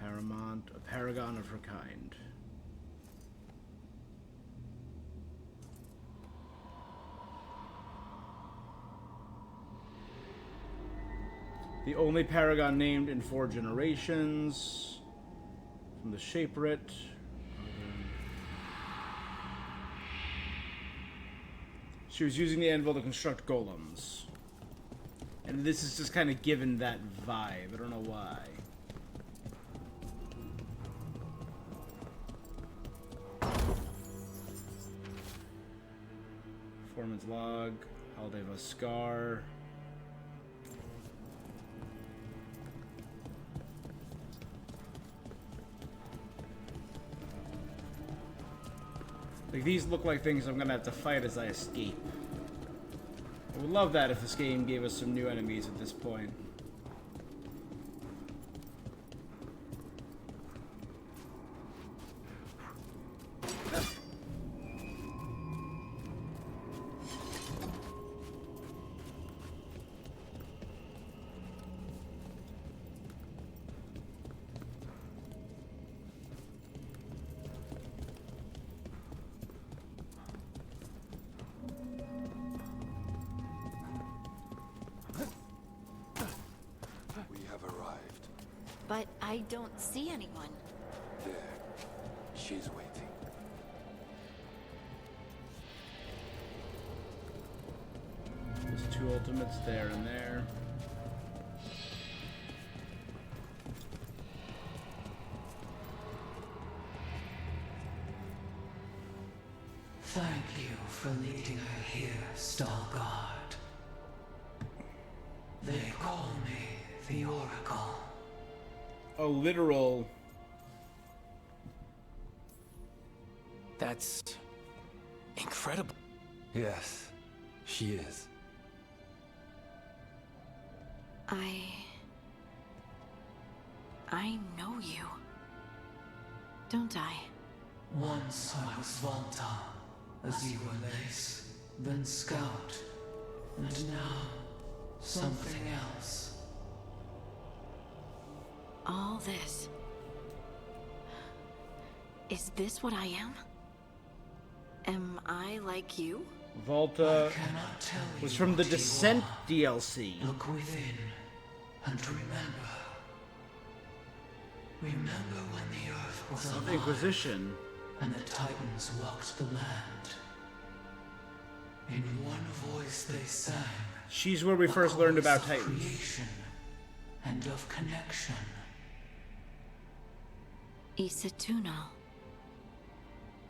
Paramount, a paragon of her kind. The only paragon named in 4 generations. From the Shaperit. She was using the anvil to construct golems. And this is just kind of given that vibe. I don't know why. Foreman's log. Aldeva Scar. Like, these look like things I'm gonna have to fight as I escape. I would love that if this game gave us some new enemies at this point. But I don't see anyone. There. She's waiting. There's 2 ultimates there and there. Thank you for leading her here, Stalgard. They call me the Oracle. A literal That's incredible. Yes, she is. I know you. Don't I? Once I was Volta, as you were Lace, then Scout, and now something else. All this. Is this what I am? Am I like you? Volta was from the Descent DLC. Look within and remember. Remember when the Earth was alive Inquisition. and the Titans walked the land. In one voice they sang. She's where we first learned about of Titans. Creation and of connection. Isatuno.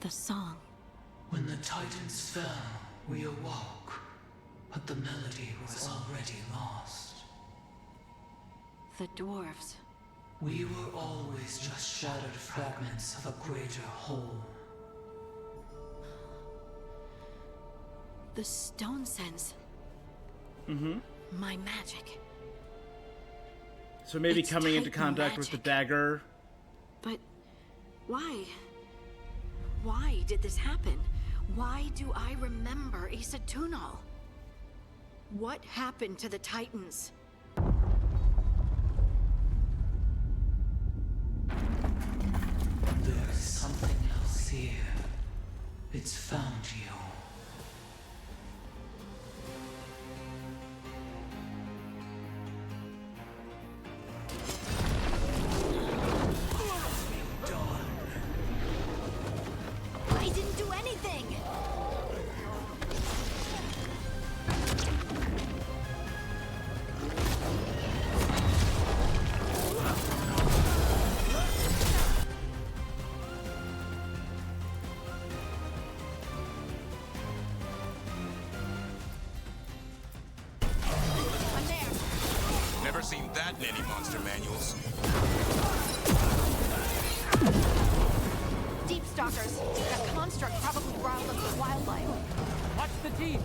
The song. When the Titans fell, we awoke, but the melody was already lost. The dwarves. We were always just shattered fragments of a greater whole. The stone sense. Mm-hmm. My magic. So maybe It's coming into Titan contact with the magic. dagger. But why? Why did this happen? Why do I remember Isatuno? What happened to the Titans? There's something else here. It's found you. I didn't do anything! Never seen that in any monster manuals. Deep stalkers. That construct probably riled up the wildlife. Watch the teeth.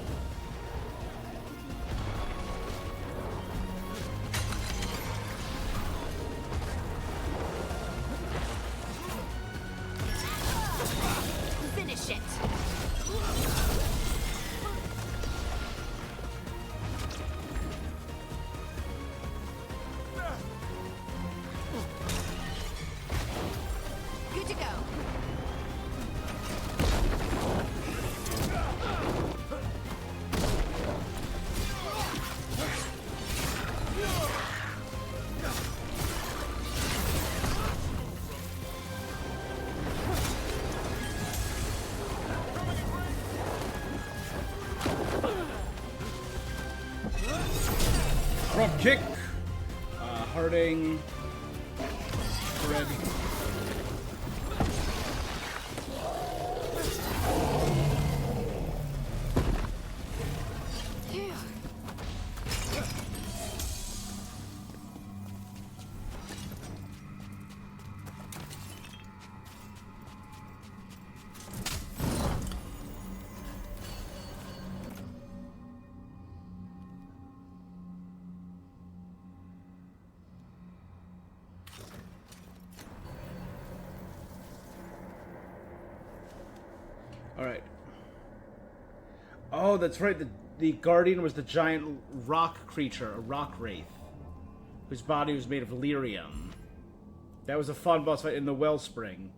Finish it. Good to go. Drop kick. Harding. Red. Phew. All right. Oh, that's right. The Guardian was the giant rock creature, a rock wraith, whose body was made of lyrium. That was a fun boss fight in the Wellspring.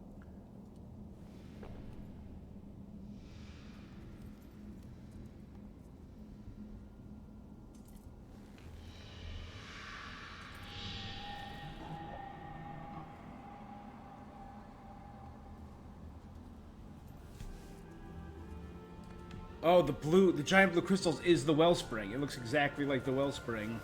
Oh, the giant blue crystals is the Wellspring. It looks exactly like the Wellspring.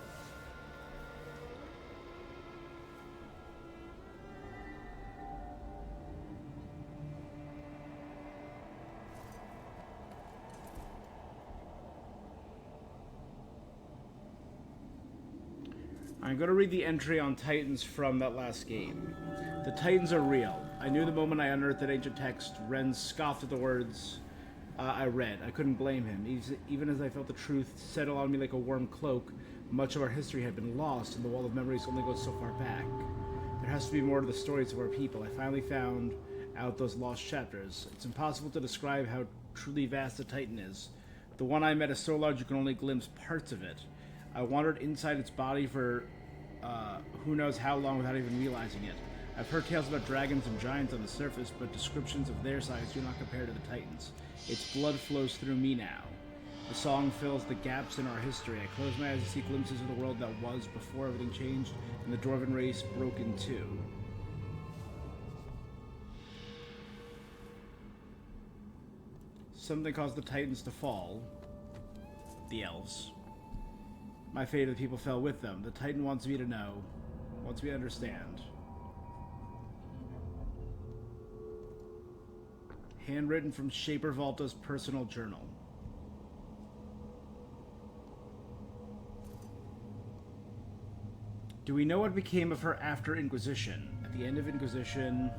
I'm going to read the entry on Titans from that last game. The Titans are real. I knew the moment I unearthed that ancient text. Ren scoffed at the words I read. I couldn't blame him. Even as I felt the truth settle on me like a warm cloak, much of our history had been lost, and the wall of memories only goes so far back. There has to be more to the stories of our people. I finally found out those lost chapters. It's impossible to describe how truly vast the Titan is. The one I met is so large you can only glimpse parts of it. I wandered inside its body for who knows how long without even realizing it. I've heard tales about dragons and giants on the surface, but descriptions of their size do not compare to the Titans. Its blood flows through me now. The song fills the gaps in our history. I close my eyes to see glimpses of the world that was before everything changed and the Dwarven race broke in two. Something caused the Titans to fall. The elves. My fate of the people fell with them. The Titan wants me to know. Wants me to understand. Handwritten from Shaper Volta's personal journal. Do we know what became of her after Inquisition? At the end of Inquisition...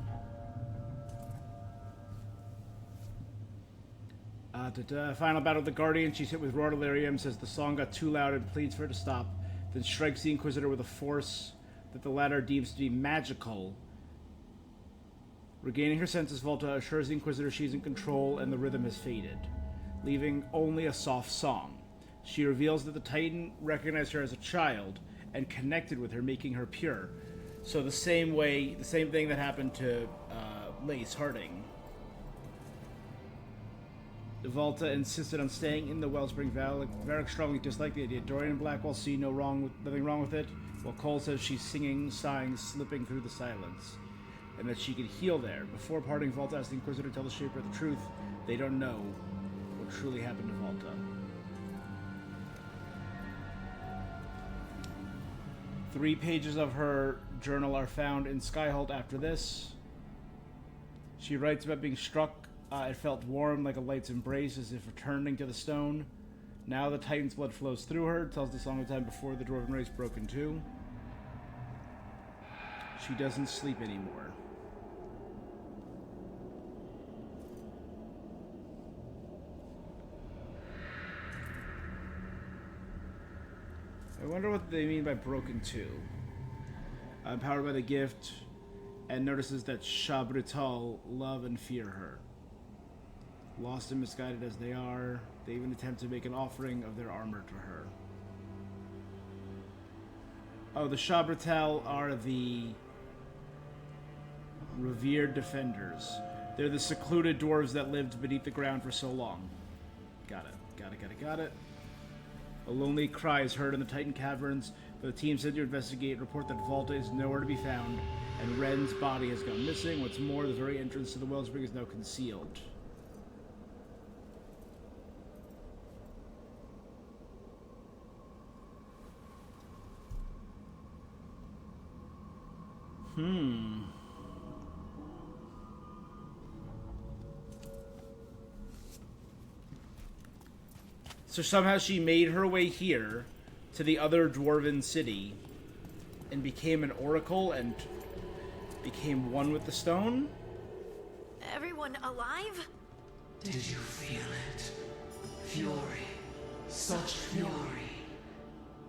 Final battle of the Guardian. She's hit with Roar Delirium, says the song got too loud and pleads for her to stop, then strikes the Inquisitor with a force that the latter deems to be magical. Regaining her senses, Volta assures the Inquisitor she's in control and the rhythm has faded, leaving only a soft song. She reveals that the Titan recognized her as a child and connected with her, making her pure. So the same thing that happened to Lace Harding. Volta insisted on staying in the Wellspring. Varric strongly disliked the idea. Dorian and Blackwell see nothing wrong with it, while Cole says she's singing, sighing, slipping through the silence, and that she could heal there. Before parting, Volta asks the Inquisitor to tell the Shaper the truth. They don't know what truly happened to Volta. 3 pages of her journal are found in Skyhold after this. She writes about being struck. It felt warm like a light's embrace, as if returning to the stone. Now the Titan's blood flows through her. Tells the song of time before the Dwarven race broke in two. She doesn't sleep anymore. I wonder what they mean by broken two. Empowered by the gift, and notices that Shabrutal love and fear her. Lost and misguided as they are, they even attempt to make an offering of their armor to her. Oh, the Shabrutal are the revered defenders. They're the secluded dwarves that lived beneath the ground for so long. Got it. A lonely cry is heard in the Titan caverns, but the team sent to investigate report that Volta is nowhere to be found, and Ren's body has gone missing. What's more, the very entrance to the Wellspring is now concealed. So somehow she made her way here to the other dwarven city and became an oracle and became one with the stone? Everyone alive? Did you feel it? Fury. Such fury.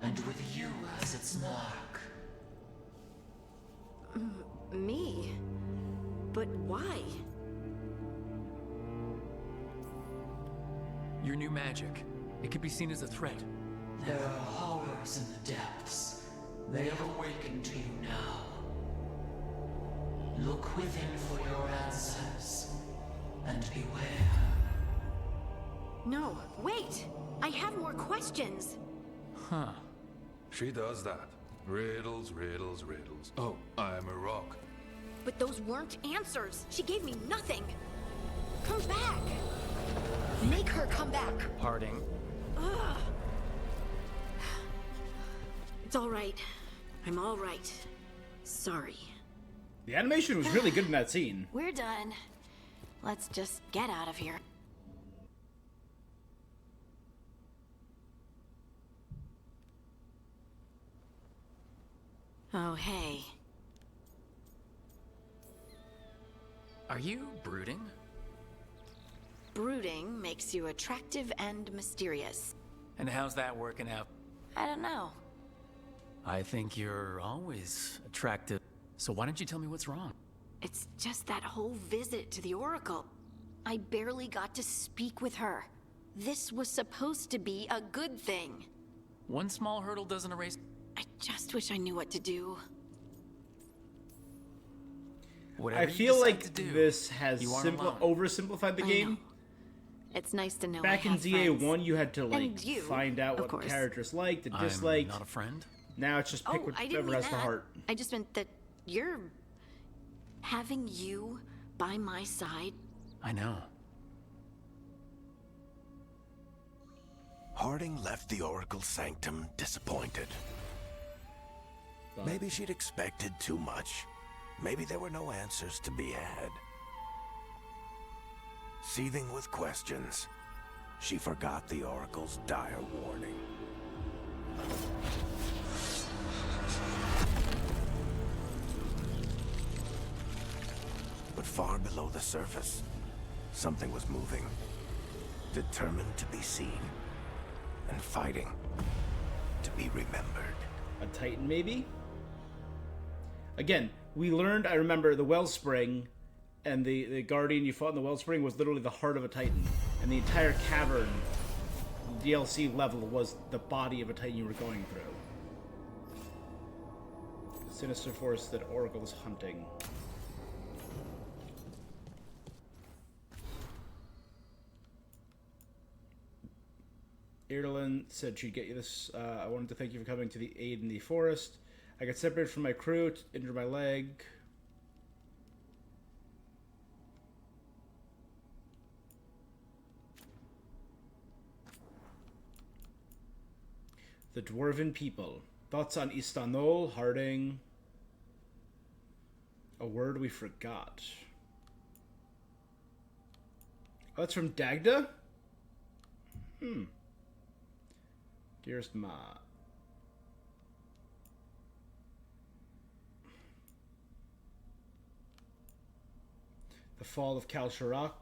And with you as its mark. Me? But why? Your new magic. It could be seen as a threat. There are horrors in the depths. They have awakened to you now. Look within for your answers. And beware. No, wait! I have more questions! Huh. She does that. Riddles, riddles, riddles. Oh, I'm a rock. But those weren't answers. She gave me nothing. Come back. Make her come back. Harding. Ugh. It's all right. I'm all right. Sorry. The animation was really good in that scene. We're done. Let's just get out of here. Oh, hey. Are you brooding? Brooding makes you attractive and mysterious. And how's that working out? I don't know. I think you're always attractive. So why don't you tell me what's wrong? It's just that whole visit to the Oracle. I barely got to speak with her. This was supposed to be a good thing. One small hurdle doesn't erase... I just wish I knew what to do. Whatever I feel like to do, this has oversimplified the I game. know. It's nice to know Back I in have DA1, friends. you had to like And you, find out of what course. characters liked and I'm disliked. not a friend. Now it's just pick Oh, I didn't whatever mean has that. the heart. I just meant that you're... Having you by my side... I know. Harding left the Oracle's sanctum disappointed. Maybe she'd expected too much. Maybe there were no answers to be had. Seething with questions, she forgot the Oracle's dire warning. But far below the surface, something was moving. Determined to be seen. And fighting to be remembered. A Titan, maybe? Again, we learned, I remember, the Wellspring and the Guardian you fought in the Wellspring was literally the heart of a Titan. And the entire cavern DLC level was the body of a Titan you were going through. Sinister force that Oracle is hunting. Ireland said she'd get you this. I wanted to thank you for coming to the aid in the forest. I got separated from my crew, injured my leg. The Dwarven People. Thoughts on Istanol, Harding. A word we forgot. Oh, that's from Dagda? Dearest Ma. The Fall of Kalsharak.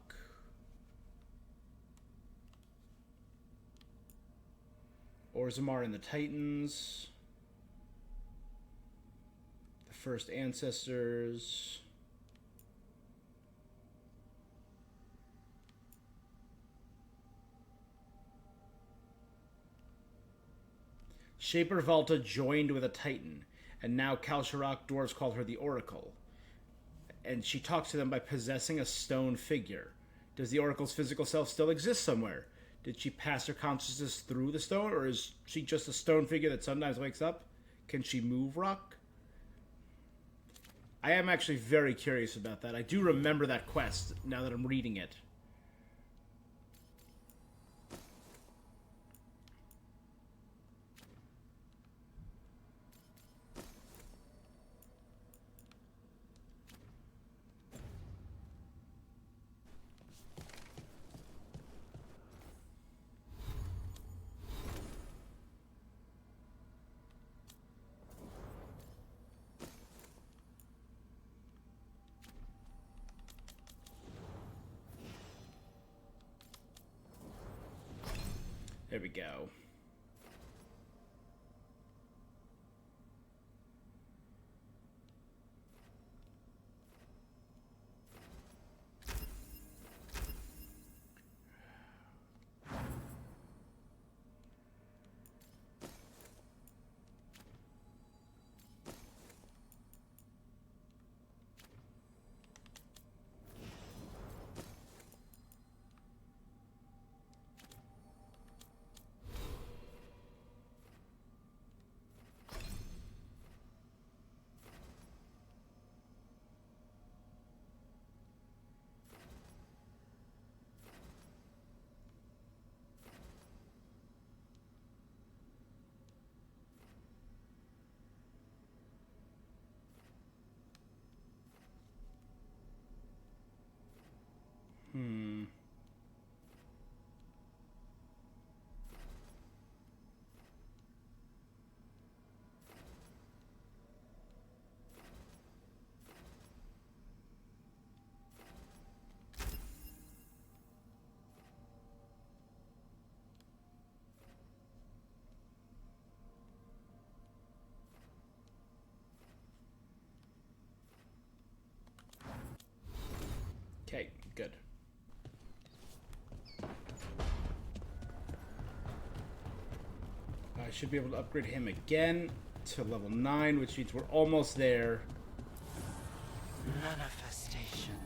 Orzammar and the Titans. The First Ancestors. Shaper Valta joined with a Titan, and now Kalsharak dwarves call her the Oracle. And she talks to them by possessing a stone figure. Does the Oracle's physical self still exist somewhere? Did she pass her consciousness through the stone, or is she just a stone figure that sometimes wakes up? Can she move rock? I am actually very curious about that. I do remember that quest now that I'm reading it. There we go. Okay, good. I should be able to upgrade him again to level 9, which means we're almost there. Manifestation.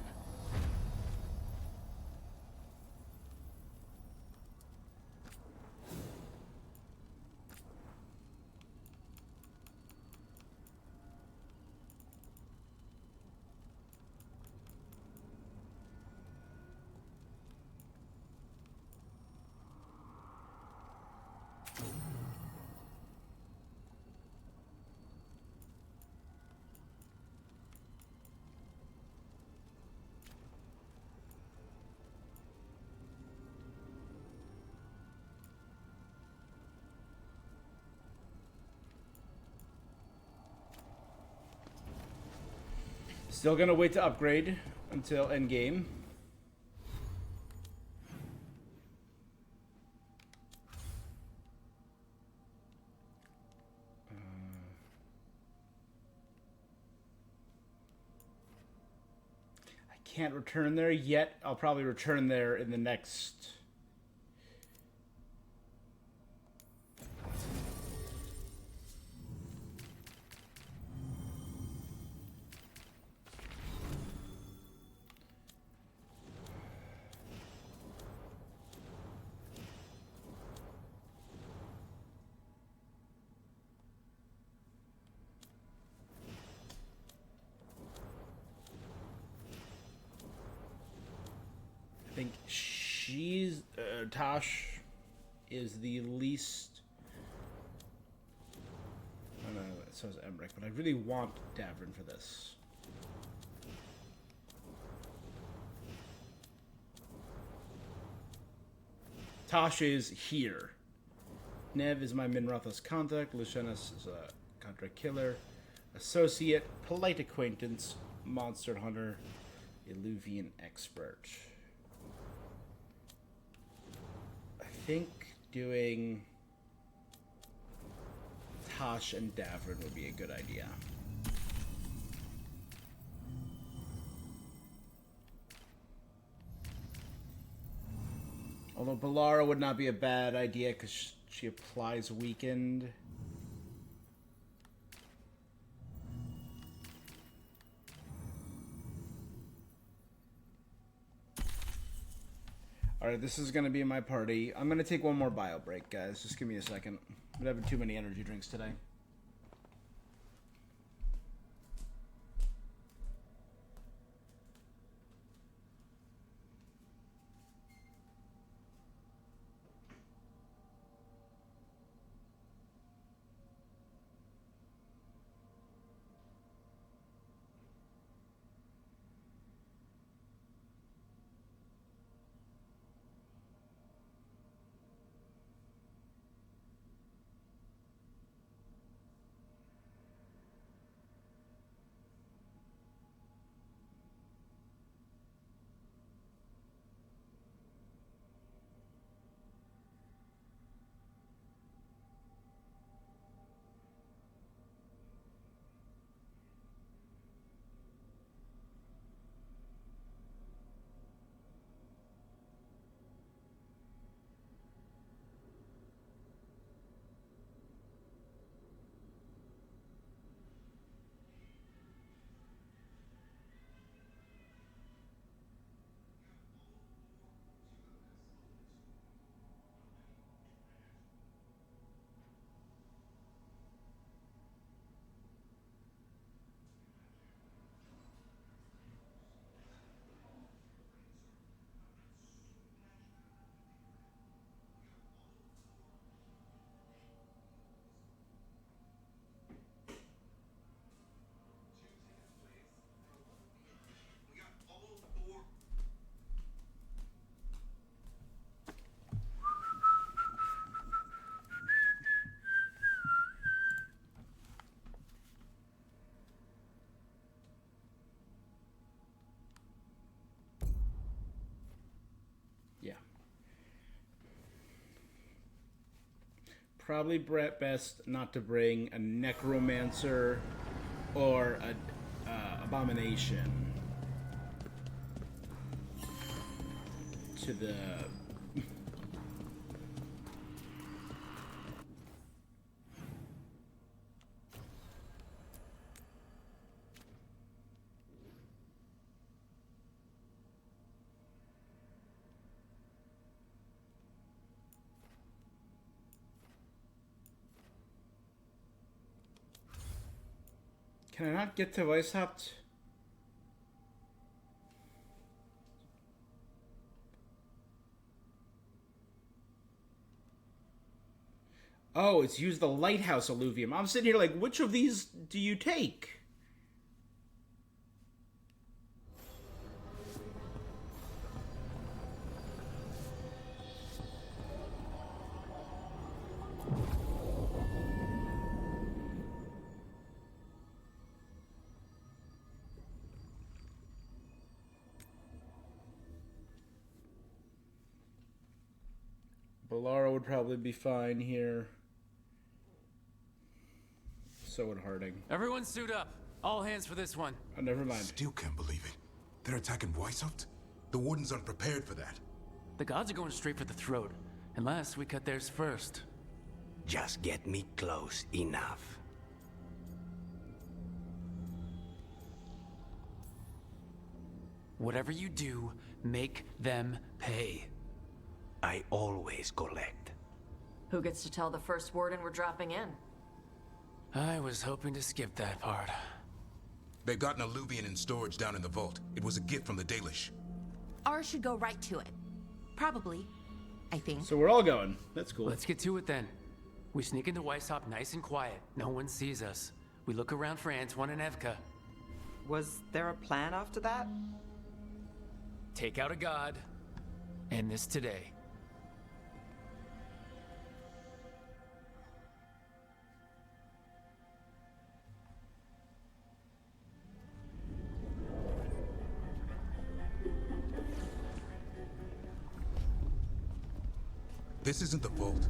Still gonna wait to upgrade until endgame. I can't return there yet. I'll probably return there in the next... I think she's Tosh is the least. I don't know. So is Emmerich, but I really want Davrin for this. Tosh is here. Nev is my Minratha's contact. Lucianus is a contract killer. Associate, polite acquaintance, monster hunter, Illuvian expert. I think doing Tosh and Davrin would be a good idea. Although Balara would not be a bad idea because she applies weakened. Alright, this is going to be my party. I'm going to take one more bio break, guys. Just give me a second. I'm having too many energy drinks today. Probably best not to bring a necromancer or a abomination. to the... Can I not get to Weishaupt? Oh, it's use the lighthouse alluvium. I'm sitting here like, which of these do you take? Bolaro would probably be fine here. So would Harding. Everyone suit up. All hands for this one. Oh, never mind. Still can't believe it. They're attacking Weishaupt? The Warden's unprepared for that. The gods are going straight for the throat. Unless we cut theirs first. Just get me close enough. Whatever you do, make them pay. I always collect. Who gets to tell the first warden we're dropping in? I was hoping to skip that part. They've got an alluvian in storage down in the vault. It was a gift from the Dalish. Ours should go right to it. Probably. I think. So we're all going. That's cool. Let's get to it then. We sneak into Weishaupt nice and quiet. No one sees us. We look around for Antoine and Evka. Was there a plan after that? Take out a god. End this today. This isn't the vault.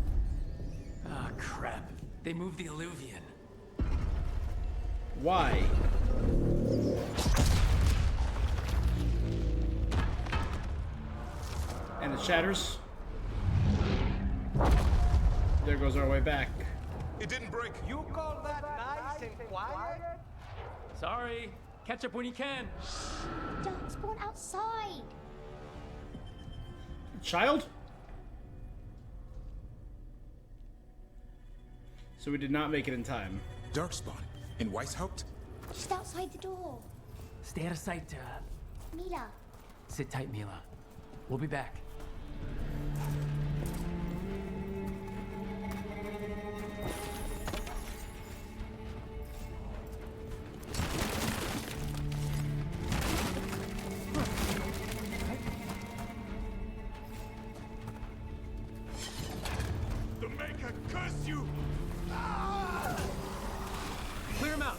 Ah, crap. They moved the alluvian. Why? And it shatters. There goes our way back. It didn't break. You call that nice and quiet? Sorry. Catch up when you can. Don't spawn outside. Child? So we did not make it in time. Darkspawn in Weishaupt? Just outside the door. Stay out of sight, Mila. Sit tight, Mila. We'll be back. The Maker curse you! Clear him out.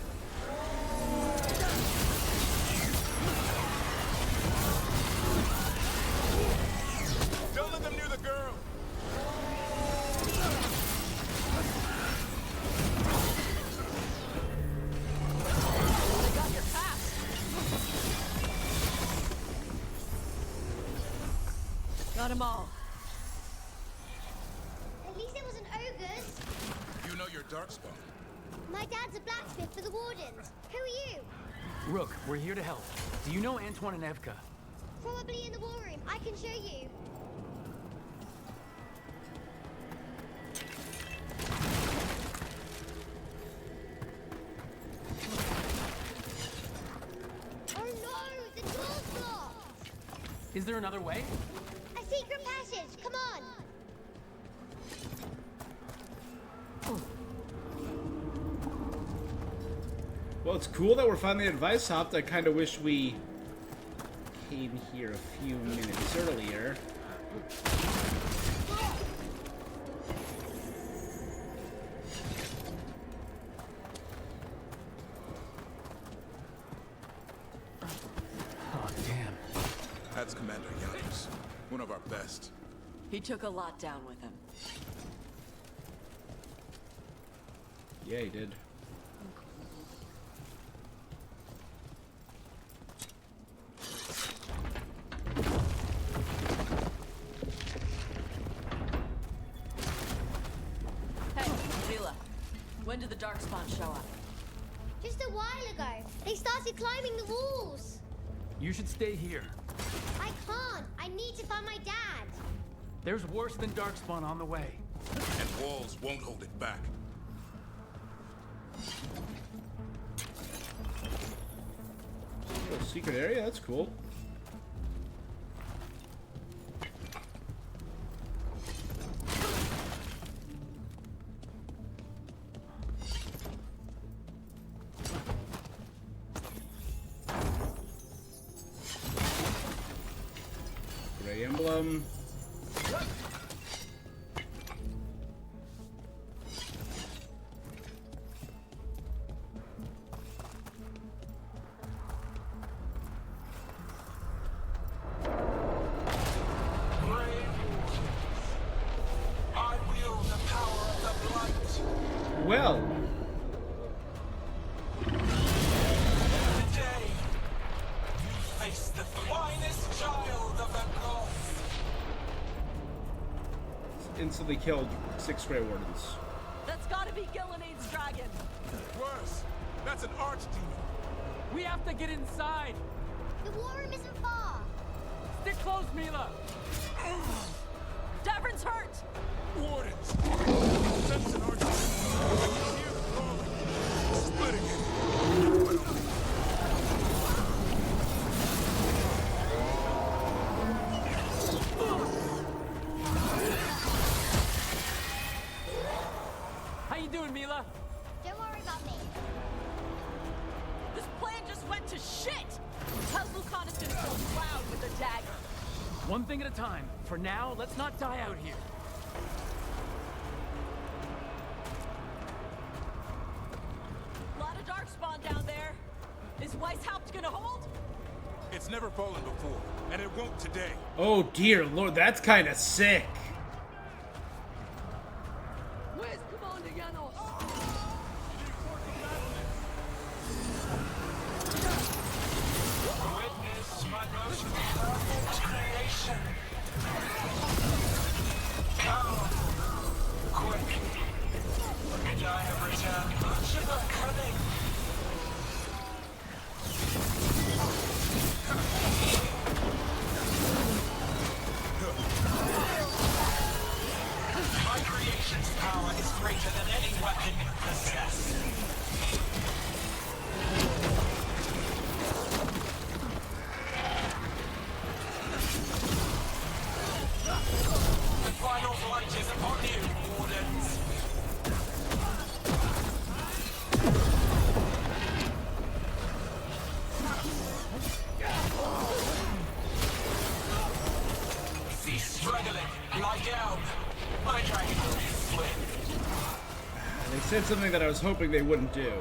Don't let them near the girl! They got your fast. Got them all. At least it wasn't ogres. You know your Darkspawn. My dad's a blacksmith for the Wardens. Who are you? Rook, we're here to help. Do you know Antoine and Evka? Probably in the war room. I can show you. Oh no! The door's blocked! Is there another way? A secret passage! Come on! Well, it's cool that we're finally at Weishaupt. I kind of wish we came here a few minutes earlier. Oh, damn. That's Commander Yanis. One of our best. He took a lot down with him. Yeah, he did. When did the Darkspawn show up? Just a while ago. They started climbing the walls. You should stay here. I can't. I need to find my dad. There's worse than Darkspawn on the way. And walls won't hold it back. Oh, secret area? That's cool. Gray emblem. Well. Today, you face the finest child of the gods. Instantly killed 6 Grey Wardens. That's gotta be Gillenad's dragon. Worse. That's an archdemon. We have to get inside. The war room isn't far. Stick close, Mila. Davern's hurt. Wardens. That's an archdemon. Splitting it. How you doing, Mila? Don't worry about me. This plan just went to shit. How's Lucanus gonna kill Cloud with a dagger? One thing at a time. For now, let's not die out here. Lot of Darkspawn down there. Is Weishaupt gonna hold? It's never fallen before, and it won't today. Oh dear lord, that's kind of sick. Where's Commander Janos? Witness my most perfect creation. Come, quick, and I have returned much of our cunning. My creation's power is greater than any weapon you possess. The final flight is upon you, Wardens. Cease struggling. Lie down. My dragon will be split. They said something that I was hoping they wouldn't do.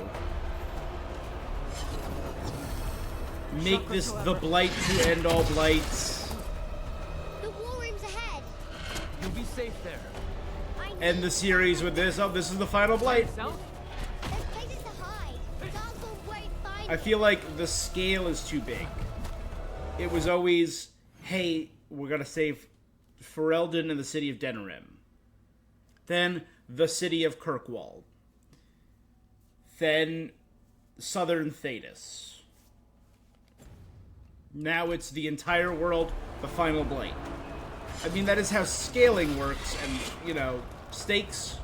Make this the blight to end all blights. The war room's ahead. You'll be safe there. End the series with this. Oh, this is the final blight. There's places to hide. Darkspawn won't find I feel like the scale is too big. It was always, hey, we're gonna save Ferelden and the city of Denerim. Then the city of Kirkwall. Then southern Thedas. Now it's the entire world, the final blight. I mean, that is how scaling works, and, you know, stakes.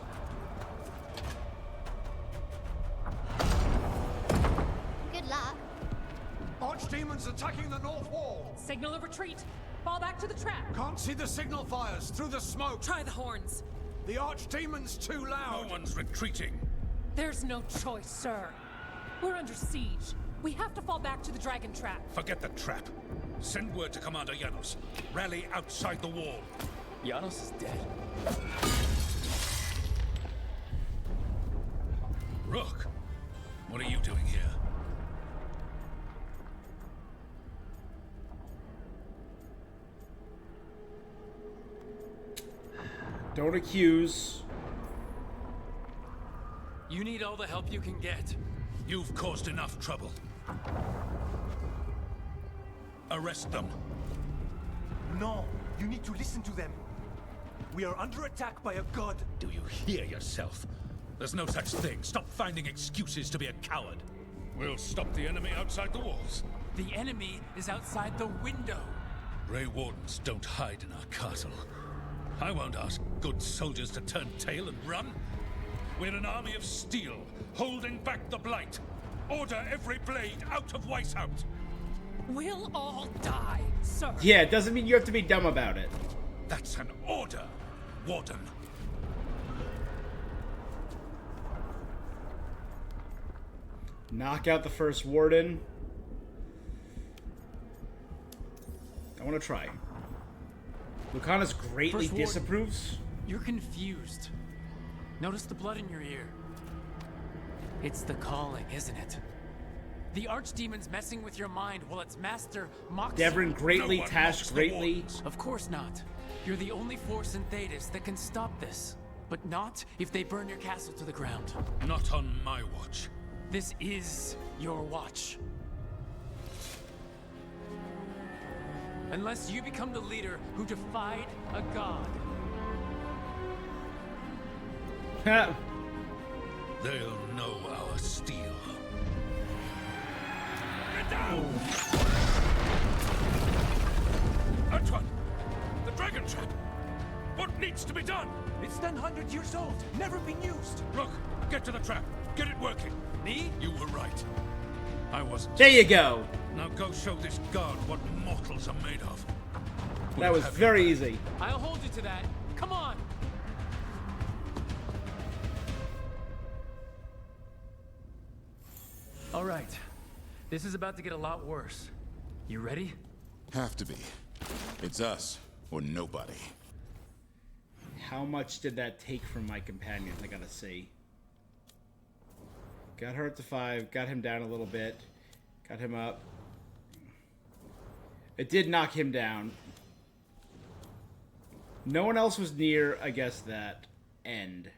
Good luck. Archdemons attacking the north wall. Signal of retreat. Fall back to the trap. Can't see the signal fires through the smoke. Try the horns. The Archdemon's too loud. No one's retreating. There's no choice, sir. We're under siege. We have to fall back to the dragon trap. Forget the trap. Send word to Commander Janos. Rally outside the wall. Janos is dead. Rook, what are you doing here? Don't accuse. You need all the help you can get. You've caused enough trouble. Arrest them. No, you need to listen to them. We are under attack by a god. Do you hear yourself? There's no such thing. Stop finding excuses to be a coward. We'll stop the enemy outside the walls. The enemy is outside the window. Grey Wardens don't hide in our castle. I won't ask good soldiers to turn tail and run. We're an army of steel, holding back the Blight. Order every blade out of Weishaupt. We'll all die, sir. Yeah, it doesn't mean you have to be dumb about it. That's an order, Warden. Knock out the first Warden. I want to try. Lucanus greatly First Warden, disapproves. You're confused. Notice the blood in your ear. It's the calling, isn't it? The Archdemon's messing with your mind while its master mocks you. Devrin greatly, Tash greatly. Of course not. You're the only force in Thedas that can stop this. But not if they burn your castle to the ground. Not on my watch. This is your watch. Unless you become the leader who defied a god. They'll know our steel. Get down! Antoine! The dragon trap! What needs to be done? It's 100 years old, never been used. Look, get to the trap. Get it working. Me? You were right. I wasn't. There you go. Now go show this guard what mortals are made of. That was very easy. I'll hold you to that. Come on! All right. This is about to get a lot worse. You ready? Have to be. It's us or nobody. How much did that take from my companions? I gotta see. Got her up to 5. Got him down a little bit. Got him up. It did knock him down. No one else was near, I guess, that end.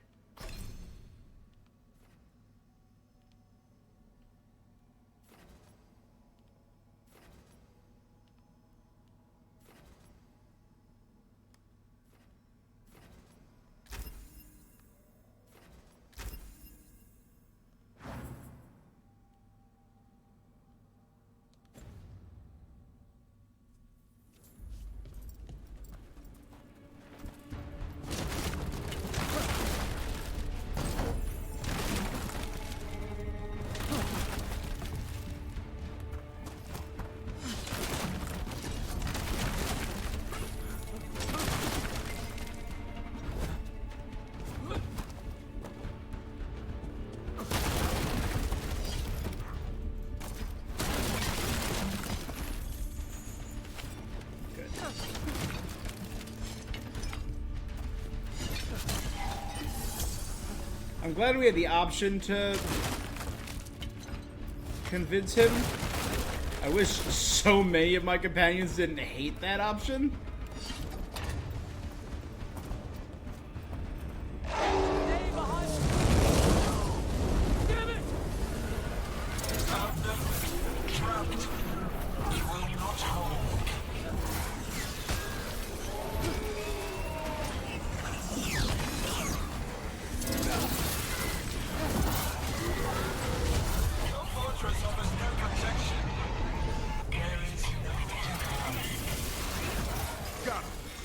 I'm glad we had the option to convince him. I wish so many of my companions didn't hate that option.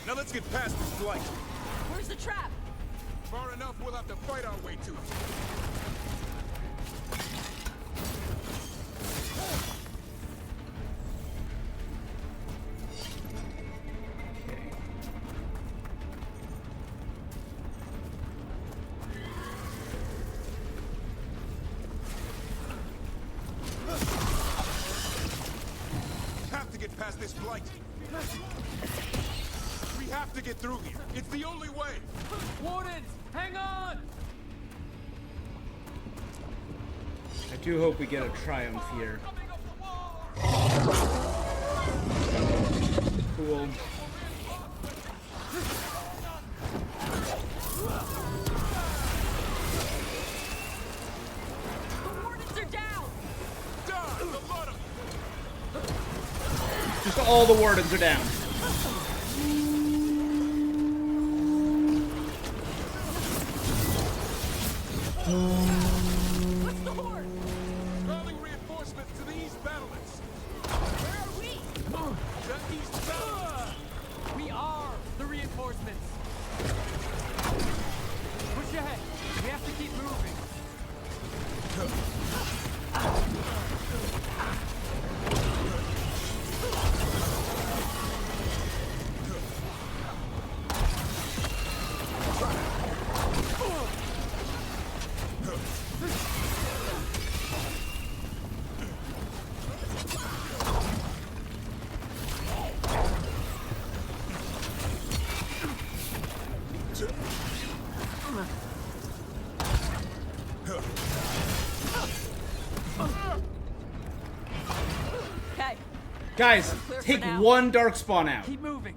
Now let's get past this blight. Where's the trap? Far enough, we'll have to fight our way to it. Have to get past this blight. We have to get through here. It's the only way. Wardens, hang on! I do hope we get a triumph here. Cool. The wardens are down! Down! The lot of Just all the wardens are down. What's the horde? Calling reinforcements to the east battlements. Where are we? The east battlements. We are the reinforcements. Push ahead. We have to keep moving. Guys, take one darkspawn out. Keep moving.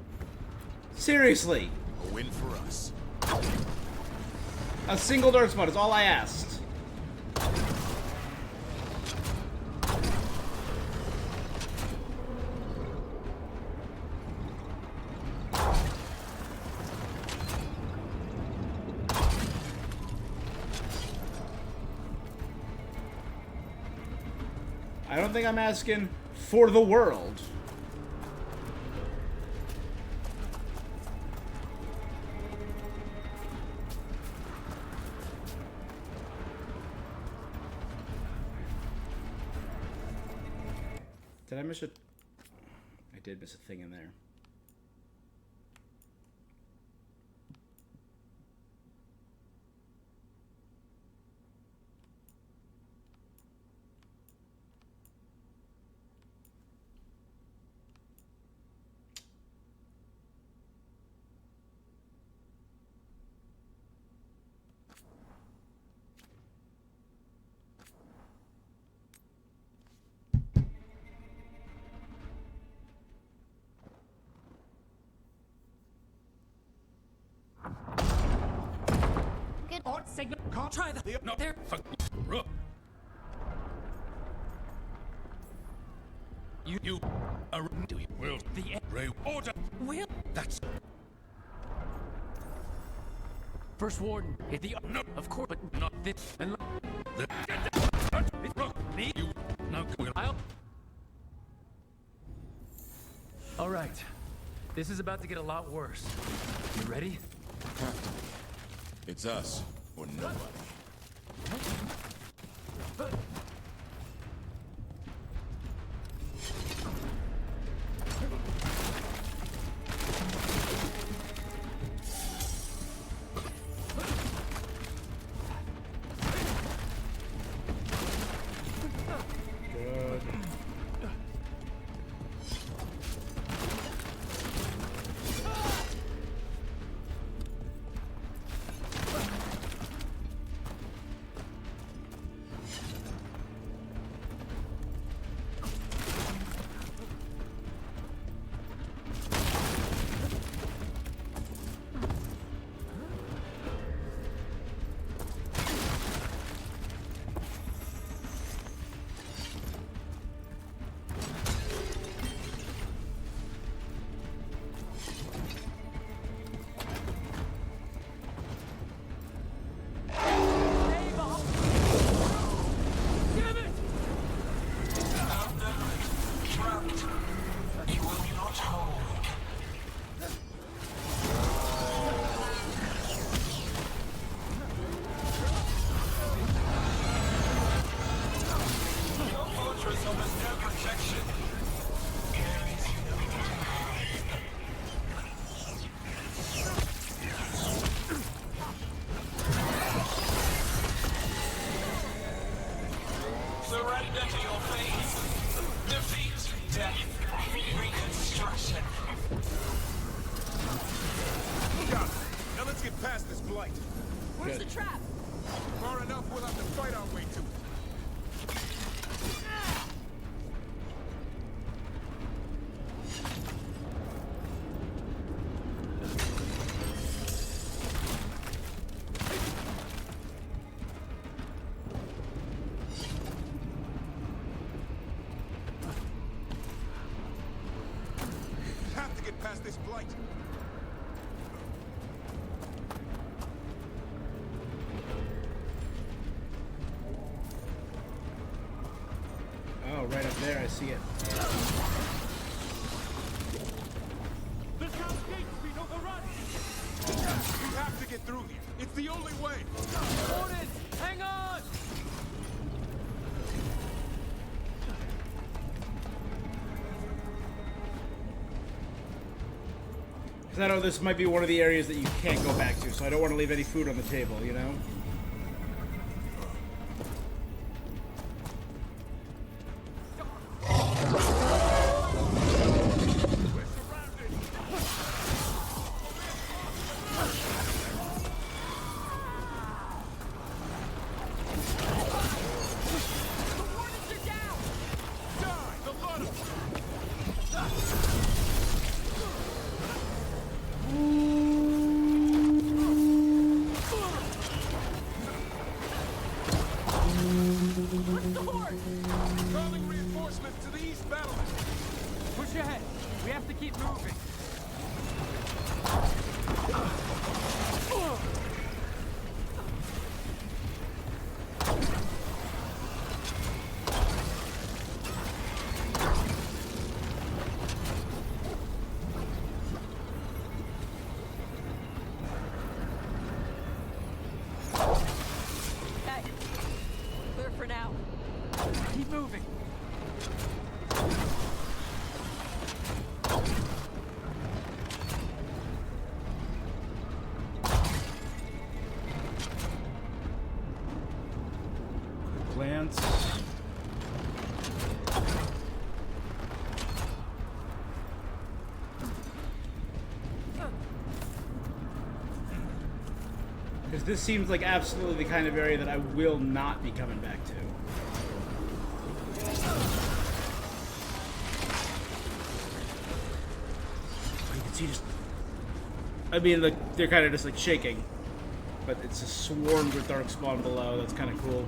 Seriously. A win for us. A single darkspawn is all I asked. I don't think I'm asking for the world. Did I miss it? I did miss a thing in there. Signal. Can't try the. No, there. You are doing will the ray order. Will. That's First warden. The no, of course, but not this. And the me. You now will. All right. This is about to get a lot worse. You ready? Captain, it's us or nobody. Surrender to your fate. Defeat, death, reconstruction. Got it. Now let's get past this blight. Where's the trap? Far enough, we'll have to fight our way to it. Have to get past this blight. right up there. I see it. This house gate's been overrun! You have to get through here. It's the only way. Orders! Hang on! Because I know this might be one of the areas that you can't go back to, so I don't want to leave any food on the table, you know? Calling reinforcements to the east battlement. Push ahead. We have to keep moving. Hey, clear for now. Keep moving. Glance. Because this seems like absolutely the kind of area that I will not be coming back to. You can see just... I mean, like, they're kind of just like shaking. But it's a swarmed with darkspawn below. That's kind of cool.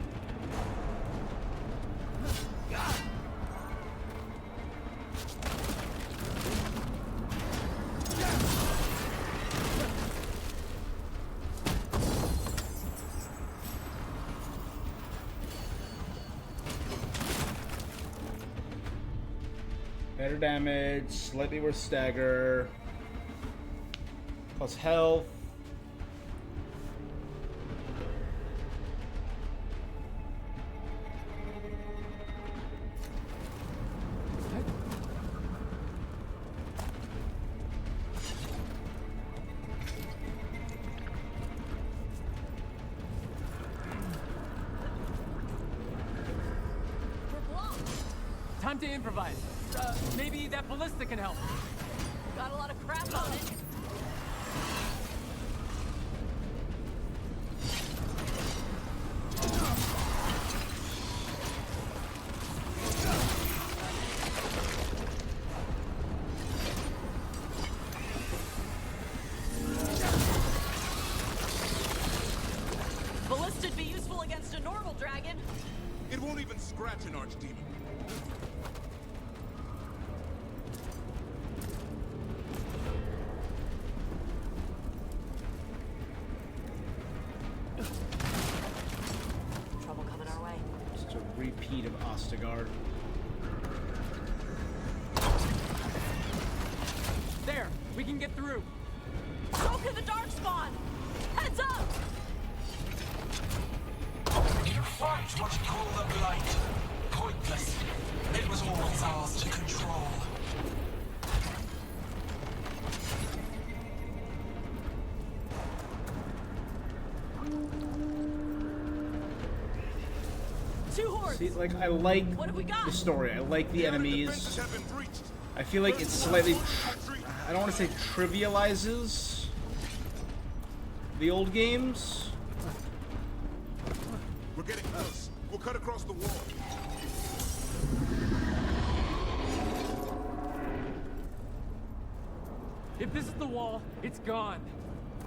Better damage, slightly worse stagger, plus health. Time to improvise. Maybe that ballista can help. Got a lot of crap on it. Ballista'd be useful against a normal dragon. It won't even scratch an archdemon. Trouble coming our way. Just a repeat of Ostigard. There, we can get through. So can the darkspawn. Heads up! You fight what you call the Blight. Pointless. It was always ours to control. Two hordes. See, like, I like What have we got? the story. I like the enemies. I feel like it's slightly... I don't want to say trivializes the old games. We're getting close. We'll cut across the wall. If this is the wall, it's gone.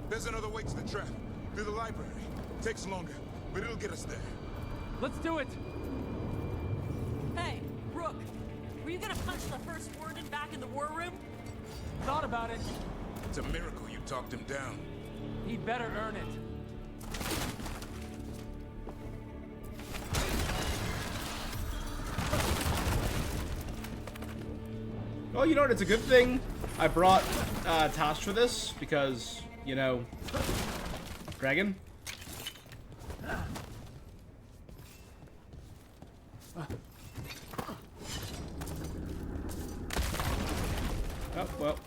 There's another way to the trap. Through the library. Takes longer, but it'll get us there. Let's do it. Hey, Rook, were you gonna punch the first warden back in the war room? Thought about it. It's a miracle you talked him down. He'd better earn it. Oh, you know what? It's a good thing I brought Tosh for this because, you know, dragon. Oh, well.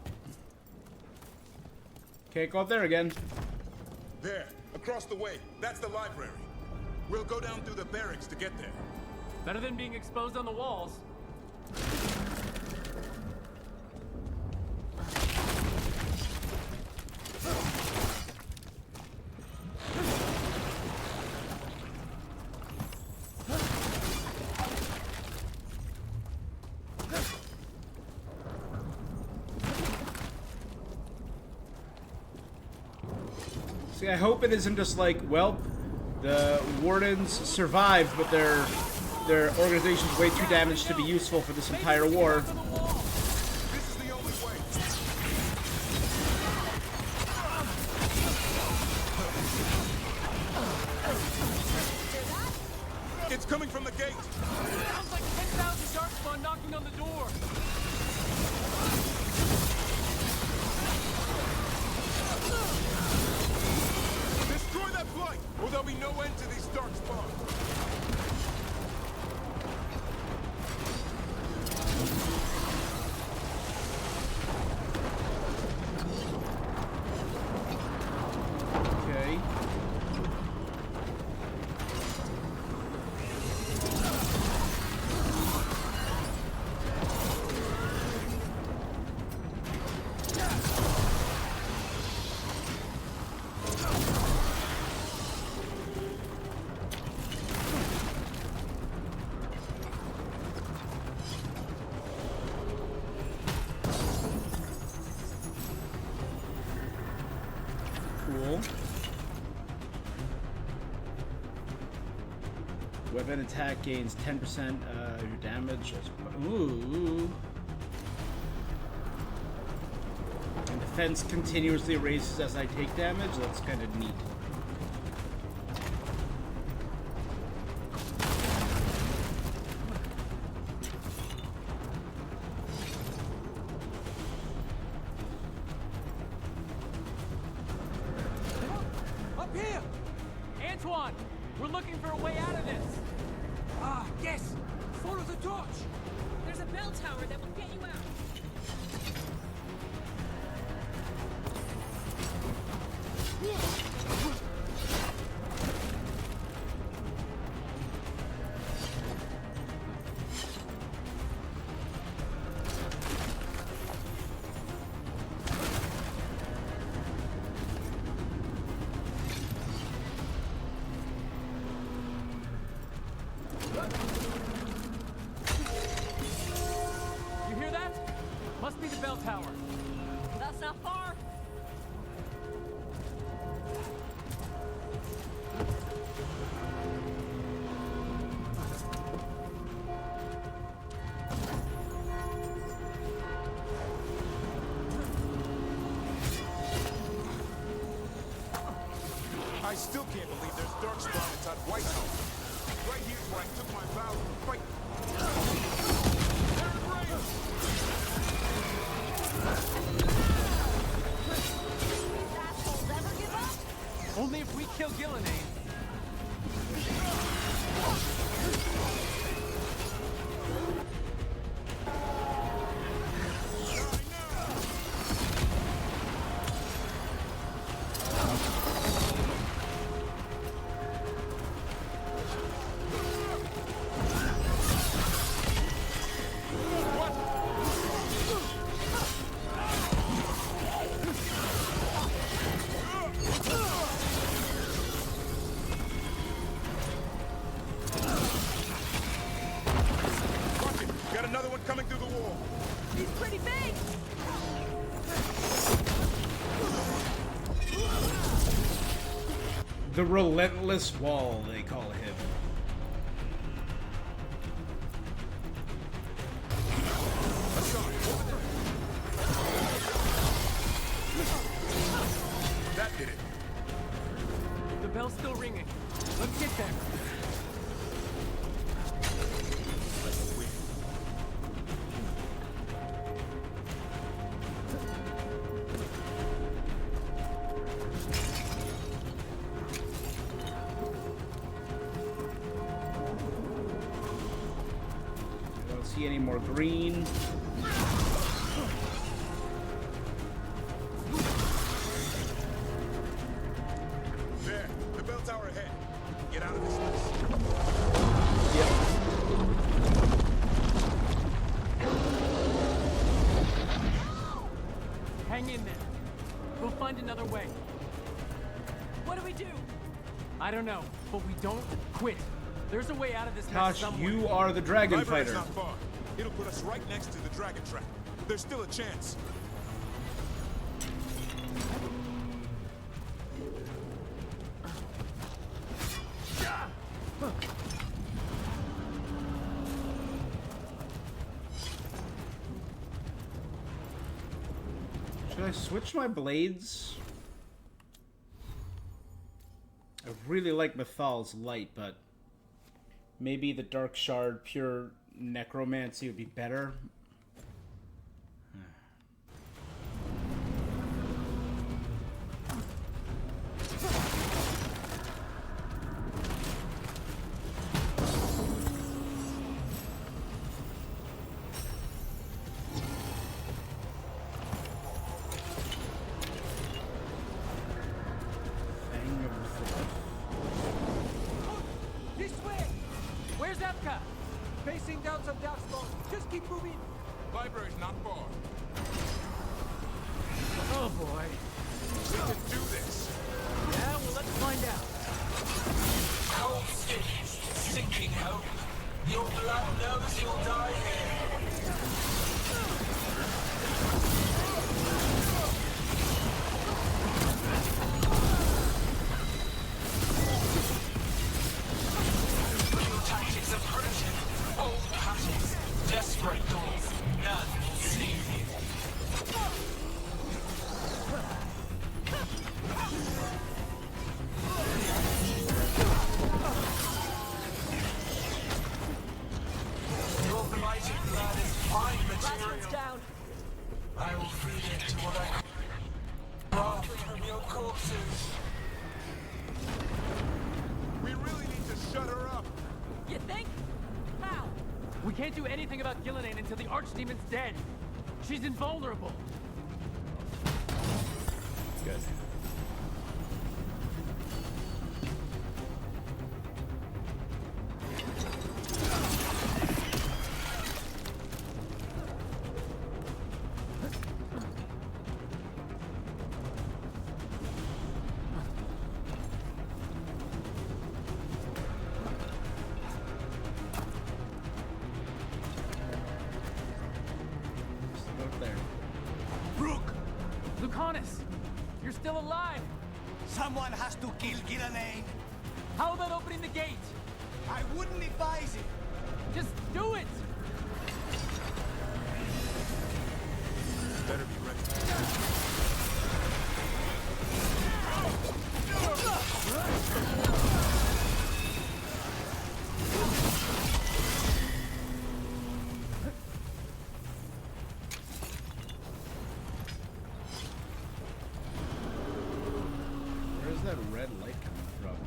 Can't go up there again. There, across the way. That's the library. We'll go down through the barracks to get there. Better than being exposed on the walls. See, I hope it isn't just like, well, the Wardens survived, but their organization's way too damaged to be useful for this entire war. It's coming from the gate. Sounds like 10,000 Darkspawn knocking on the door. Destroy that blight, or there'll be no end to these Darkspawn. Okay. Cool. Weapon attack gains 10% your damage. Ooh. And defense continuously raises as I take damage. That's kind of neat. Up here! Antoine! We're looking for a way out of this! Ah, yes! Follow the torch! There's a bell tower that will get you out. You hear that? Must be the bell tower. That's not far. I still can't believe there's Darkspawn inside White House. Right here's where I took my vow to fight. Only if we kill Gillenane. Got another one coming through the wall. He's pretty big. The relentless wall, they call him. That did it. The bell's still ringing. Let's get there. see any more green. There, the bell tower ahead. Get out of this mess. Hang in there. We'll find another way. What do we do? I don't know, but we don't quit. There's a way out of this mess Gosh, somewhere. you are the dragon Library's fighter. not far. It'll put us right next to the dragon trap. There's still a chance. Should I switch my blades? I really like Mythal's light, but maybe the Dark Shard pure necromancy would be better. This way! Where's Epka? Facing down some darkspawn. Just keep moving. Library's not far. Oh boy. We can do this. Yeah, well, let's find out. Cold stick, sinking hope. Your blood knows you'll die here. Your tactics are primitive. Old patterns, desperate doors. None will save you. Your blighted blood is fine material. Down. I will feed it to what I craft from your corpses. We really need to shut her up. You think? How? We can't do anything about Gillinan until the Archdemon's dead. She's invulnerable. Good. Up there. Rook! Lucanus, you're still alive. Someone has to kill Gillinan. How about opening the gate? I wouldn't advise it. Just do it. Better be ready. Where's that red light coming from?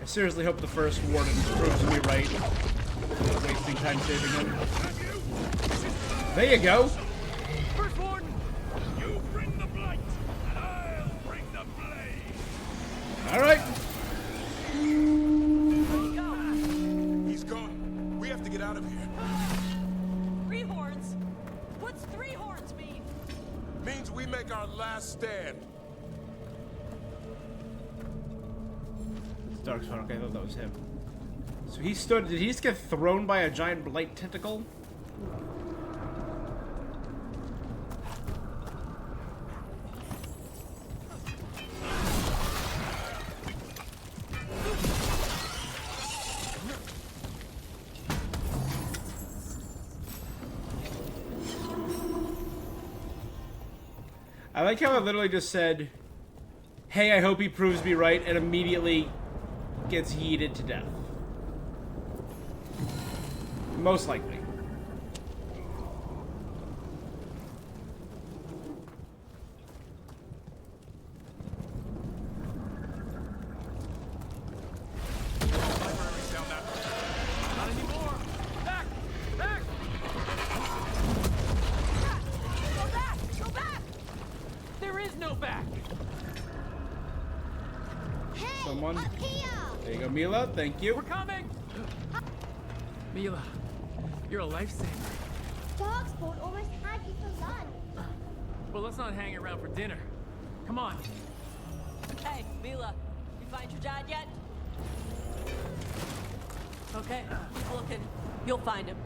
I seriously hope the first warden proves me right. Not wasting time saving him. There you go. First warden. You bring the blight, and I'll bring the blade. All right. He's gone. We have to get out of here. Three horns? What's three horns mean? Means we make our last stand. Dark Spot. Okay, I thought that was him. So he stood. Did he just get thrown by a giant blight tentacle? I like how it literally just said, "Hey, I hope he proves me right," and immediately gets yeeted to death. Most likely. someone. Up here! There you go, Mila. Thank you. We're coming! Mila, you're a lifesaver. Darkspawn almost had you for lunch. Well, let's not hang around for dinner. Come on. Hey, Mila, you find your dad yet? Okay, keep looking. You'll find him.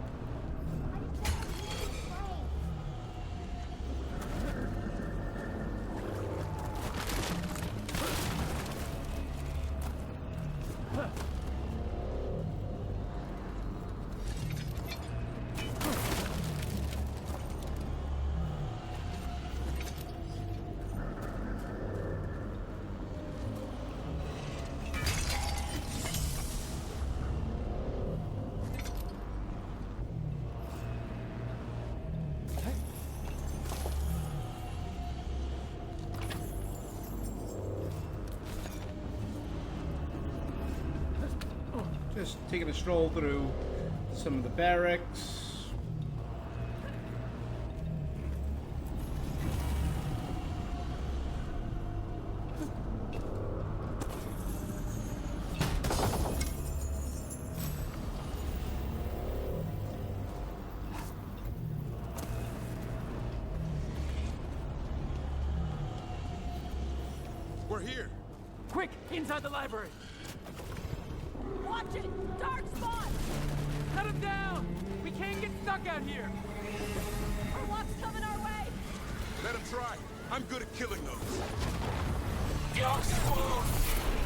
Just taking a stroll through some of the barracks. We're here. Quick, inside the library. Watch it! Dark spot! Cut him down! We can't get stuck out here! Our walk's coming our way! Let him try. I'm good at killing those. Darkspawn!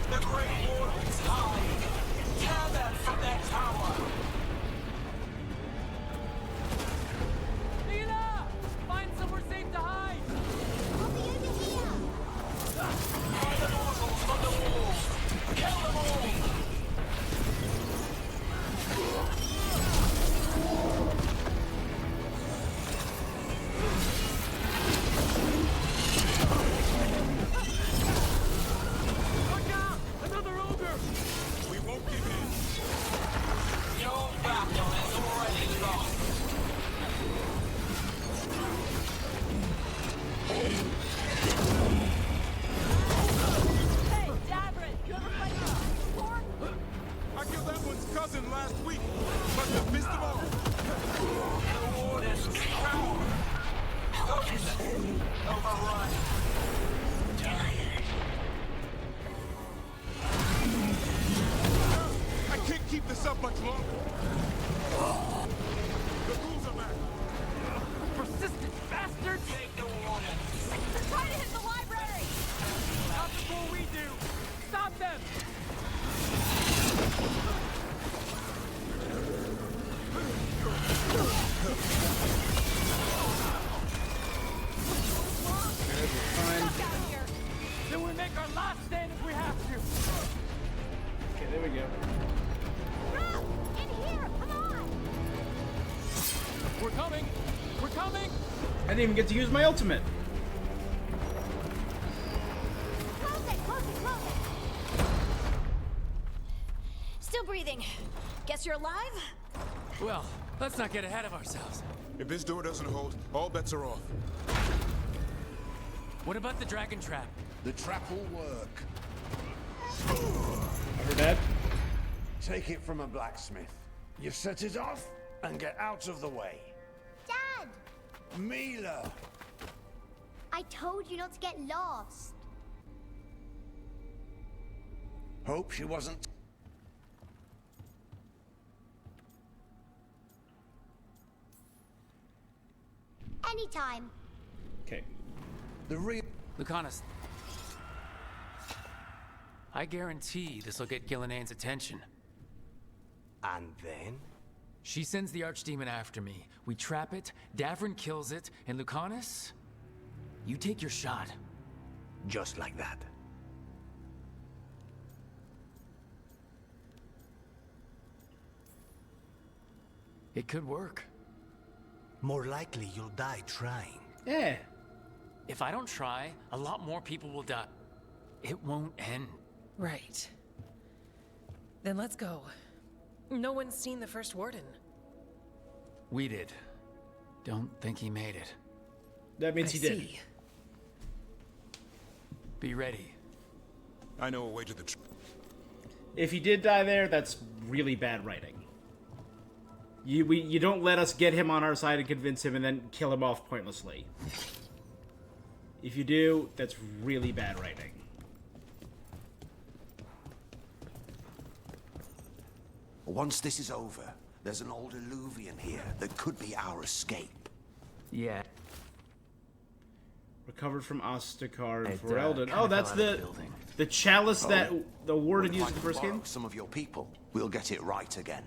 The Great Wardens hide! Tear them from their tower! Mila! Find somewhere safe to hide! I'll be over here! Find the mortals on the walls! Kill them all! Look out! Another ogre! We won't give in. Your battle is already lost! Hey, Davrin! You ever fight before? I killed that one's cousin last week. But the best of all. The Wardens cower! Focus! Overrun! I can't keep this up much longer. The rules are back. Persistent bastards! Take the Wardens! They're trying to hit the library! Not before we do! Stop them! Stuck out here! Then we make our last stand if we have to! Okay, there we go. Run! In here! Come on! We're coming! We're coming! I didn't even get to use my ultimate. Close it! Close it! Close it! Still breathing. Guess you're alive? Well, let's not get ahead of ourselves. If this door doesn't hold, all bets are off. What about the dragon trap? The trap will work. I heard that. Take it from a blacksmith. You set it off and get out of the way. Dad! Mila! I told you not to get lost. Hope she wasn't. Anytime. Okay. The real. Lucanus, I guarantee this will get Gillinane's attention. And then? She sends the Archdemon after me. We trap it, Davrin kills it, and Lucanus, you take your shot. Just like that. It could work. More likely you'll die trying. Yeah. If I don't try, a lot more people will die. It won't end. Right. Then let's go. No one's seen the first warden. We did. Don't think he made it. That means he did. See. Be ready. I know a way to the If he did die there, that's really bad writing. You don't let us get him on our side and convince him and then kill him off pointlessly. If you do, that's really bad writing. Once this is over, there's an old illuvian here that could be our escape. Yeah. Recovered from Ostakar and It, Ferelden. kinda Oh, that's fell out of the the building. chalice that the warden If used I in the can first borrow game? some of your people, we'll get it right again.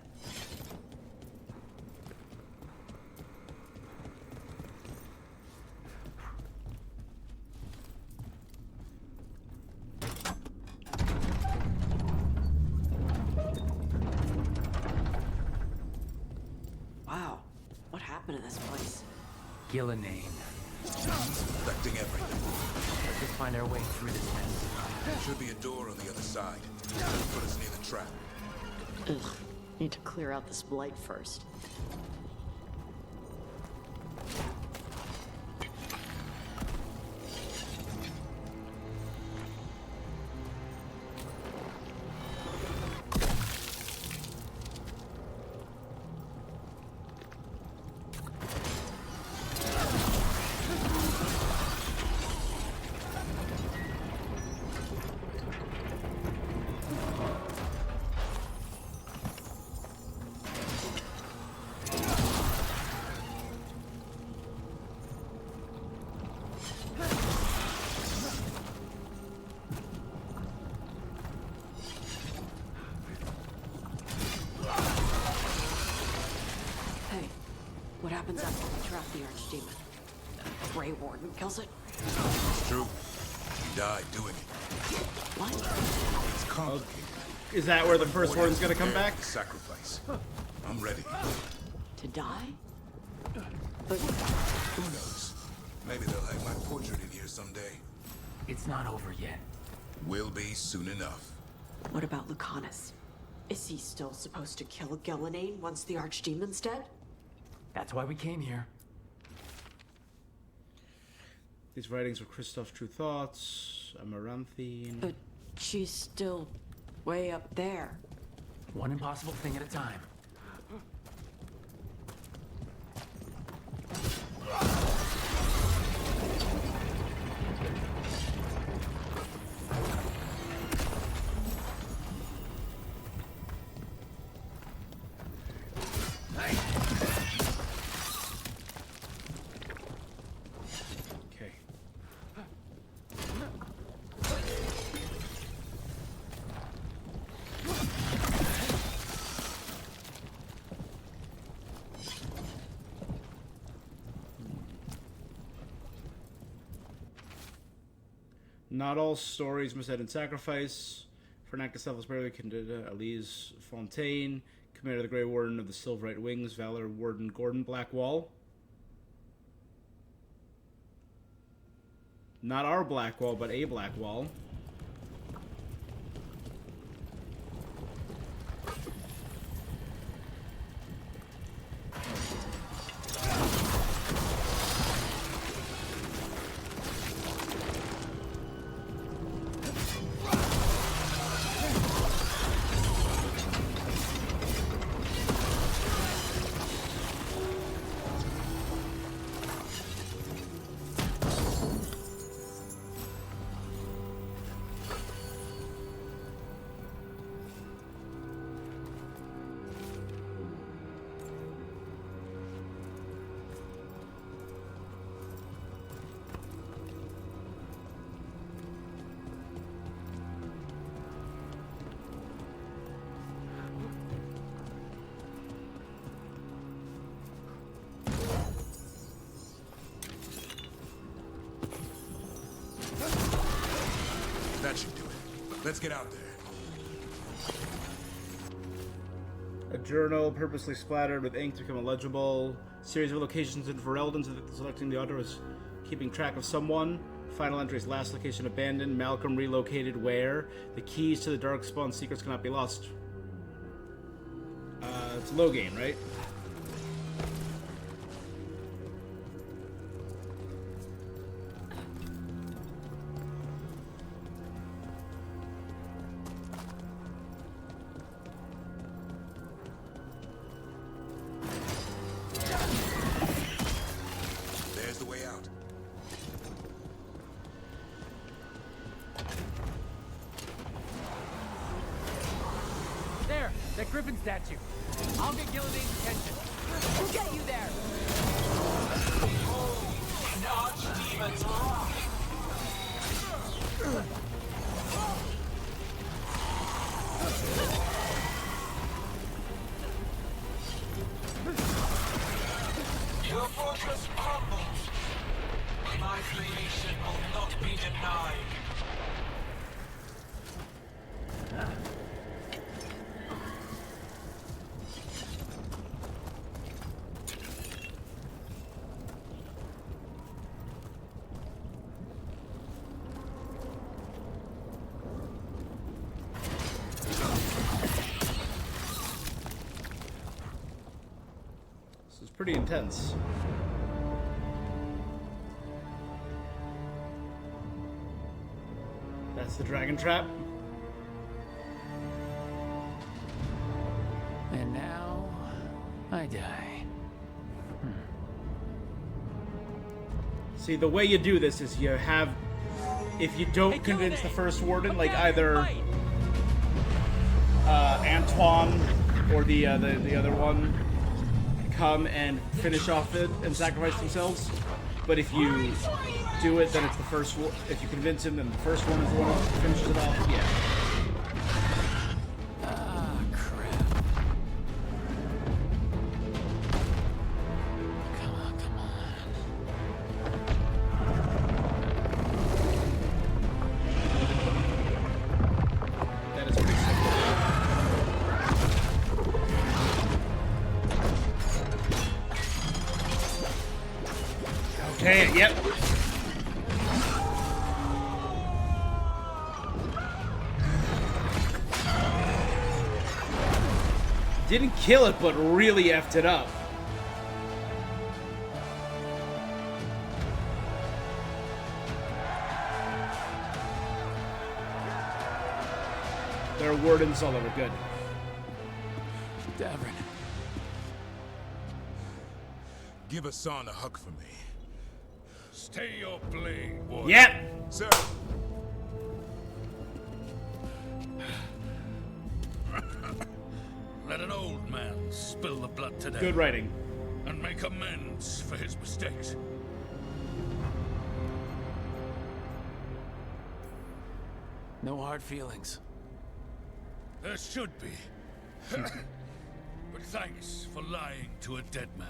Wow. What happened to this place? Gillenane. Infecting everything. Let's just find our way through this mess. Should be a door on the other side. Put us near the trap. Ugh. Need to clear out this blight first. What happens after we trap the Archdemon? The Grey Warden kills it? It's true. He died doing it. What? It's complicated. Is that where the first warden's gonna come back? Sacrifice. I'm ready. To die? But who knows? Maybe they'll hang my portrait in here someday. It's not over yet. Will be soon enough. what about Lucanus? Is he still supposed to kill Gillenane once the Archdemon's dead? That's why we came here. These writings were Kristoff's true thoughts. Amaranthine. But she's still way up there. One impossible thing at a time. Okay. Not all stories must end in sacrifice. Fernacus Selfless Barely Candida, Elise Fontaine, Commander of the Grey Warden of the Silverite Wings, Valor Warden Gordon Blackwall. Not our Blackwall, but a Blackwall. That should do it. Let's get out there. A journal purposely splattered with ink to become illegible. Series of locations in Ferelden, selecting the author was keeping track of someone. Final entries, last location abandoned. Malcolm relocated where? The keys to the Darkspawn secrets cannot be lost. It's a low game, right? statue. I'll get Gillidane's attention. We'll get you there. Behold, an archdemon's wrath. Your fortress crumbles. My creation will not be denied. This is pretty intense. That's the dragon trap. And now, I die. See, the way you do this is you have, if you don't convince the first warden, like either Antoine or the other one, come and finish off it and sacrifice themselves. But if you do it, then it's the first one. If you convince him, then the first one is the one who finishes it off. Yeah. Ah, crap. Come on, come on. That is pretty simple. Okay, yep. Didn't kill it, but really effed it up. There are wardens all over. Good. Davrin. Give Hassan a hug for me. Stay your blade, warrior. Yep. Sir. Let an old man spill the blood today. Good writing. And make amends for his mistakes. No hard feelings. There should be. But thanks for lying to a dead man.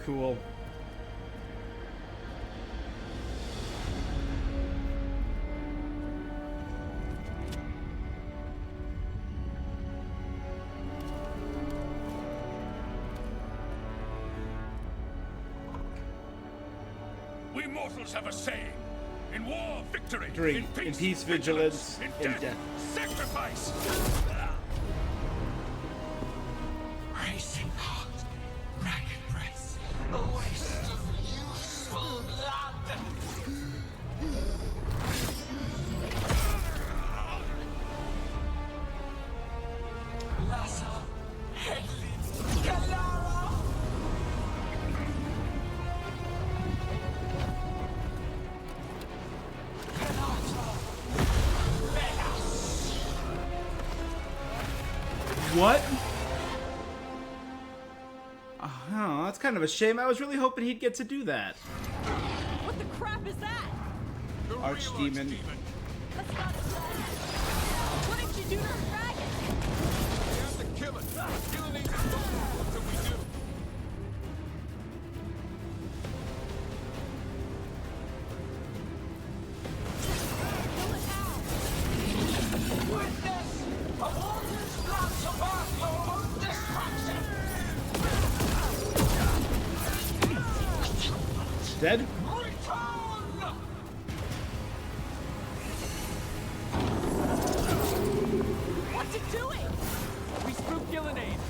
Cool. We mortals have a saying. In war, victory. In peace, vigilance. In death, sacrifice. Racing heart, ragged breath, a waste of useful blood. Lassa, Headley, Galara. What? Oh, that's kind of a shame. I was really hoping he'd get to do that. What the crap is that? Archdemon. That's not a dragon. What did you do to the dragon? We have to kill it. Killing ain't involved. What do we do? Witness a warrior's blood surpass your own destruction. Dead? Return! What's it doing? We spooked Gillinane.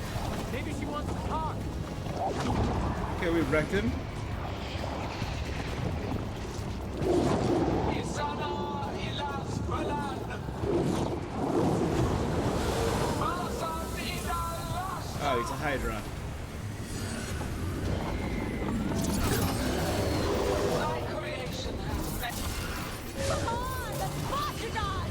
Maybe she wants to talk. Okay, we wrecked him. Isana ilas balan. Malasan idal Hydra. My creation has met. Come on, the Botchagon!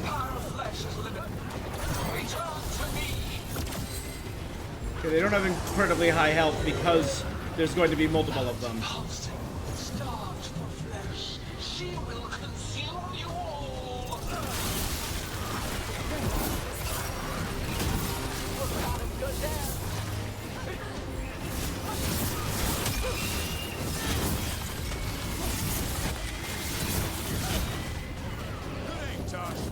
Power of flesh is limited. Return to me. Okay, they don't have incredibly high health because there's going to be multiple of them. Starved for flesh. She will consume you all. Got him good there. Good aim, Josh.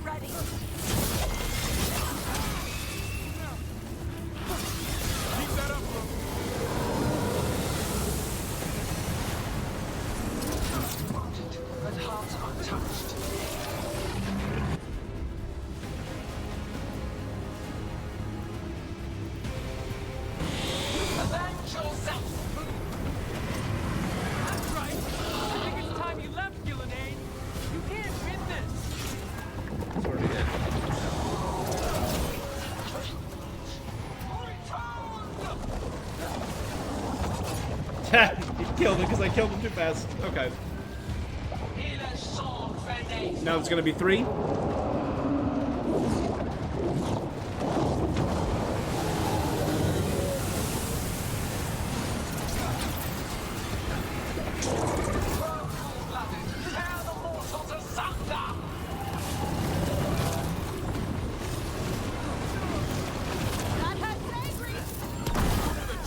Ready. Keep that up, bro. But hearts untouched. Avenge yourself. That's right. I think it's time you left, Gillenane. You can't win this. That's what we did. He killed it because I killed him too fast. Okay. Now it's gonna be 3. The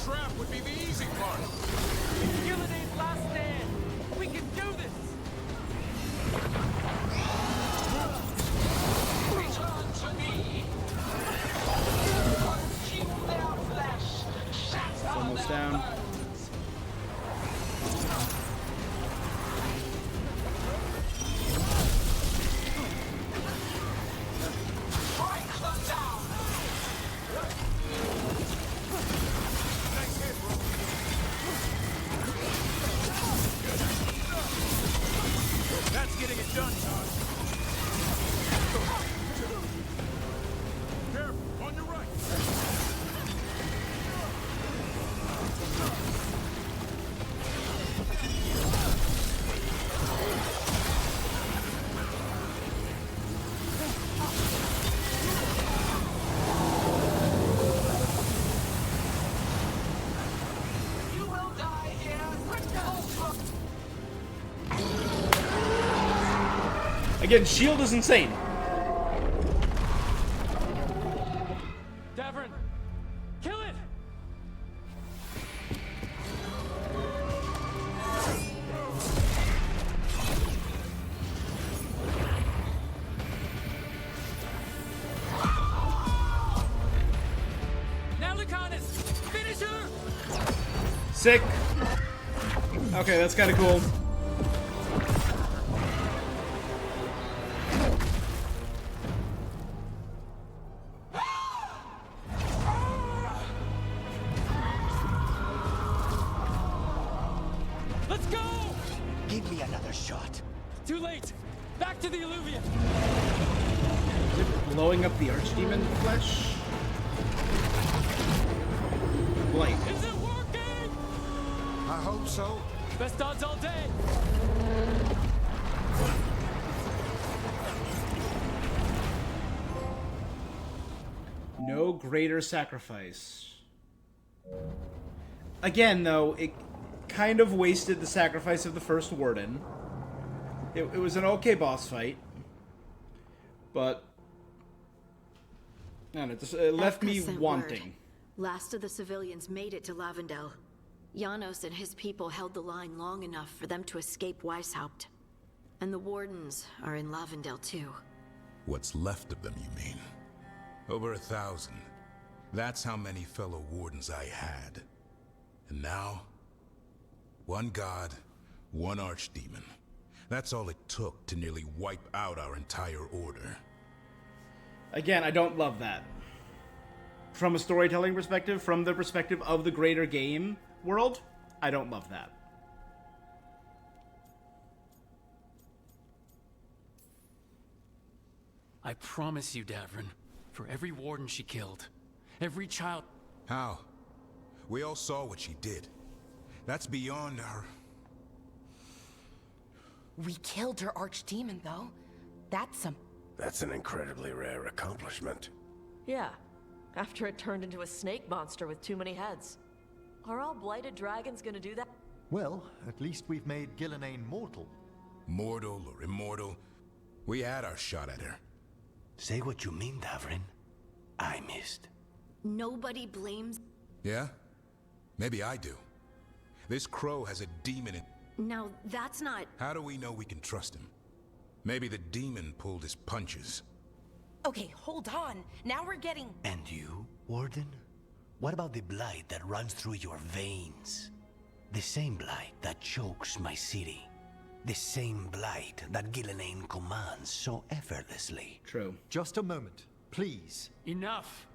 trap would be the easy part. Gillenane's last stand. We can do this. Return to me. Consume their flesh. Shatter Almost their down. bones. Strike them down. Nice hit, bro. That's getting it done, Josh. Careful, on your right. You will die here. Again, shield is insane. Davern, kill it. Now, Lucanus, finish her. Sick. Okay, that's kind of cool. Let's go. Give me another shot. Too late. Back to the Alluvion. Is it blowing up the Archdemon flesh? Blight. Is it working? I hope so. Best odds all day. No greater sacrifice. Again, though, it kind of wasted the sacrifice of the first Warden. It was an okay boss fight, but I don't know, it left me Efka sent wanting. word. Last of the civilians made it to Lavendel. Janos and his people held the line long enough for them to escape Weishaupt. And the Wardens are in Lavendel too. What's left of them, you mean? Over 1,000. That's how many fellow Wardens I had. And now, one god, one archdemon. That's all it took to nearly wipe out our entire order. Again, I don't love that. from a storytelling perspective, from the perspective of the greater game world, I don't love that. I promise you, Davrin, for every warden she killed, every child... How? We all saw what she did. That's beyond her... We killed her archdemon, though. That's an incredibly rare accomplishment. Yeah, after it turned into a snake monster with too many heads. Are all blighted dragons gonna do that? Well, at least we've made Gillenane mortal. Mortal or immortal, we had our shot at her. Say what you mean, Davrin. I missed. Nobody blames... Yeah? Maybe I do. This crow has a demon in... Now, that's not... How do we know we can trust him? Maybe the demon pulled his punches. Okay, hold on. Now we're getting... And you, Warden? What about the blight that runs through your veins? The same blight that chokes my city. The same blight that Gillenane commands so effortlessly. True. Just a moment, please. Enough!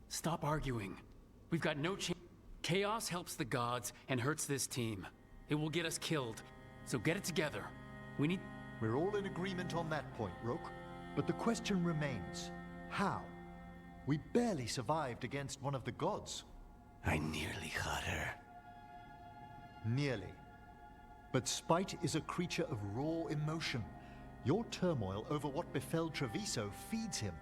Stop arguing. We've got no chance. Chaos helps the gods and hurts this team. It will get us killed. So get it together. We need... We're all in agreement on that point, Rook. But the question remains, how? We barely survived against one of the gods. I nearly had her. Nearly. But spite is a creature of raw emotion. Your turmoil over what befell Treviso feeds him.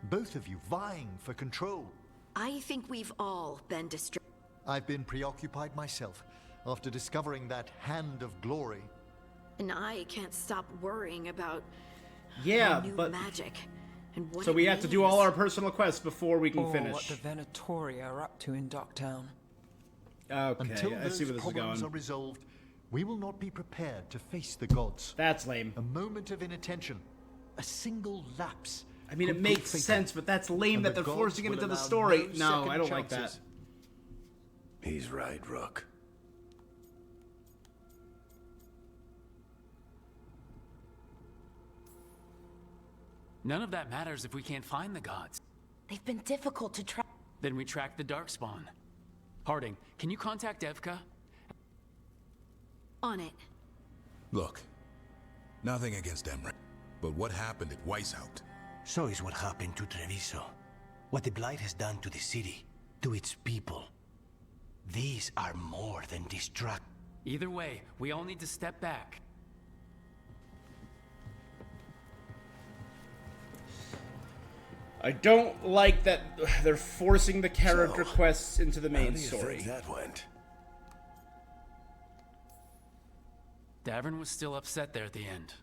Both of you vying for control. I think we've all been distracted. I've been preoccupied myself after discovering that hand of glory. And I can't stop worrying about Yeah, new but magic and what so it we have to do all means. our personal quests before we can Or finish. what the Venatori are up to in Docktown. Okay, Until I those see where this is problems going. are resolved, we will not be prepared to face the gods. That's lame. A moment of inattention, a single lapse. I mean, it could makes prove fatal. sense, but that's lame And that the they're gods forcing it will into the allow story. no No, second I don't like that. chances. He's right, Rook. None of that matters if we can't find the gods. They've been difficult to track. Then we track the Darkspawn. Harding, can you contact Evka? On it. Look, nothing against Emmerich, but what happened at Weishaupt? So is what happened to Treviso. What the blight has done to the city, to its people. These are more than distract. Either way, we all need to step back. I don't like that they're forcing the character So, quests into the How main do you story. think that went? Davrin was still upset there at the end.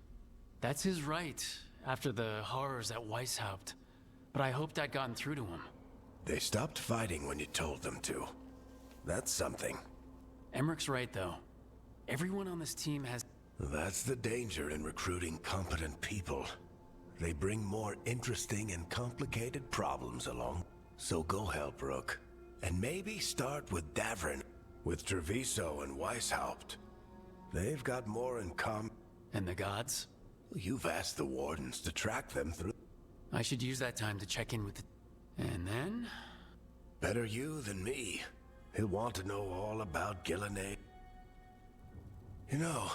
That's his right, after the horrors at Weishaupt. But I hoped I'd gotten through to him. They stopped fighting when you told them to. That's something. Emmerich's right, though. Everyone on this team has... That's the danger in recruiting competent people. They bring more interesting and complicated problems along. So go help Rook. And maybe start with Davrin, with Treviso and Weishaupt. They've got more in common. And the gods? You've asked the wardens to track them through. I should use that time to check in with the... And then... Better you than me. He'll want to know all about Gillenane. You know,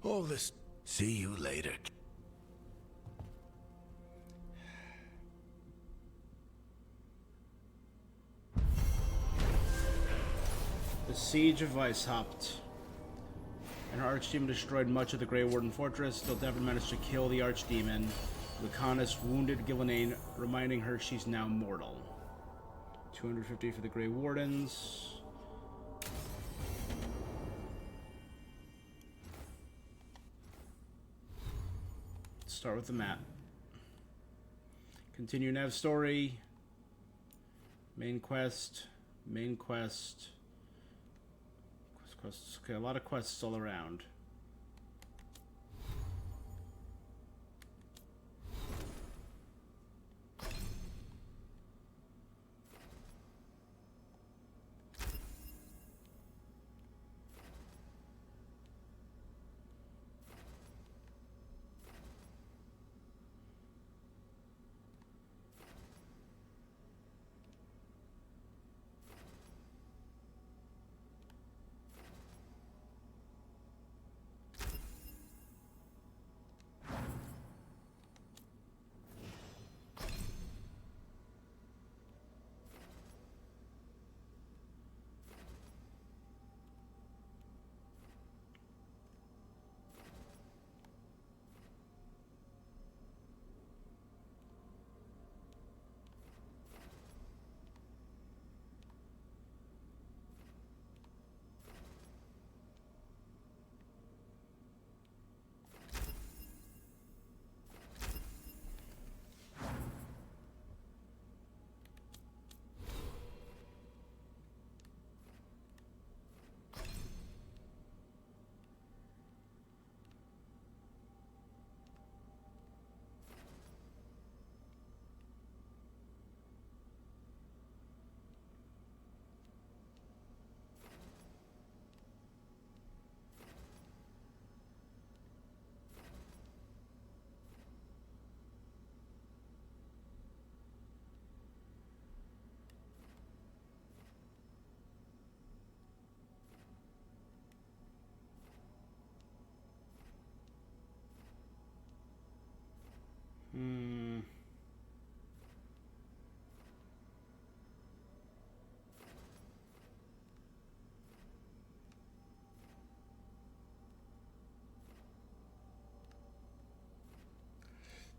all this... See you later. The Siege of Weishaupt. An archdemon destroyed much of the Grey Warden fortress, still Davrin managed to kill the archdemon. Lucanus wounded Gillenane, reminding her she's now mortal. 250 for the Grey Wardens. Start with the map. Continue Nev's story. Main quest. Main quest. Quests. Okay, a lot of quests all around.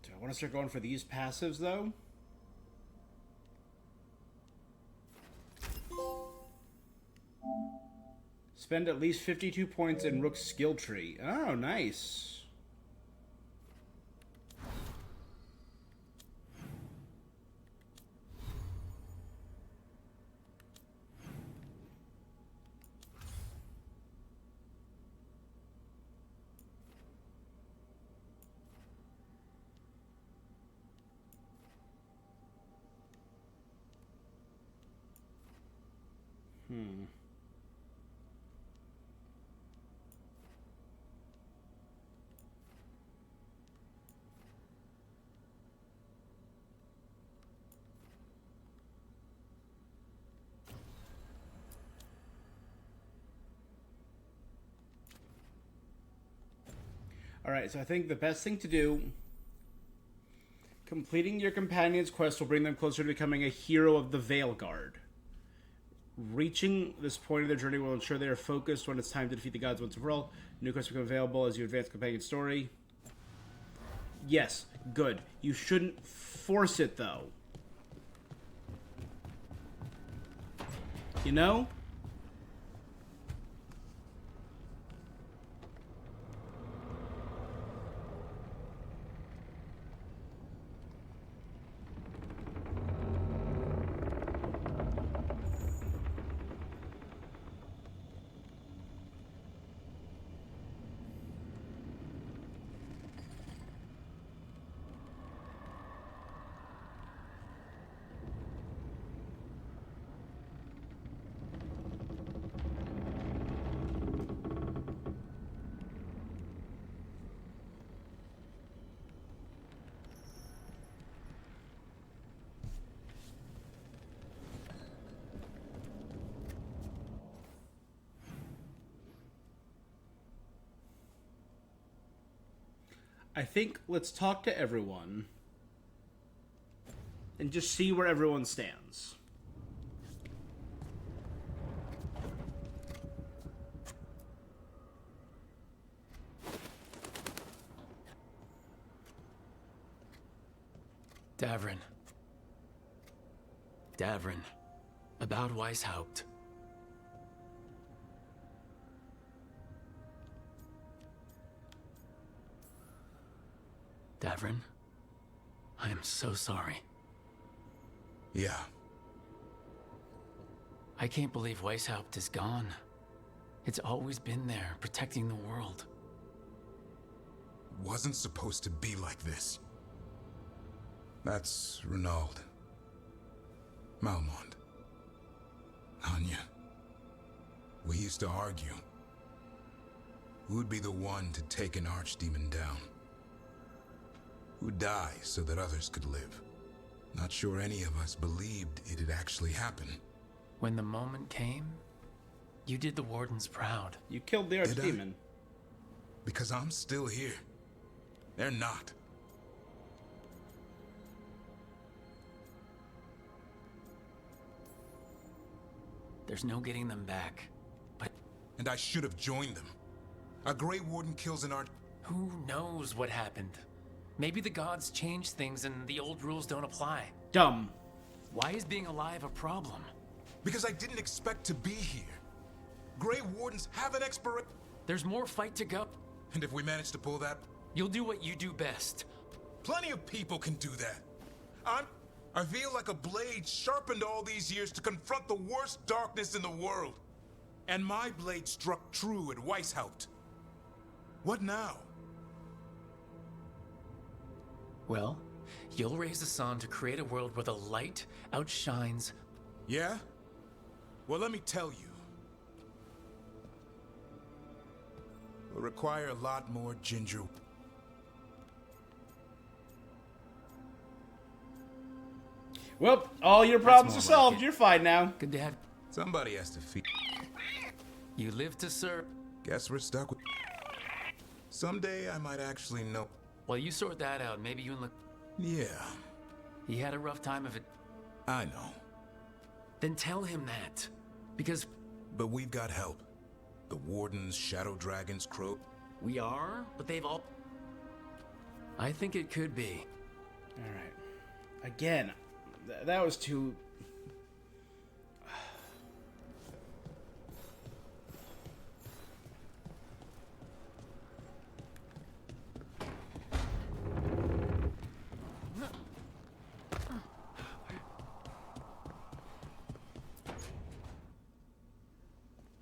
Do I want to start going for these passives, though? Spend at least 52 points in Rook's skill tree. Oh, nice. Alright, so I think the best thing to do... Completing your companion's quest will bring them closer to becoming a hero of the Veilguard. Reaching this point of their journey will ensure they are focused when it's time to defeat the gods once and for all. New quests become available as you advance the companion's story. Yes, good. You shouldn't force it, though. You know? I think let's talk to everyone and just see where everyone stands. Davrin. Davrin. About Weishaupt. Davrin, I am so sorry. Yeah. I can't believe Weishaupt is gone. It's always been there, protecting the world. Wasn't supposed to be like this. That's Renaud. Malmont. Anya. We used to argue. Who'd be the one to take an archdemon down? Who'd die so that others could live? Not sure any of us believed it'd actually happen. When the moment came, you did the Wardens proud. You killed the archdemon. Because I'm still here. They're not. There's no getting them back, but... And I should have joined them. A Grey Warden kills an arch... Who knows what happened? Maybe the gods changed things and the old rules don't apply. Dumb. Why is being alive a problem? Because I didn't expect to be here. Grey Wardens have an expiration. There's more fight to go. And if we manage to pull that... You'll do what you do best. Plenty of people can do that. I feel like a blade sharpened all these years to confront the worst darkness in the world. And my blade struck true at Weishaupt. What now? Well, you'll raise the sun to create a world where the light outshines... Yeah? Well, let me tell you. It'll require a lot more ginger... Well, all your problems are solved. You're fine now. Good to have... Somebody has to feed... You live to serve. Guess we're stuck with... Someday I might actually know... While you sort that out, maybe you and look... Yeah. He had a rough time of it. I know. Then tell him that. Because... But we've got help. The Wardens, Shadow Dragons, Crow... We are, but they've all... I think it could be. Alright. Again, that was too...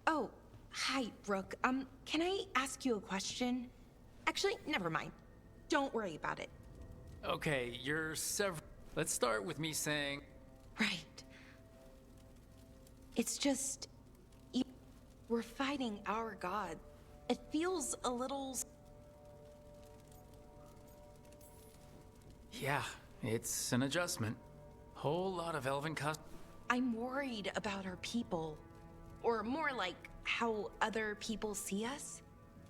Oh, hi, Rook. Can I ask you a question? Actually, never mind. Don't worry about it. Okay, you're several. Let's start with me saying. Right. It's just... we're fighting our god. It feels a little... Yeah, it's an adjustment. Whole lot of elven I'm worried about our people. Or more like, how other people see us.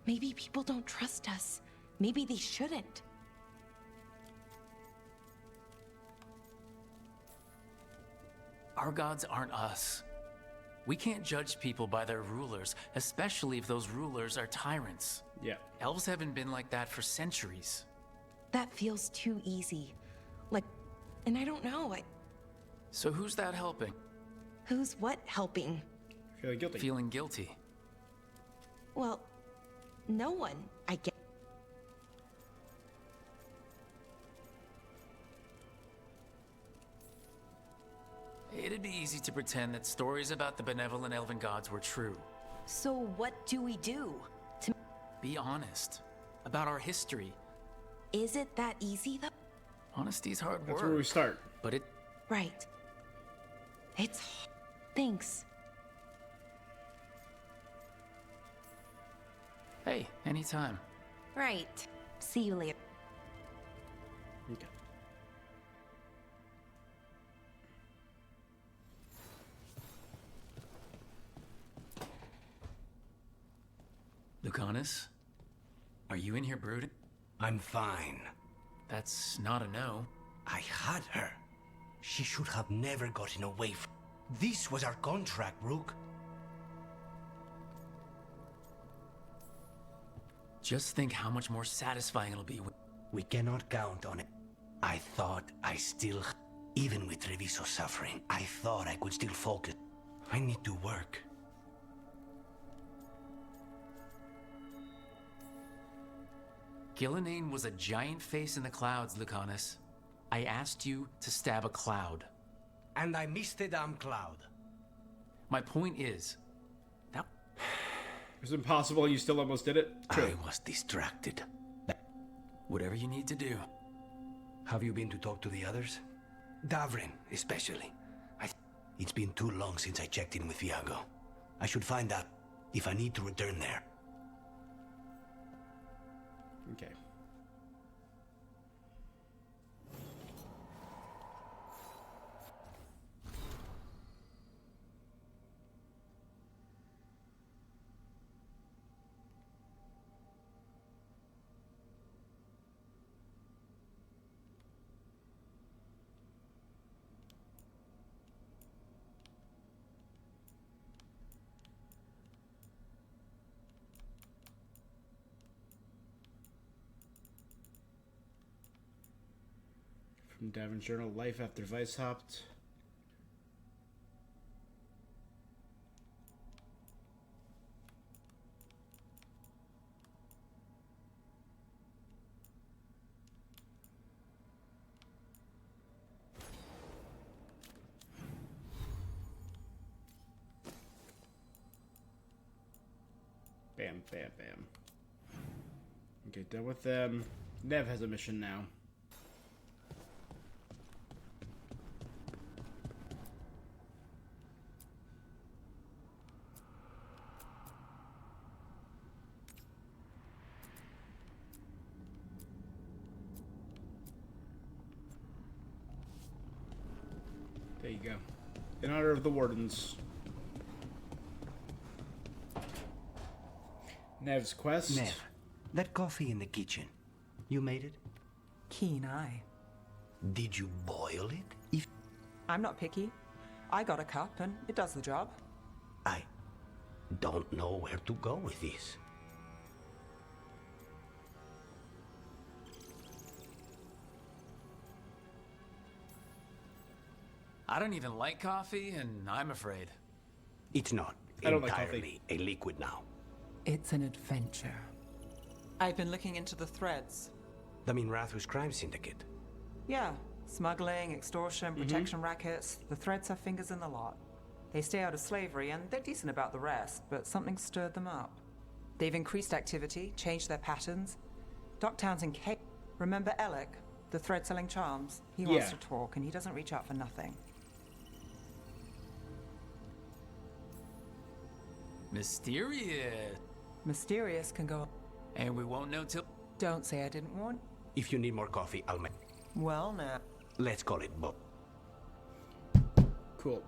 Maybe people don't trust us. Maybe they shouldn't. Our gods aren't us. We can't judge people by their rulers, especially if those rulers are tyrants. Yeah. Elves haven't been like that for centuries. That feels too easy. Like, and I don't know, So who's that helping? Who's what helping? Feeling guilty. Feeling guilty. Well, no one, I guess. It'd be easy to pretend that stories about the benevolent elven gods were true. So what do we do? To be honest about our history. Is it that easy, though? Honesty's hard work. That's where we start. But it... Right. It's... Thanks. Hey, anytime. Right. See you later. Okay. Lucanus? Are you in here brooding? I'm fine. That's not a no. I had her. She should have never gotten away from... This was our contract, Rook. Just think how much more satisfying it'll be when... We cannot count on it. I thought I still... Even with Treviso suffering, I thought I could still focus. I need to work. Gillenane was a giant face in the clouds, Lucanus. I asked you to stab a cloud. And I missed the damn cloud. My point is... That... It's impossible, you still almost did it? True. I was distracted. Whatever you need to do. Have you been to talk to the others? Davrin, especially. It's been too long since I checked in with Viago. I should find out if I need to return there. Okay. From Davin's journal, life after Weishaupt. Bam, bam, bam. Okay, done with them. Nev has a mission now. There you go. In honor of the Wardens. Nev's quest. Nev, that coffee in the kitchen. You made it? Keen eye. Did you boil it? I'm not picky. I got a cup and it does the job. I don't know where to go with this. I don't even like coffee, and I'm afraid. It's not I don't like entirely a liquid now. It's an adventure. I've been looking into the threads. The Minrathus crime syndicate. Yeah, smuggling, extortion, protection rackets. The threads have fingers in the lot. They stay out of slavery, and they're decent about the rest, but something stirred them up. They've increased activity, changed their patterns. Doc Townsend came. Remember Alec, the thread-selling charms? He wants to talk, and he doesn't reach out for nothing. Mysterious. Mysterious can go... And we won't know till... Don't say I didn't warn. If you need more coffee, I'll make... Well, now... Let's call it Bob. Cool.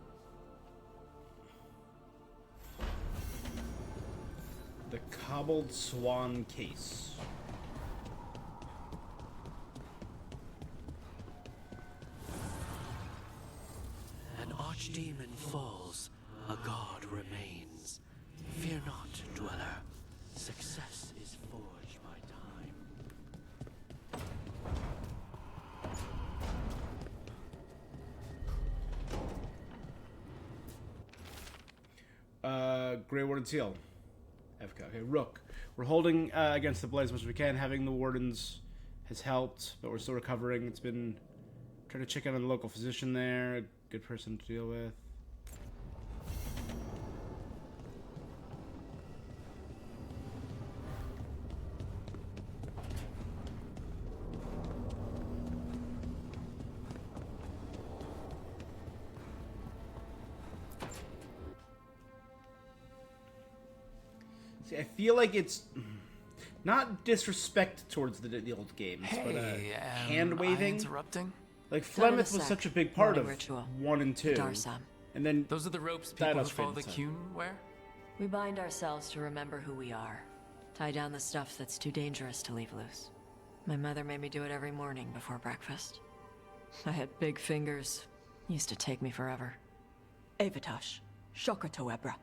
The Cobbled Swan Case. An archdemon falls, a god remains. Fear not, dweller. Success is forged by time. Grey Warden Seal. FK. Okay, Rook. We're holding against the Blaze as much as we can. Having the Wardens has helped, but we're still recovering. It's been trying to check out on the local physician there. A good person to deal with. See, I feel like it's not disrespect towards the old games, but hand waving. Interrupting? Like Flemeth was such a big part of ritual. 1 and 2. Darsam. And then those are the ropes people who follow the Qun wear? We bind ourselves to remember who we are. Tie down the stuff that's too dangerous to leave loose. My mother made me do it every morning before breakfast. I had big fingers. Used to take me forever. Avatash. Shokatoebra.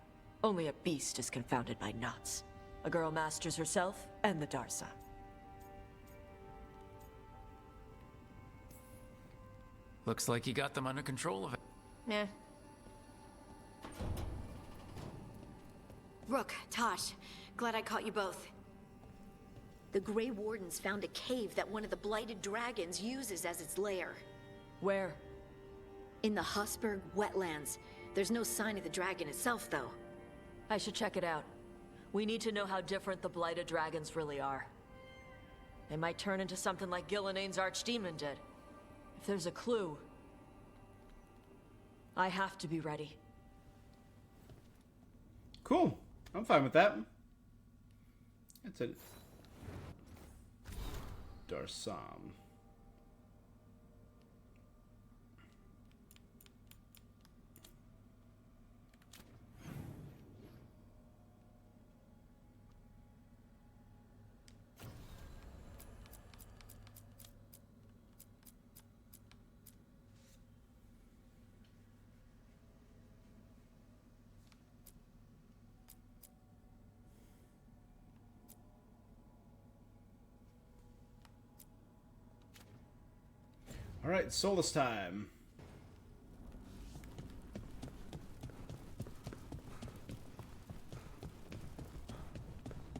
Only a beast is confounded by knots. A girl masters herself and the Darsa. Looks like you got them under control of it. Yeah. Rook, Tosh, glad I caught you both. The Grey Wardens found a cave that one of the Blighted Dragons uses as its lair. Where? In the Hussberg wetlands. There's no sign of the dragon itself, though. I should check it out. We need to know how different the Blighted Dragons really are. They might turn into something like Gillenane's Archdemon did. If there's a clue, I have to be ready. Cool. I'm fine with that. That's it. Darsam. All right, Solus time.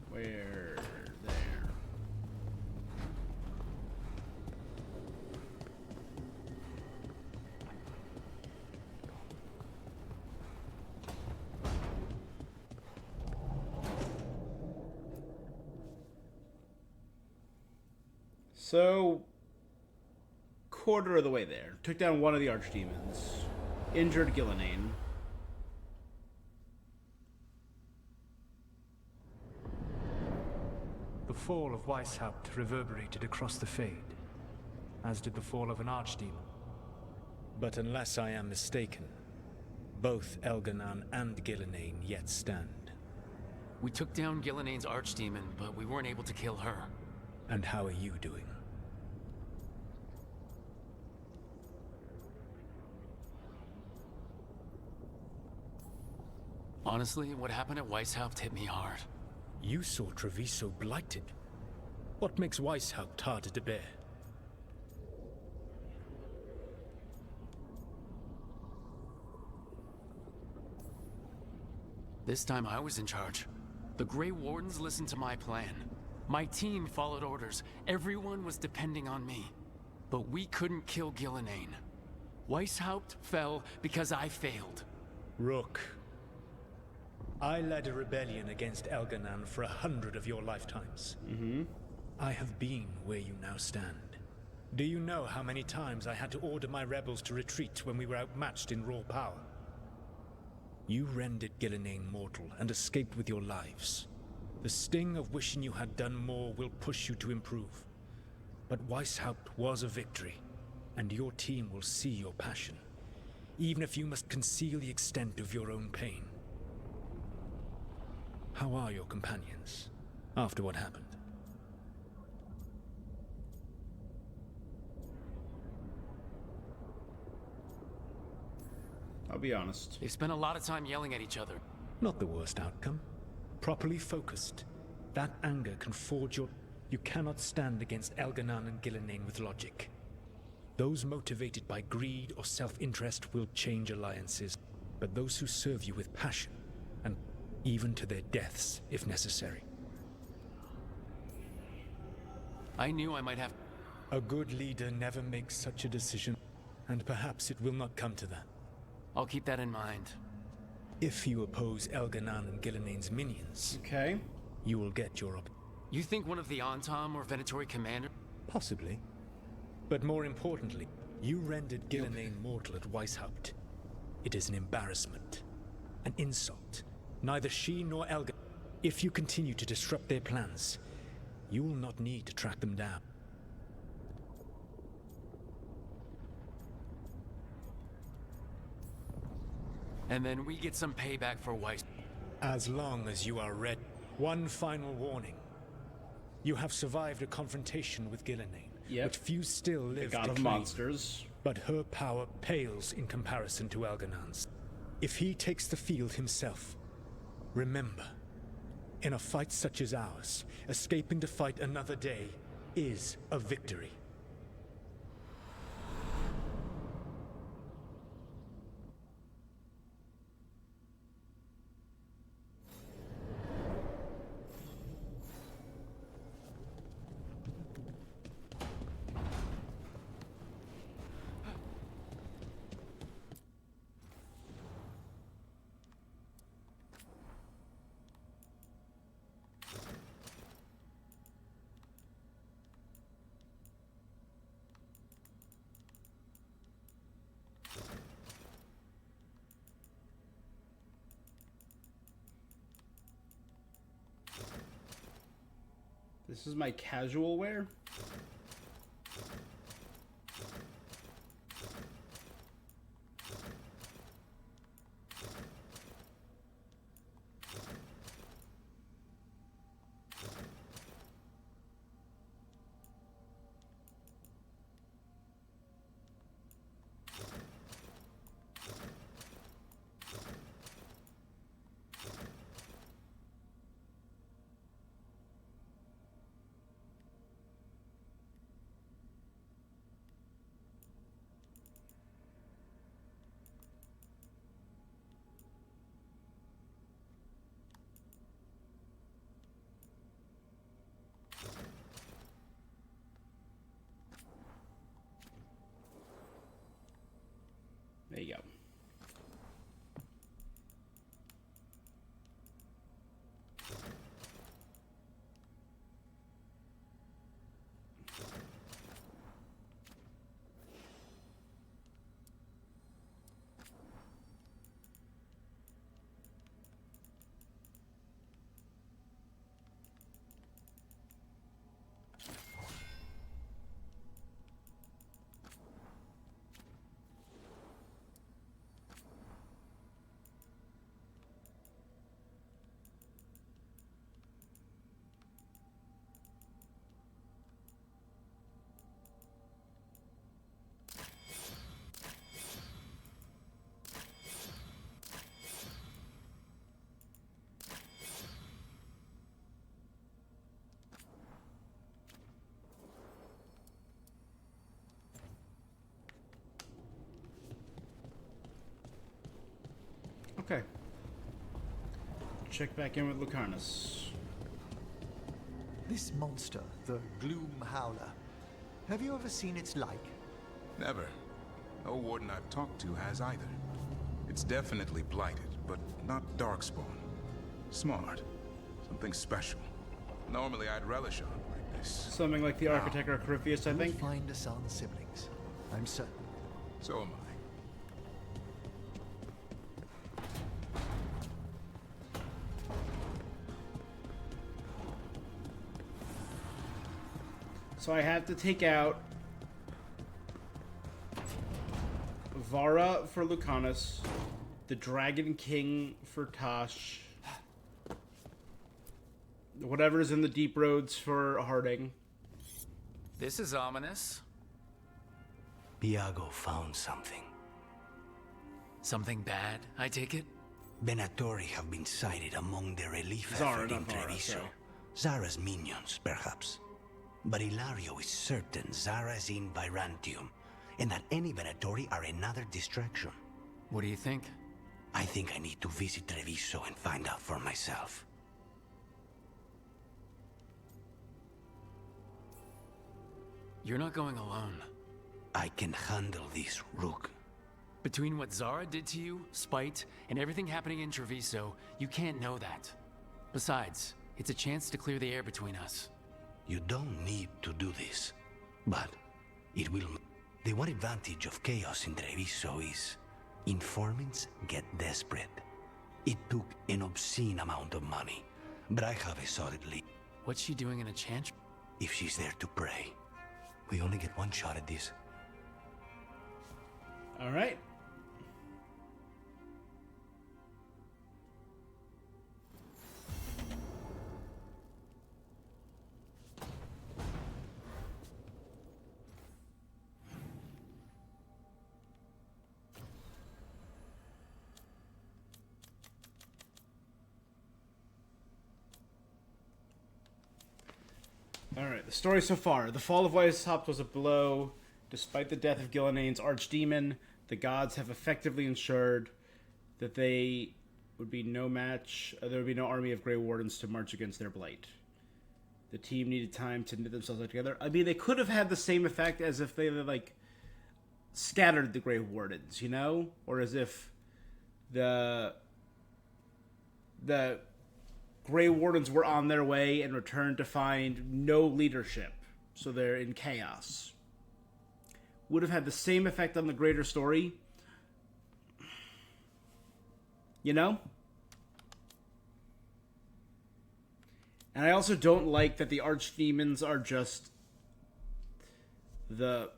Where? There. So, quarter of the way there. Took down one of the archdemons. Injured Gillenane. The fall of Weishaupt reverberated across the Fade, as did the fall of an archdemon. But unless I am mistaken, both Elganan and Gillenane yet stand. We took down Gillenane's archdemon, but we weren't able to kill her. And how are you doing? Honestly, what happened at Weishaupt hit me hard. You saw Treviso blighted. What makes Weishaupt harder to bear? This time I was in charge. The Grey Wardens listened to my plan. My team followed orders. Everyone was depending on me. But we couldn't kill Gillenane. Weishaupt fell because I failed. Rook, I led a rebellion against Elganan for 100 of your lifetimes. I have been where you now stand. Do you know how many times I had to order my rebels to retreat when we were outmatched in raw power? You rendered Gillenane mortal and escaped with your lives. The sting of wishing you had done more will push you to improve. But Weishaupt was a victory, and your team will see your passion, even if you must conceal the extent of your own pain. How are your companions, after what happened? I'll be honest. They spent a lot of time yelling at each other. Not the worst outcome. Properly focused. That anger can forge your... You cannot stand against Elganan and Gillenane with logic. Those motivated by greed or self-interest will change alliances, but those who serve you with passion, and even to their deaths if necessary. I knew I might have... A good leader never makes such a decision, and perhaps it will not come to that. I'll keep that in mind. If you oppose Elganan and Gillenane's minions, okay, you will get your You think one of the Antam or Venatori commander? Possibly. But more importantly, you rendered Gillenane mortal at Weishaupt. It is an embarrassment. An insult. Neither she nor Elga... If you continue to disrupt their plans, you will not need to track them down. And then we get some payback for Weiss. As long as you are ready. One final warning. You have survived a confrontation with Gillenane, which few still live the god to of claim. monsters. But her power pales in comparison to Elganan's. If he takes the field himself, remember, in a fight such as ours, escaping to fight another day is a victory. This is my casual wear. There you go. Okay. check back in with Lucanus. This monster, the Gloom Howler, have you ever seen its like? Never. No warden I've talked to has either. It's definitely blighted, but not darkspawn. Smart. Something special. Normally I'd relish on like this. Something like the Architect or Corypheus, I think. You'll find Asan's siblings. I'm certain. So am I. So I have to take out Vara for Lucanus, the Dragon King for Tosh, whatever's in the Deep Roads for Harding. This is ominous. Piago found something. Something bad, I take it? Venatori have been sighted among the relief Zara, effort in not Vara, Treviso. sorry. Zara's minions, perhaps. But Ilario is certain Zara is in Byrantium, and that any Venatori are another distraction. What do you think? I think I need to visit Treviso and find out for myself. You're not going alone. I can handle this, Rook. Between what Zara did to you, Spite, and everything happening in Treviso, you can't know that. Besides, it's a chance to clear the air between us. You don't need to do this, but it will. The one advantage of chaos in Treviso is informants get desperate. It took an obscene amount of money, but I have a solid lead. What's she doing in a chant? If she's there to pray, we only get one shot at this. All right. Alright, the story so far. The fall of Weishaupt was a blow. Despite the death of Gilneain's archdemon, the gods have effectively ensured that they would be no match, there would be no army of Grey Wardens to march against their blight. The team needed time to knit themselves back together. I mean, they could have had the same effect as if they, like, scattered the Grey Wardens, you know? Or as if the Grey Wardens were on their way and returned to find no leadership, so they're in chaos. Would have had the same effect on the greater story. You know? And I also don't like that the archdemons are just the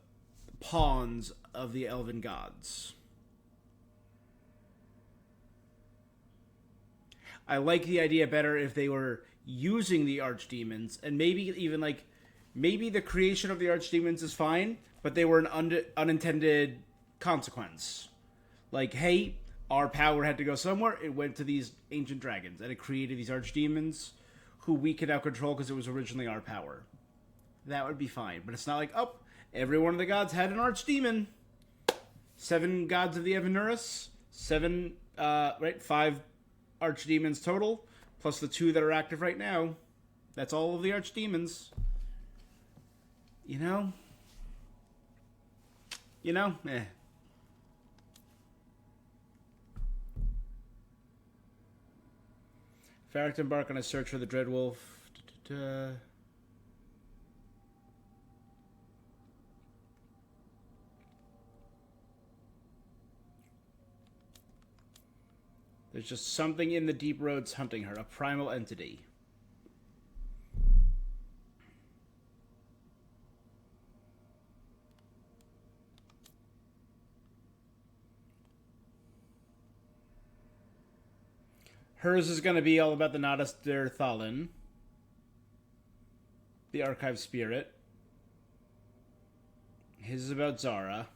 pawns of the elven gods. I like the idea better if they were using the archdemons, and maybe even, like, maybe the creation of the archdemons is fine, but they were an unintended consequence. Like, hey, our power had to go somewhere, it went to these ancient dragons, and it created these archdemons who we can now control because it was originally our power. That would be fine, but it's not like, oh, every one of the gods had an archdemon. 7 gods of the Evanurus, 5 archdemons total, plus the 2 that are active right now. That's all of the archdemons. You know? Farrick embark on a search for the Dreadwolf. There's just something in the deep roads hunting her, a primal entity. Hers is going to be all about the Nadas der Thalin, the Archive Spirit. His is about Zara.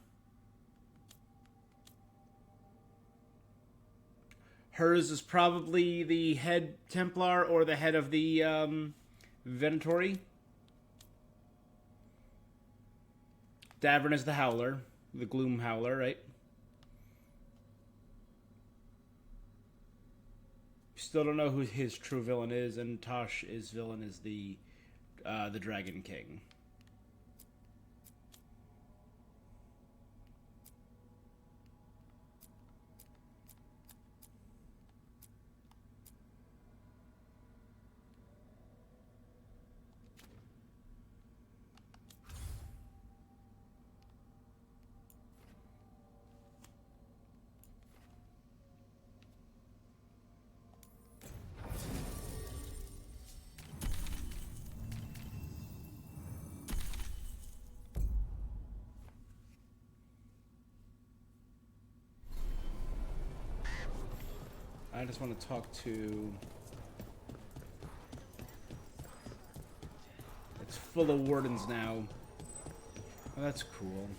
Hers is probably the head Templar or the head of the Venatori. Davern is the Howler, the Gloom Howler, right? Still don't know who his true villain is, and Tosh's villain is the Dragon King. I just want to talk to... It's full of wardens now. Oh, that's cool.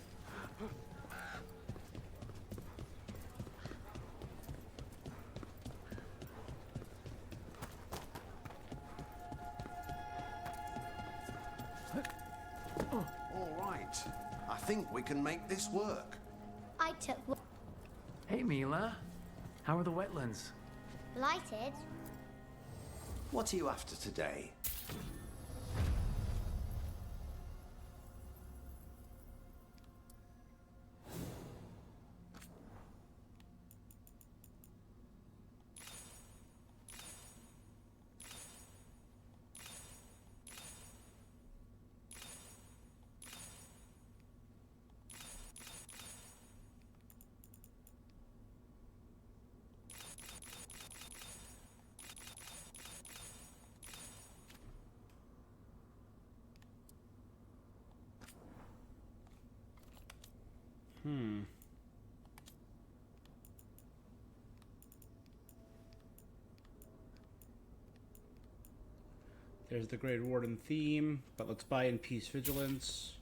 All right. I think we can make this work. I took Hey, Mila. How are the wetlands? lighted. What are you after today? There's the Great Warden theme, but let's buy in Peace Vigilance.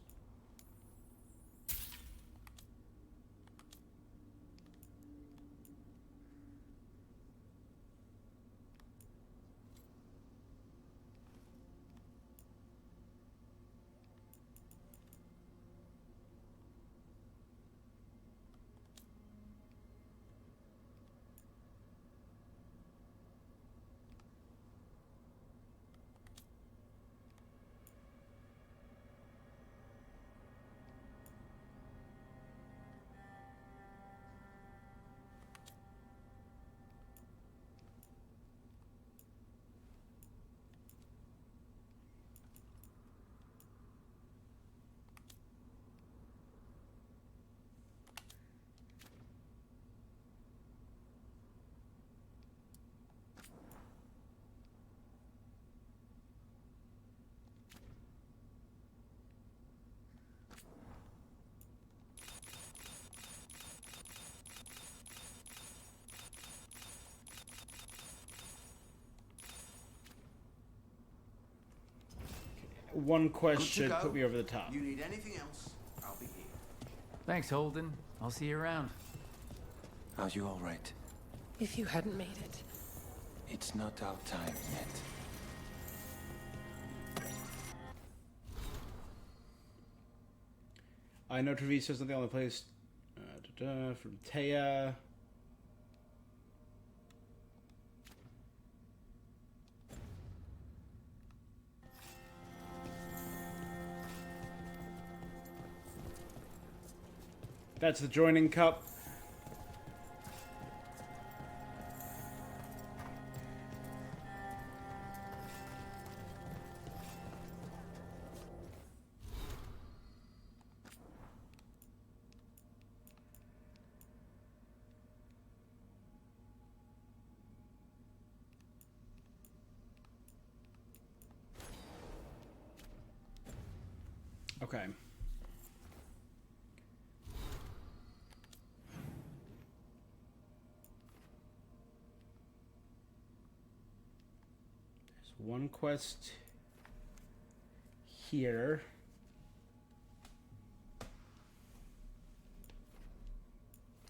One quest should put me over the top. You need anything else? I'll be here. Thanks, Holden. I'll see you around. Are you all right? If you hadn't made it. It's not our time yet. I know Treviso's not the only place. From Taya. That's the joining cup. Okay. One quest here.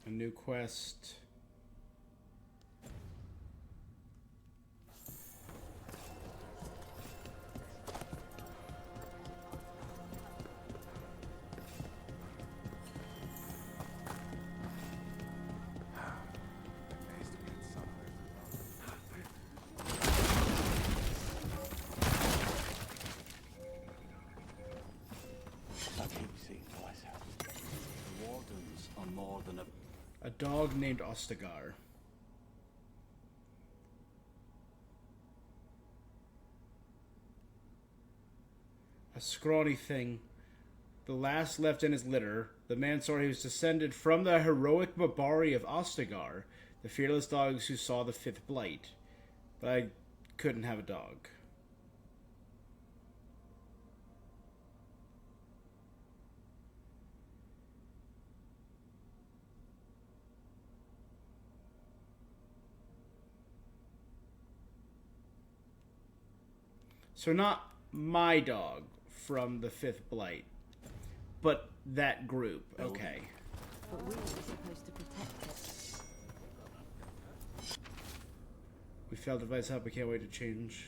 A new quest. more than a dog named Ostagar. A scrawny thing, the last left in his litter. The man swore he was descended from the heroic Mabari of Ostagar, the fearless dogs who saw the fifth blight. But I couldn't have a dog. So not my dog from the fifth blight, but that group. Okay. But we were supposed to protect it. We failed device help. We can't wait to change.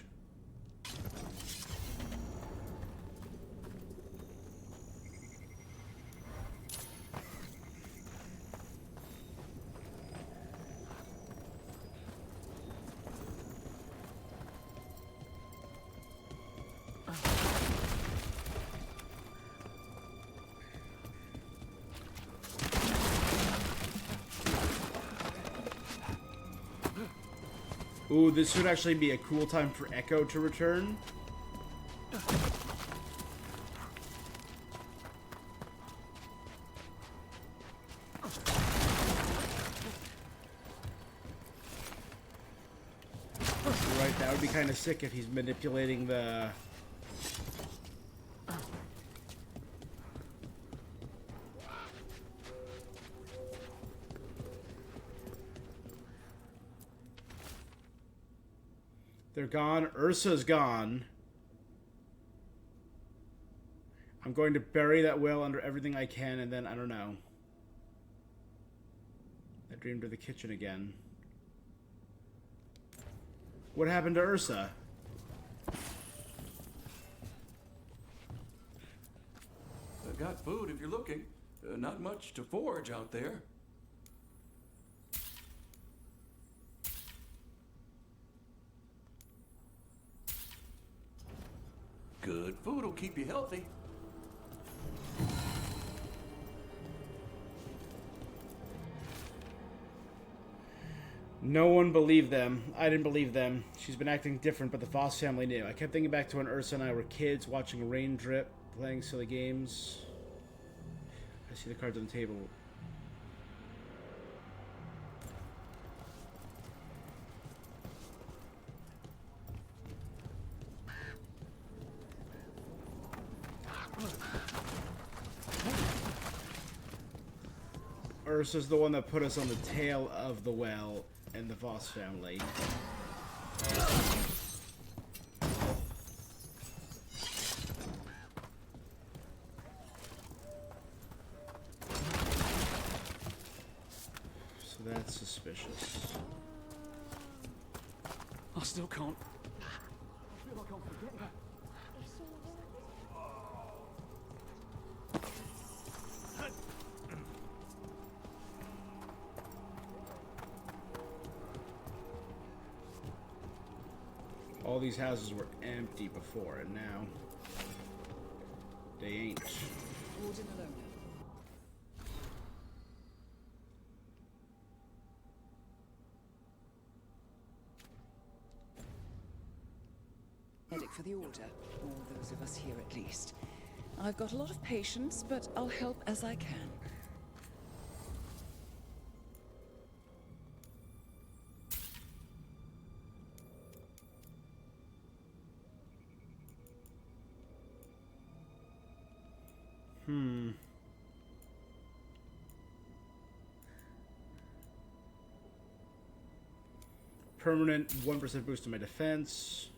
Ooh, this would actually be a cool time for Echo to return. Right, that would be kind of sick if he's manipulating the... They're gone. Ursa's gone. I'm going to bury that whale under everything I can, and then, I don't know. I dreamed of the kitchen again. What happened to Ursa? I've got food if you're looking. Not much to forage out there. Good food will keep you healthy. No one believed them. I didn't believe them. She's been acting different, but the Voss family knew. I kept thinking back to when Ursa and I were kids, watching rain drip, playing silly games. I see the cards on the table. Ursa's the one that put us on the tail of the well and the Voss family. So that's suspicious. I still can't. I feel like I'm forgetting. All these houses were empty before, and now they ain't. Medic for the Order, or those of us here at least. I've got a lot of patience, but I'll help as I can. Permanent 1% boost to my defense.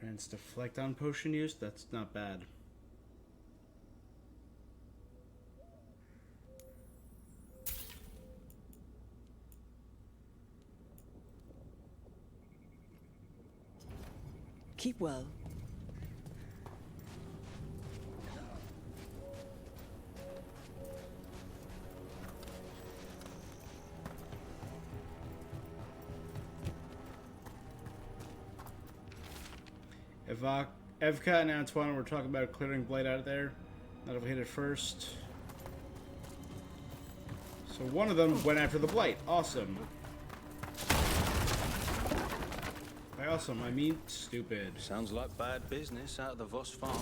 Grants deflect on potion use? That's not bad. Keep well. Evka and Antoine were talking about clearing Blight out of there. Not if we hit it first. So one of them went after the Blight. Awesome. By awesome, I mean stupid. Sounds like bad business out of the Voss farm.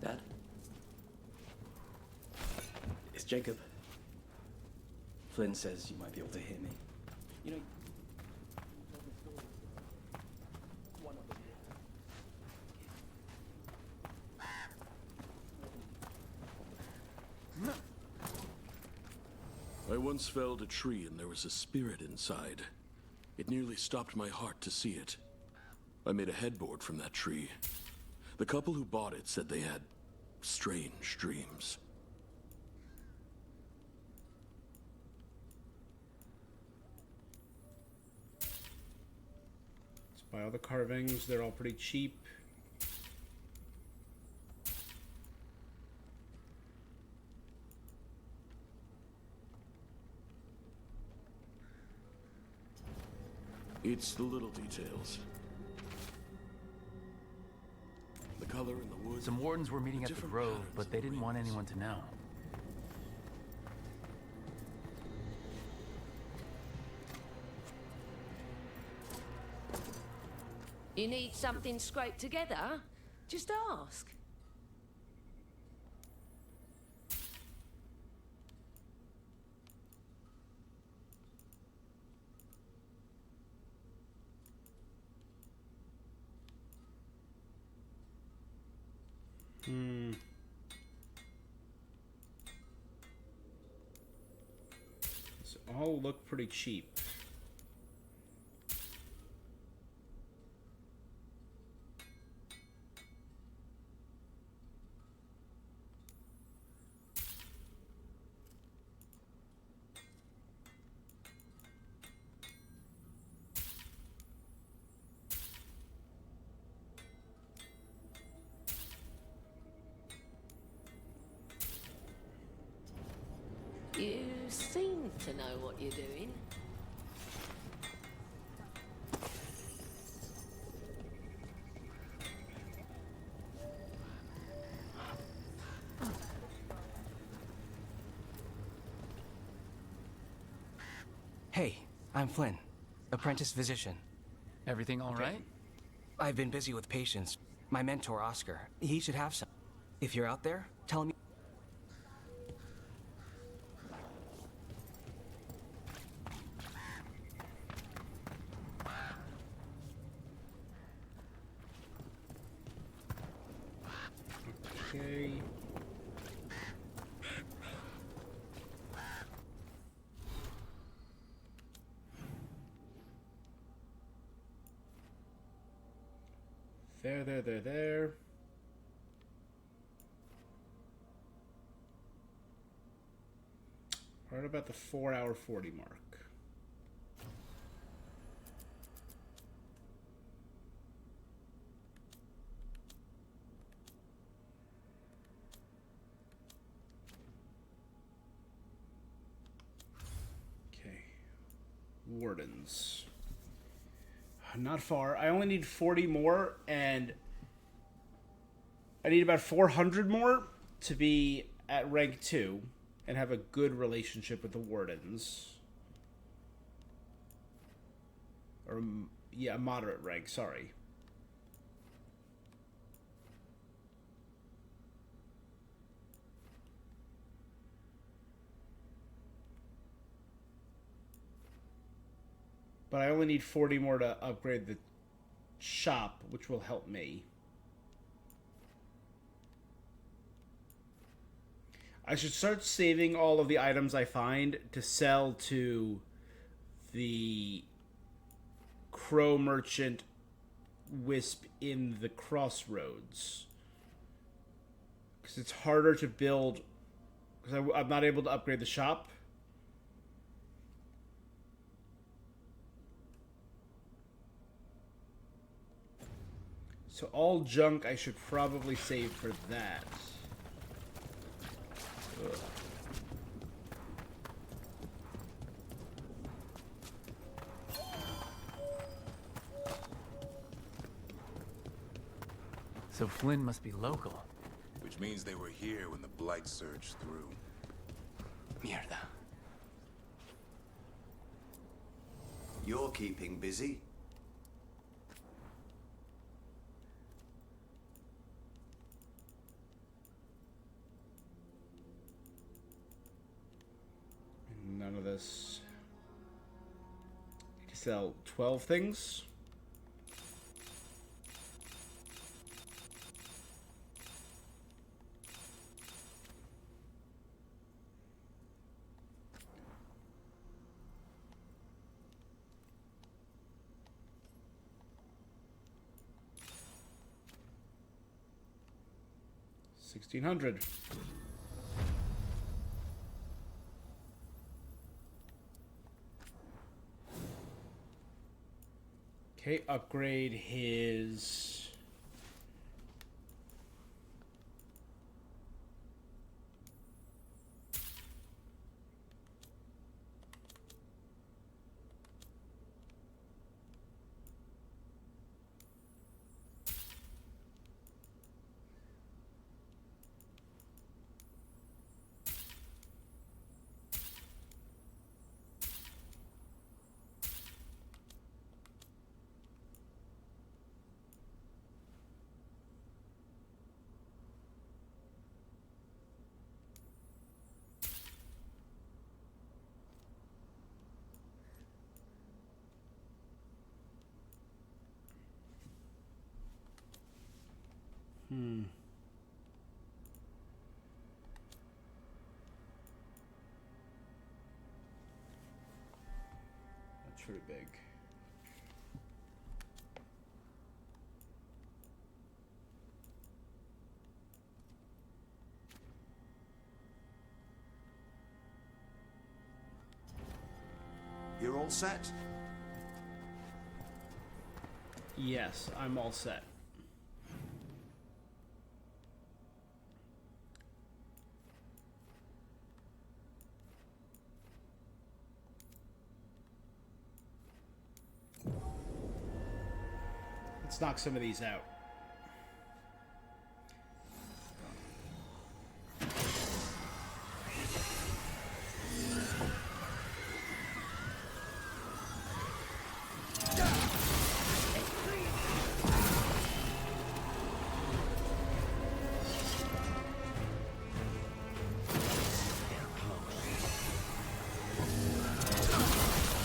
Dad? It's Jacob. Flynn says you might be able to hear me. You know... I once felled a tree and there was a spirit inside. It nearly stopped my heart to see it. I made a headboard from that tree. The couple who bought it said they had strange dreams. Let's buy all the carvings. They're all pretty cheap. It's the little details. The color in the wood. Some wardens were meeting at the grove, but they didn't want anyone to know. You need something scraped together? Just ask. These all look pretty cheap. You seem to know what you're doing. Hey, I'm Flynn, apprentice physician. Everything all right? I've been busy with patients. My mentor, Oscar, he should have some. If you're out there, tell him. Okay. There. Right about the 4-hour 40 mark. Okay. Wardens. Not far. I only need 40 more, and I need about 400 more to be at rank 2 and have a good relationship with the wardens. Or, yeah, a moderate rank, sorry. But I only need 40 more to upgrade the shop, which will help me. I should start saving all of the items I find to sell to the Crow Merchant Wisp in the Crossroads. Because it's harder to build... Because I'm not able to upgrade the shop. So all junk I should probably save for that. Ugh. So Flynn must be local. Which means they were here when the Blight surged through. Mierda. You're keeping busy. None of this. You can sell 12 things. $1,600. Okay, upgrade his... That's pretty big. You're all set? Yes, I'm all set. Let's knock some of these out.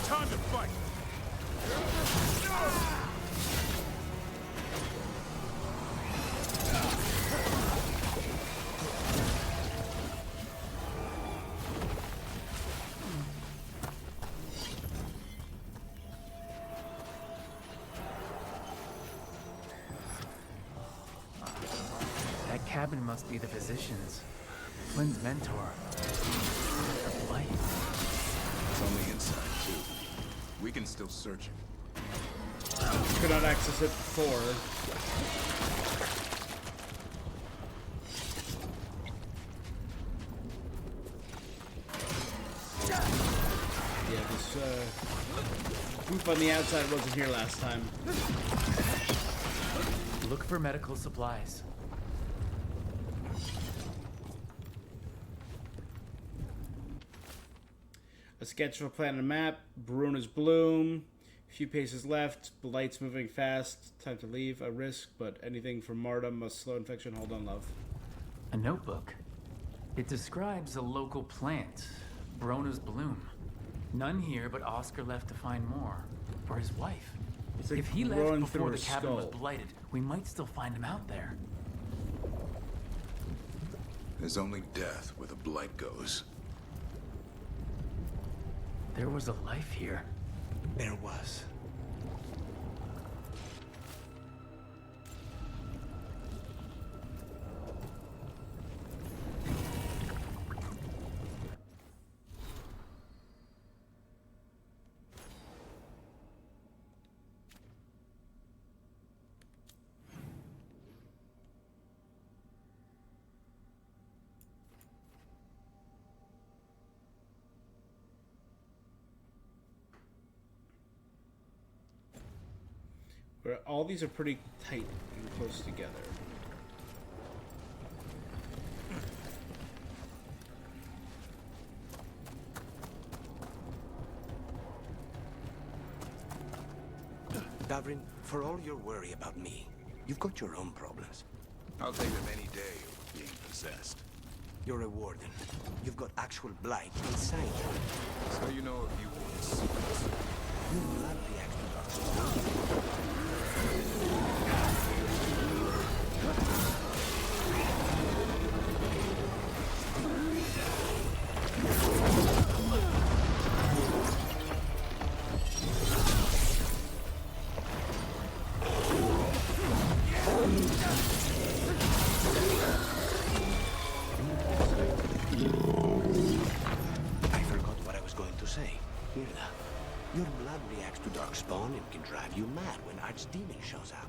Time to fight! That cabin must be the physician's. Flynn's mentor. Her Blight. It's on the inside, too. We can still search it. Could not access it before. Yeah, this group on the outside wasn't here last time. Look for medical supplies. A sketch of a plan and a map. Baruna's bloom. A few paces left. Blight's moving fast. Time to leave. A risk, but anything from Marta must slow infection. Hold on, love. A notebook. It describes a local plant, Barona's bloom. None here, but Oscar left to find more. For his wife. It's like if he growing left through before her the cabin was skull. blighted, we might still find him out there. There's only death where the Blight goes. There was a life here. There was. Where all these are pretty tight and close together. Davrin, for all your worry about me, you've got your own problems. I'll take them any day over being possessed. You're a warden. You've got actual blight inside you. So you know a few warden's secrets. Your blood reacts to dark. Your blood reacts to darkspawn and can drive you mad when Archdemon shows up.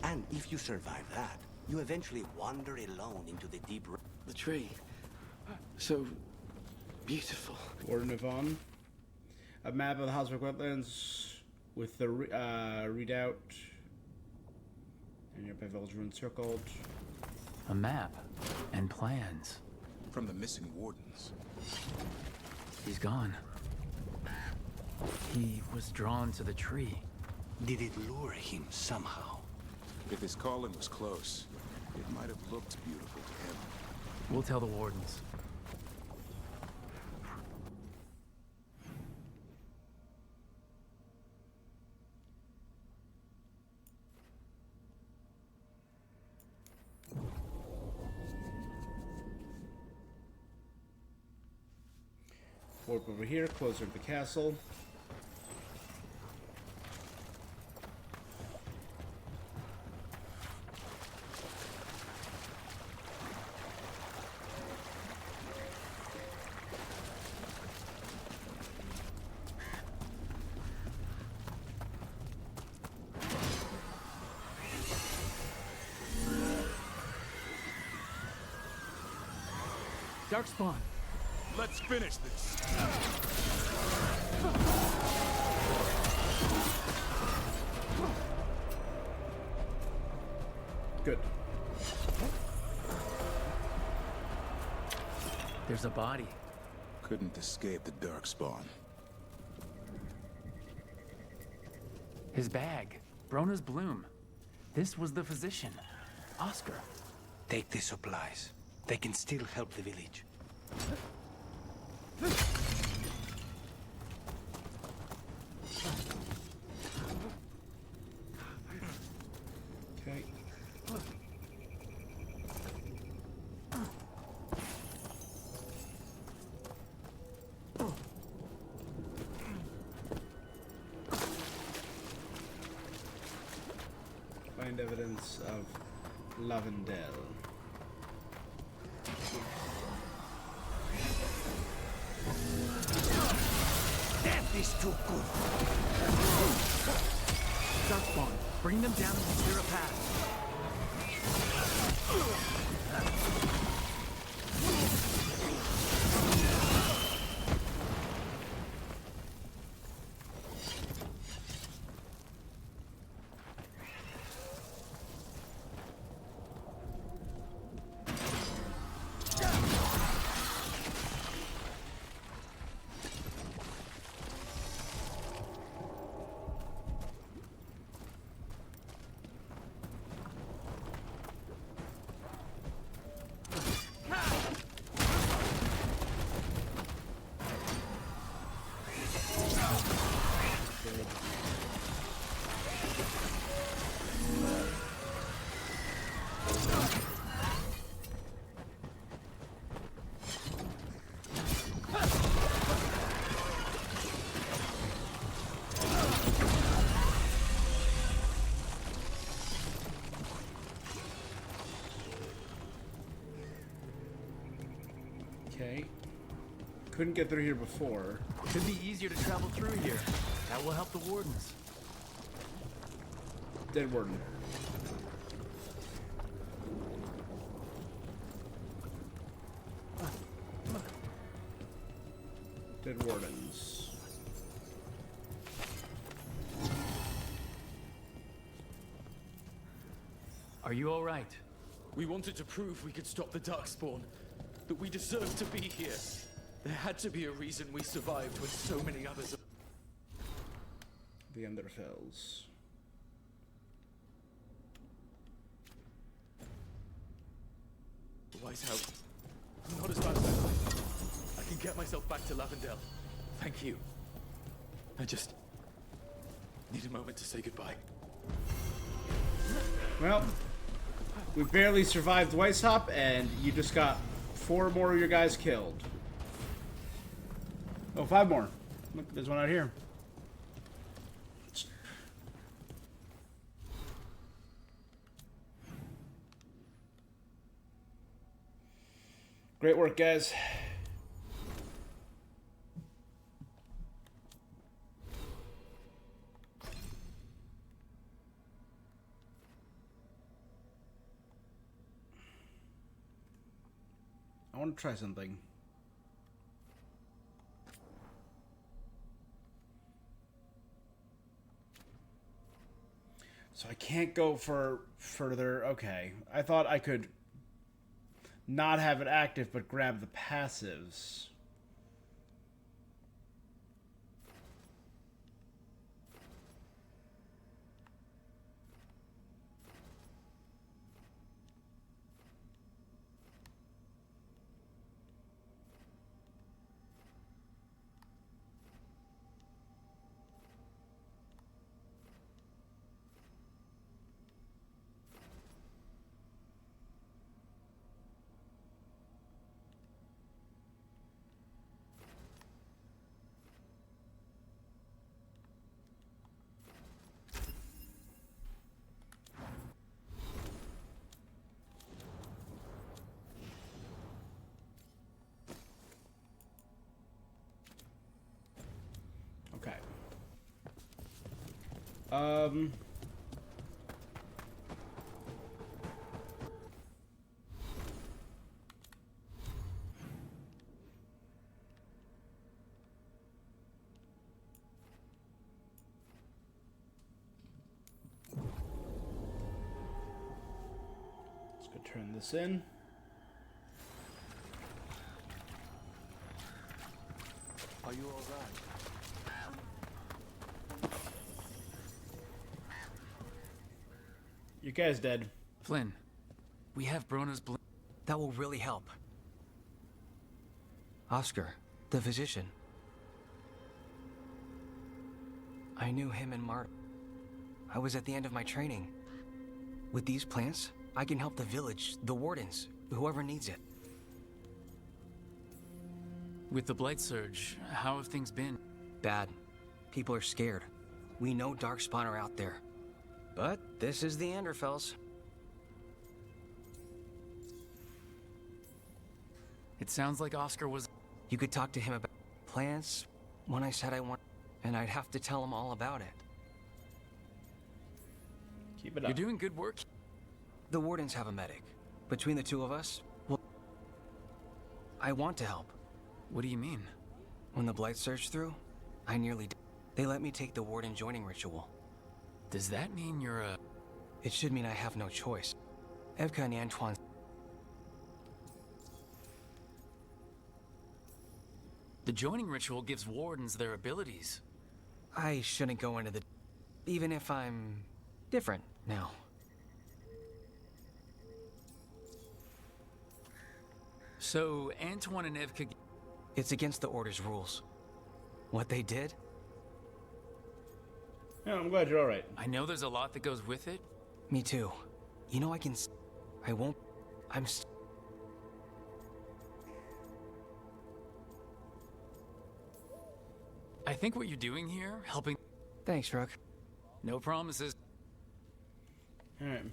And if you survive that, you eventually wander alone into the deep... The tree. So... beautiful. Warden Yvonne. A map of the Hosberg wetlands with the readout and nearby village ruin circled. A map and plans. From the missing wardens. He's gone. He was drawn to the tree. Did it lure him somehow? If his calling was close, it might have looked beautiful to him. We'll tell the wardens. Warp over here, closer to the castle. Darkspawn. Let's finish this. Good. There's a body. Couldn't escape the darkspawn. His bag. Brona's bloom. This was the physician. Oscar. Take the supplies. They can still help the village. Okay. Find evidence of Lavendel. Death is too good. Darkspawn. Bring them down and clear a path. Okay. Couldn't get through here before. Could be easier to travel through here. That will help the wardens. Dead warden. Dead wardens. you all right? We wanted to prove we could stop the Darkspawn, that we deserved to be here. There had to be a reason we survived when so many others... The Underfells. Wise out. I'm not as bad as I thought. I can get myself back to Lavendel. Thank you. I just need a moment to say goodbye. Well, we barely survived Weishaupt, and you just got 4 more of your guys killed. Oh, 5 more. Look, there's one out here. Great work, guys. I want to try something. So I can't go for further. Okay. I thought I could not have it active, but grab the passives. Okay. Let's go turn this in. Are you all right? Your guy's dead. Flynn, we have Brona's bl- That will really help. Oscar, the physician. I knew him and Mart. I was at the end of my training. With these plants, I can help the village, the wardens, whoever needs it. With the Blight Surge, how have things been? Bad. People are scared. We know Darkspawn are out there. But this is the Anderfells. It sounds like Oscar was... You could talk to him about plants when I said I want, and I'd have to tell him all about it. Keep it up. You're doing good work. The wardens have a medic. Between the two of us, well, I want to help. What do you mean? When the Blight surged through, I nearly died. They let me take the warden joining ritual. Does that mean you're a... It should mean I have no choice. Evka and Antoine... The joining ritual gives wardens their abilities. I shouldn't go into the... Even if I'm... different now. So, Antoine and Evka... It's against the Order's rules. What they did? Yeah, I'm glad you're alright. I know there's a lot that goes with it. Me too. You know I can... I won't... I'm... I think what you're doing here, helping... Thanks, Rook. No promises. Alright.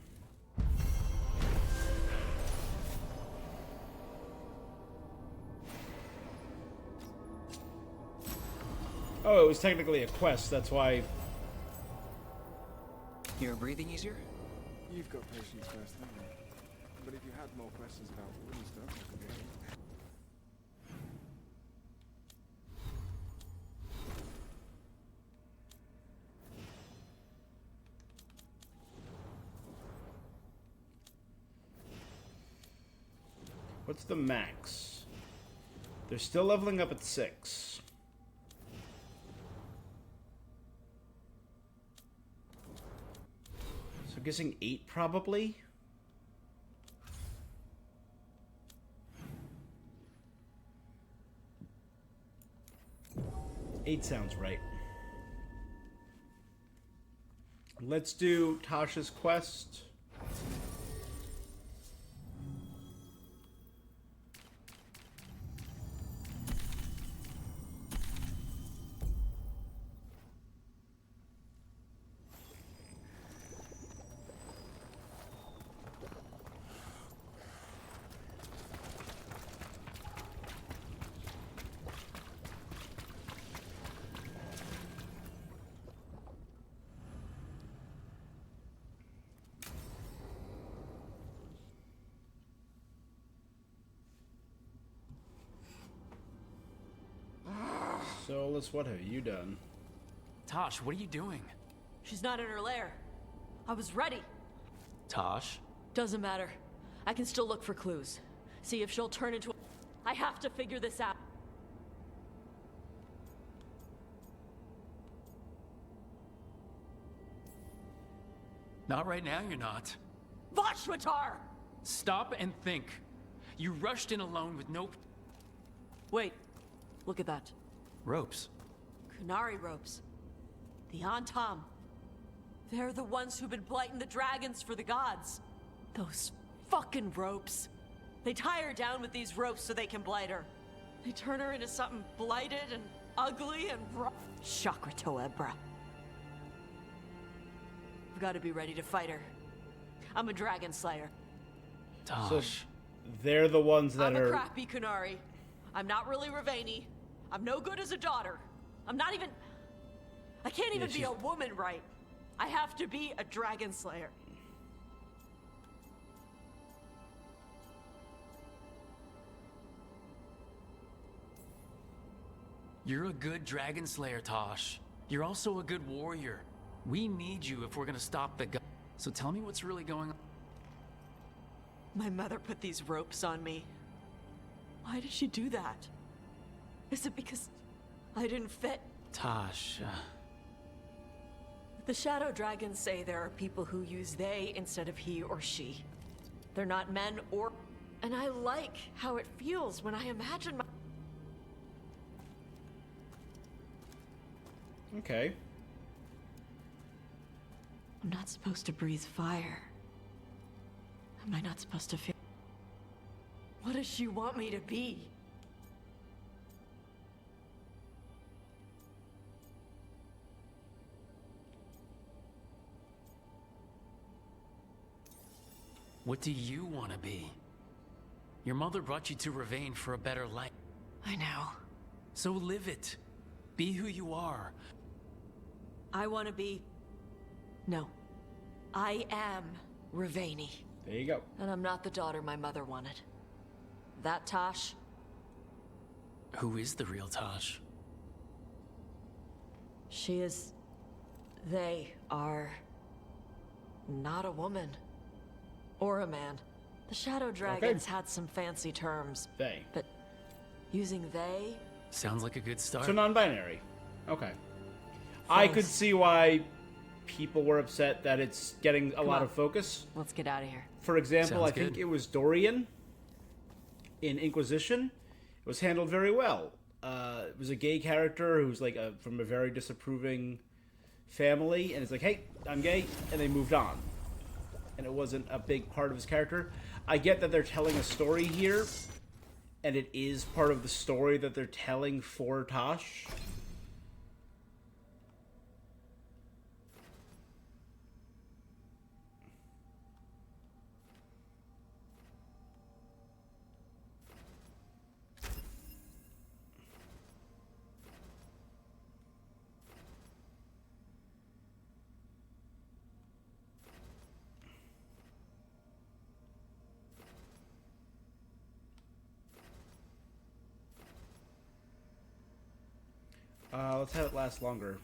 Oh, it was technically a quest, that's why... You're breathing easier? You've got patience first, haven't you? But if you had more questions about wooden stuff, I could be able... What's the max? They're still leveling up at 6. So I'm guessing 8 probably? Eight sounds right. Let's do Tasha's quest. Solus, what have you done? Tosh, what are you doing? She's not in her lair. I was ready. Tosh? Doesn't matter. I can still look for clues. See if she'll turn into I have to figure this out. Not right now, you're not. Vashwatar! Stop and think. You rushed in alone with no... Wait. Look at that. Ropes. Kunari ropes. The Antam. They're the ones who've been blighting the dragons for the gods. Those fucking ropes. They tie her down with these ropes so they can blight her. They turn her into something blighted and ugly and rough. Chakratoebra. I've got to be ready to fight her. I'm a dragon slayer. Tosh. So they're the ones that I'm are... a crappy Kunari. I'm not really Ravani. I'm no good as a daughter. I'm not even... I can't even be a woman, right? I have to be a dragon slayer. You're a good dragon slayer, Tosh. You're also a good warrior. We need you if we're gonna stop the god. So tell me what's really going on. My mother put these ropes on me. Why did she do that? Is it because I didn't fit? Tosh, The shadow dragons say there are people who use they instead of he or she. They're not men or... And I like how it feels when I imagine my... Okay. I'm not supposed to breathe fire. Am I not supposed to feel... What does she want me to be? what do you want to be? Your mother brought you to Ravane for a better life. I know. So live it. Be who you are. I want to be... No. I am Ravani. There you go. And I'm not the daughter my mother wanted. That Tosh... Who is the real Tosh? She is... They are... not a woman. Or a man. The Shadow Dragons had some fancy terms. They. But using they... Sounds like a good start. So non-binary. Okay. I could see why people were upset that it's getting a lot of focus. Let's get out of here. For example, Sounds I think good. it was Dorian in Inquisition. It was handled very well. It was a gay character who's like from a very disapproving family, and it's like, hey, I'm gay, and they moved on. And it wasn't a big part of his character. I get that they're telling a story here, and it is part of the story that they're telling for Tosh. Let's have it last longer.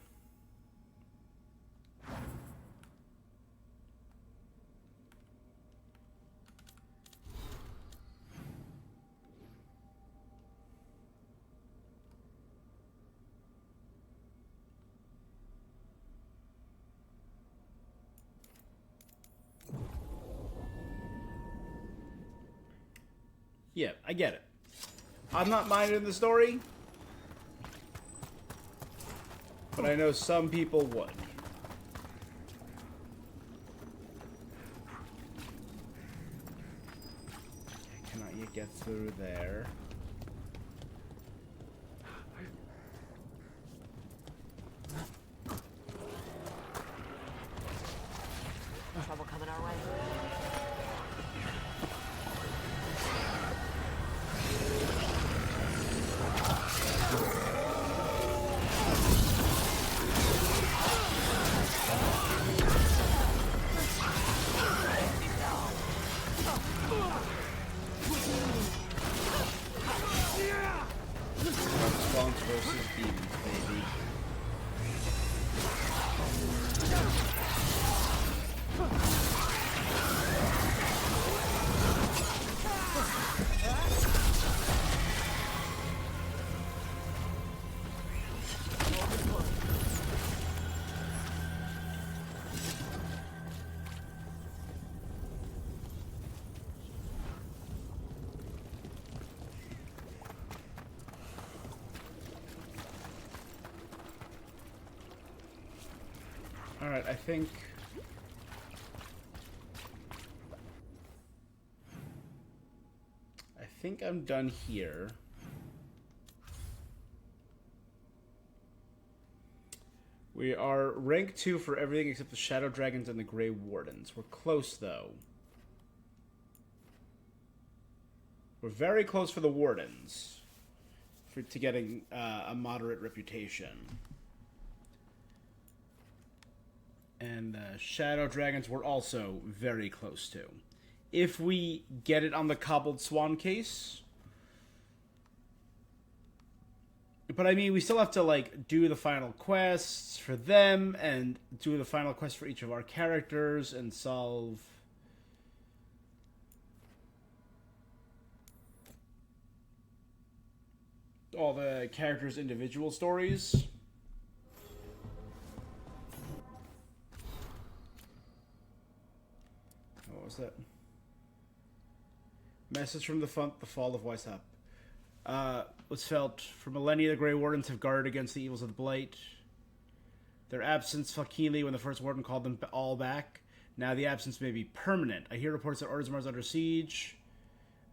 Yeah, I get it. I'm not minding the story, but I know some people would. I cannot yet get through there. Trouble coming our way. Spawns versus demons, baby. Alright, I think I'm done here. We are rank 2 for everything except the Shadow Dragons and the Grey Wardens. We're close, though. We're very close for the Wardens to getting a moderate reputation. And Shadow Dragons we're also very close to. If we get it on the Cobbled Swan case. But I mean, we still have to, like, do the final quests for them, and do the final quest for each of our characters, and solve... all the characters' individual stories. What was that? Message from the Font, the Fall of Weishaupt. Was felt for millennia. The Grey Wardens have guarded against the evils of the Blight. Their absence felt keenly when the first Warden called them all back. Now the absence may be permanent. I hear reports that Orzammar is under siege,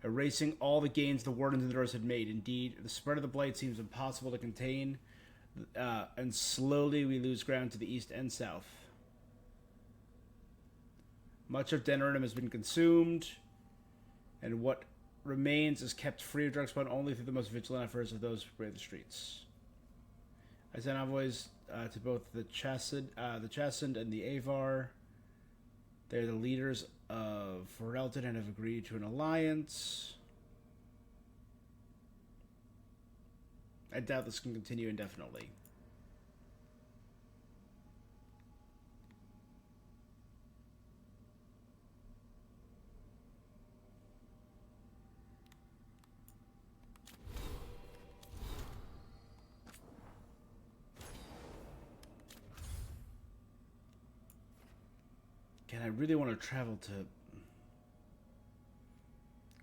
erasing all the gains the Wardens and the Doors had made. Indeed, the spread of the Blight seems impossible to contain, and slowly we lose ground to the east and south. Much of Denerim has been consumed, and what remains is kept free of Darkspawn only through the most vigilant efforts of those who brave the streets. I sent envoys to both the Chassid and the Avar. They're the leaders of Ferelden and have agreed to an alliance. I doubt this can continue indefinitely. And I really want to travel to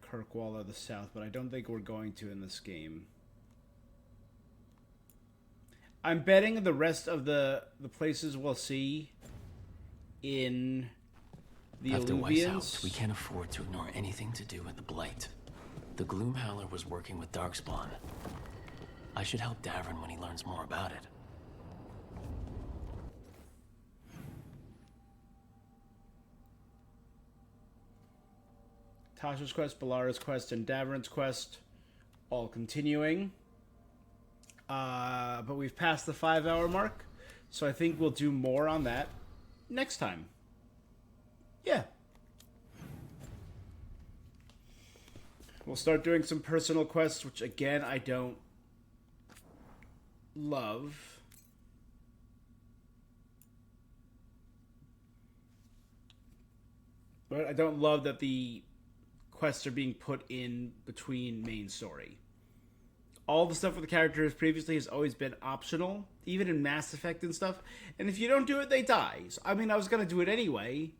Kirkwall the south, but I don't think we're going to in this game. I'm betting the rest of the places we'll see in the After Illuvians. Weishaupt, we can't afford to ignore anything to do with the Blight. The Gloomhowler was working with Darkspawn. I should help Davrin when he learns more about it. Tasha's quest, Balara's quest, and Davrin's quest all continuing. But we've passed the 5-hour mark, so I think we'll do more on that next time. Yeah. We'll start doing some personal quests, which again, I don't love. But I don't love that the quests are being put in between main story. All the stuff with the characters previously has always been optional, even in Mass Effect and stuff. And if you don't do it, they die. So, I mean, I was going to do it anyway.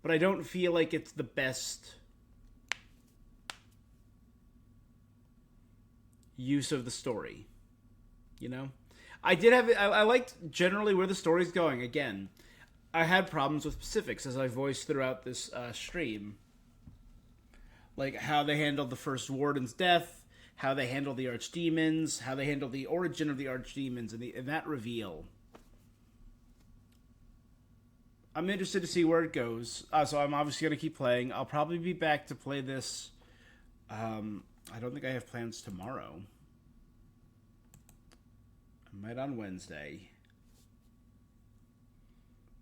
But I don't feel like it's the best use of the story. You know? I did have... I liked generally where the story's going. Again, I had problems with specifics, as I voiced throughout this stream. Like, how they handled the first warden's death, how they handled the archdemons, how they handled the origin of the archdemons, and that reveal. I'm interested to see where it goes. So I'm obviously going to keep playing. I'll probably be back to play this. I don't think I have plans tomorrow. I might on Wednesday.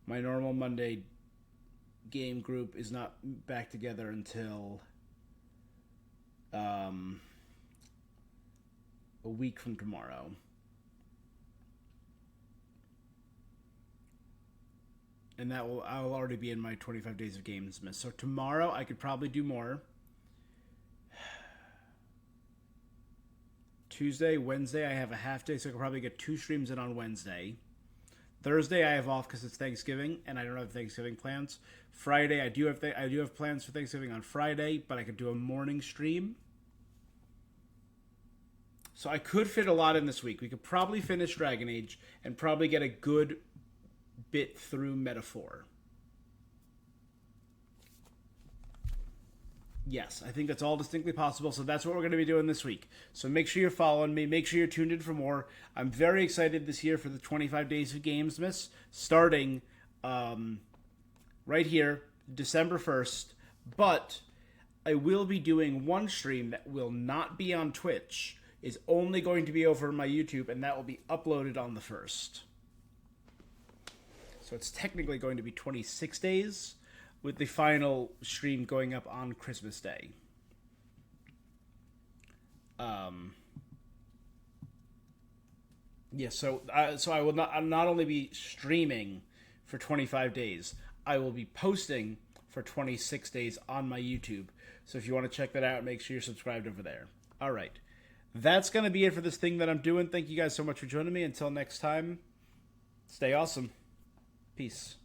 My normal Monday game group is not back together until a week from tomorrow. And I'll already be in my 25 days of games miss. So tomorrow I could probably do more. Tuesday, Wednesday I have a half day, so I could probably get 2 streams in on Wednesday. Thursday I have off because it's Thanksgiving and I don't have Thanksgiving plans. Friday I do have plans for Thanksgiving on Friday, but I could do a morning stream. So I could fit a lot in this week. We could probably finish Dragon Age and probably get a good bit through Metaphor. Yes, I think that's all distinctly possible, so that's what we're going to be doing this week. So make sure you're following me. Make sure you're tuned in for more. I'm very excited this year for the 25 Days of Games Miss, starting right here, December 1st. But I will be doing one stream that will not be on Twitch, is only going to be over on my YouTube, and that will be uploaded on the 1st. So it's technically going to be 26 days, with the final stream going up on Christmas Day. So I will not only be streaming for 25 days, I will be posting for 26 days on my YouTube. So if you want to check that out, make sure you're subscribed over there. All right. That's going to be it for this thing that I'm doing. Thank you guys so much for joining me. Until next time, stay awesome. Peace.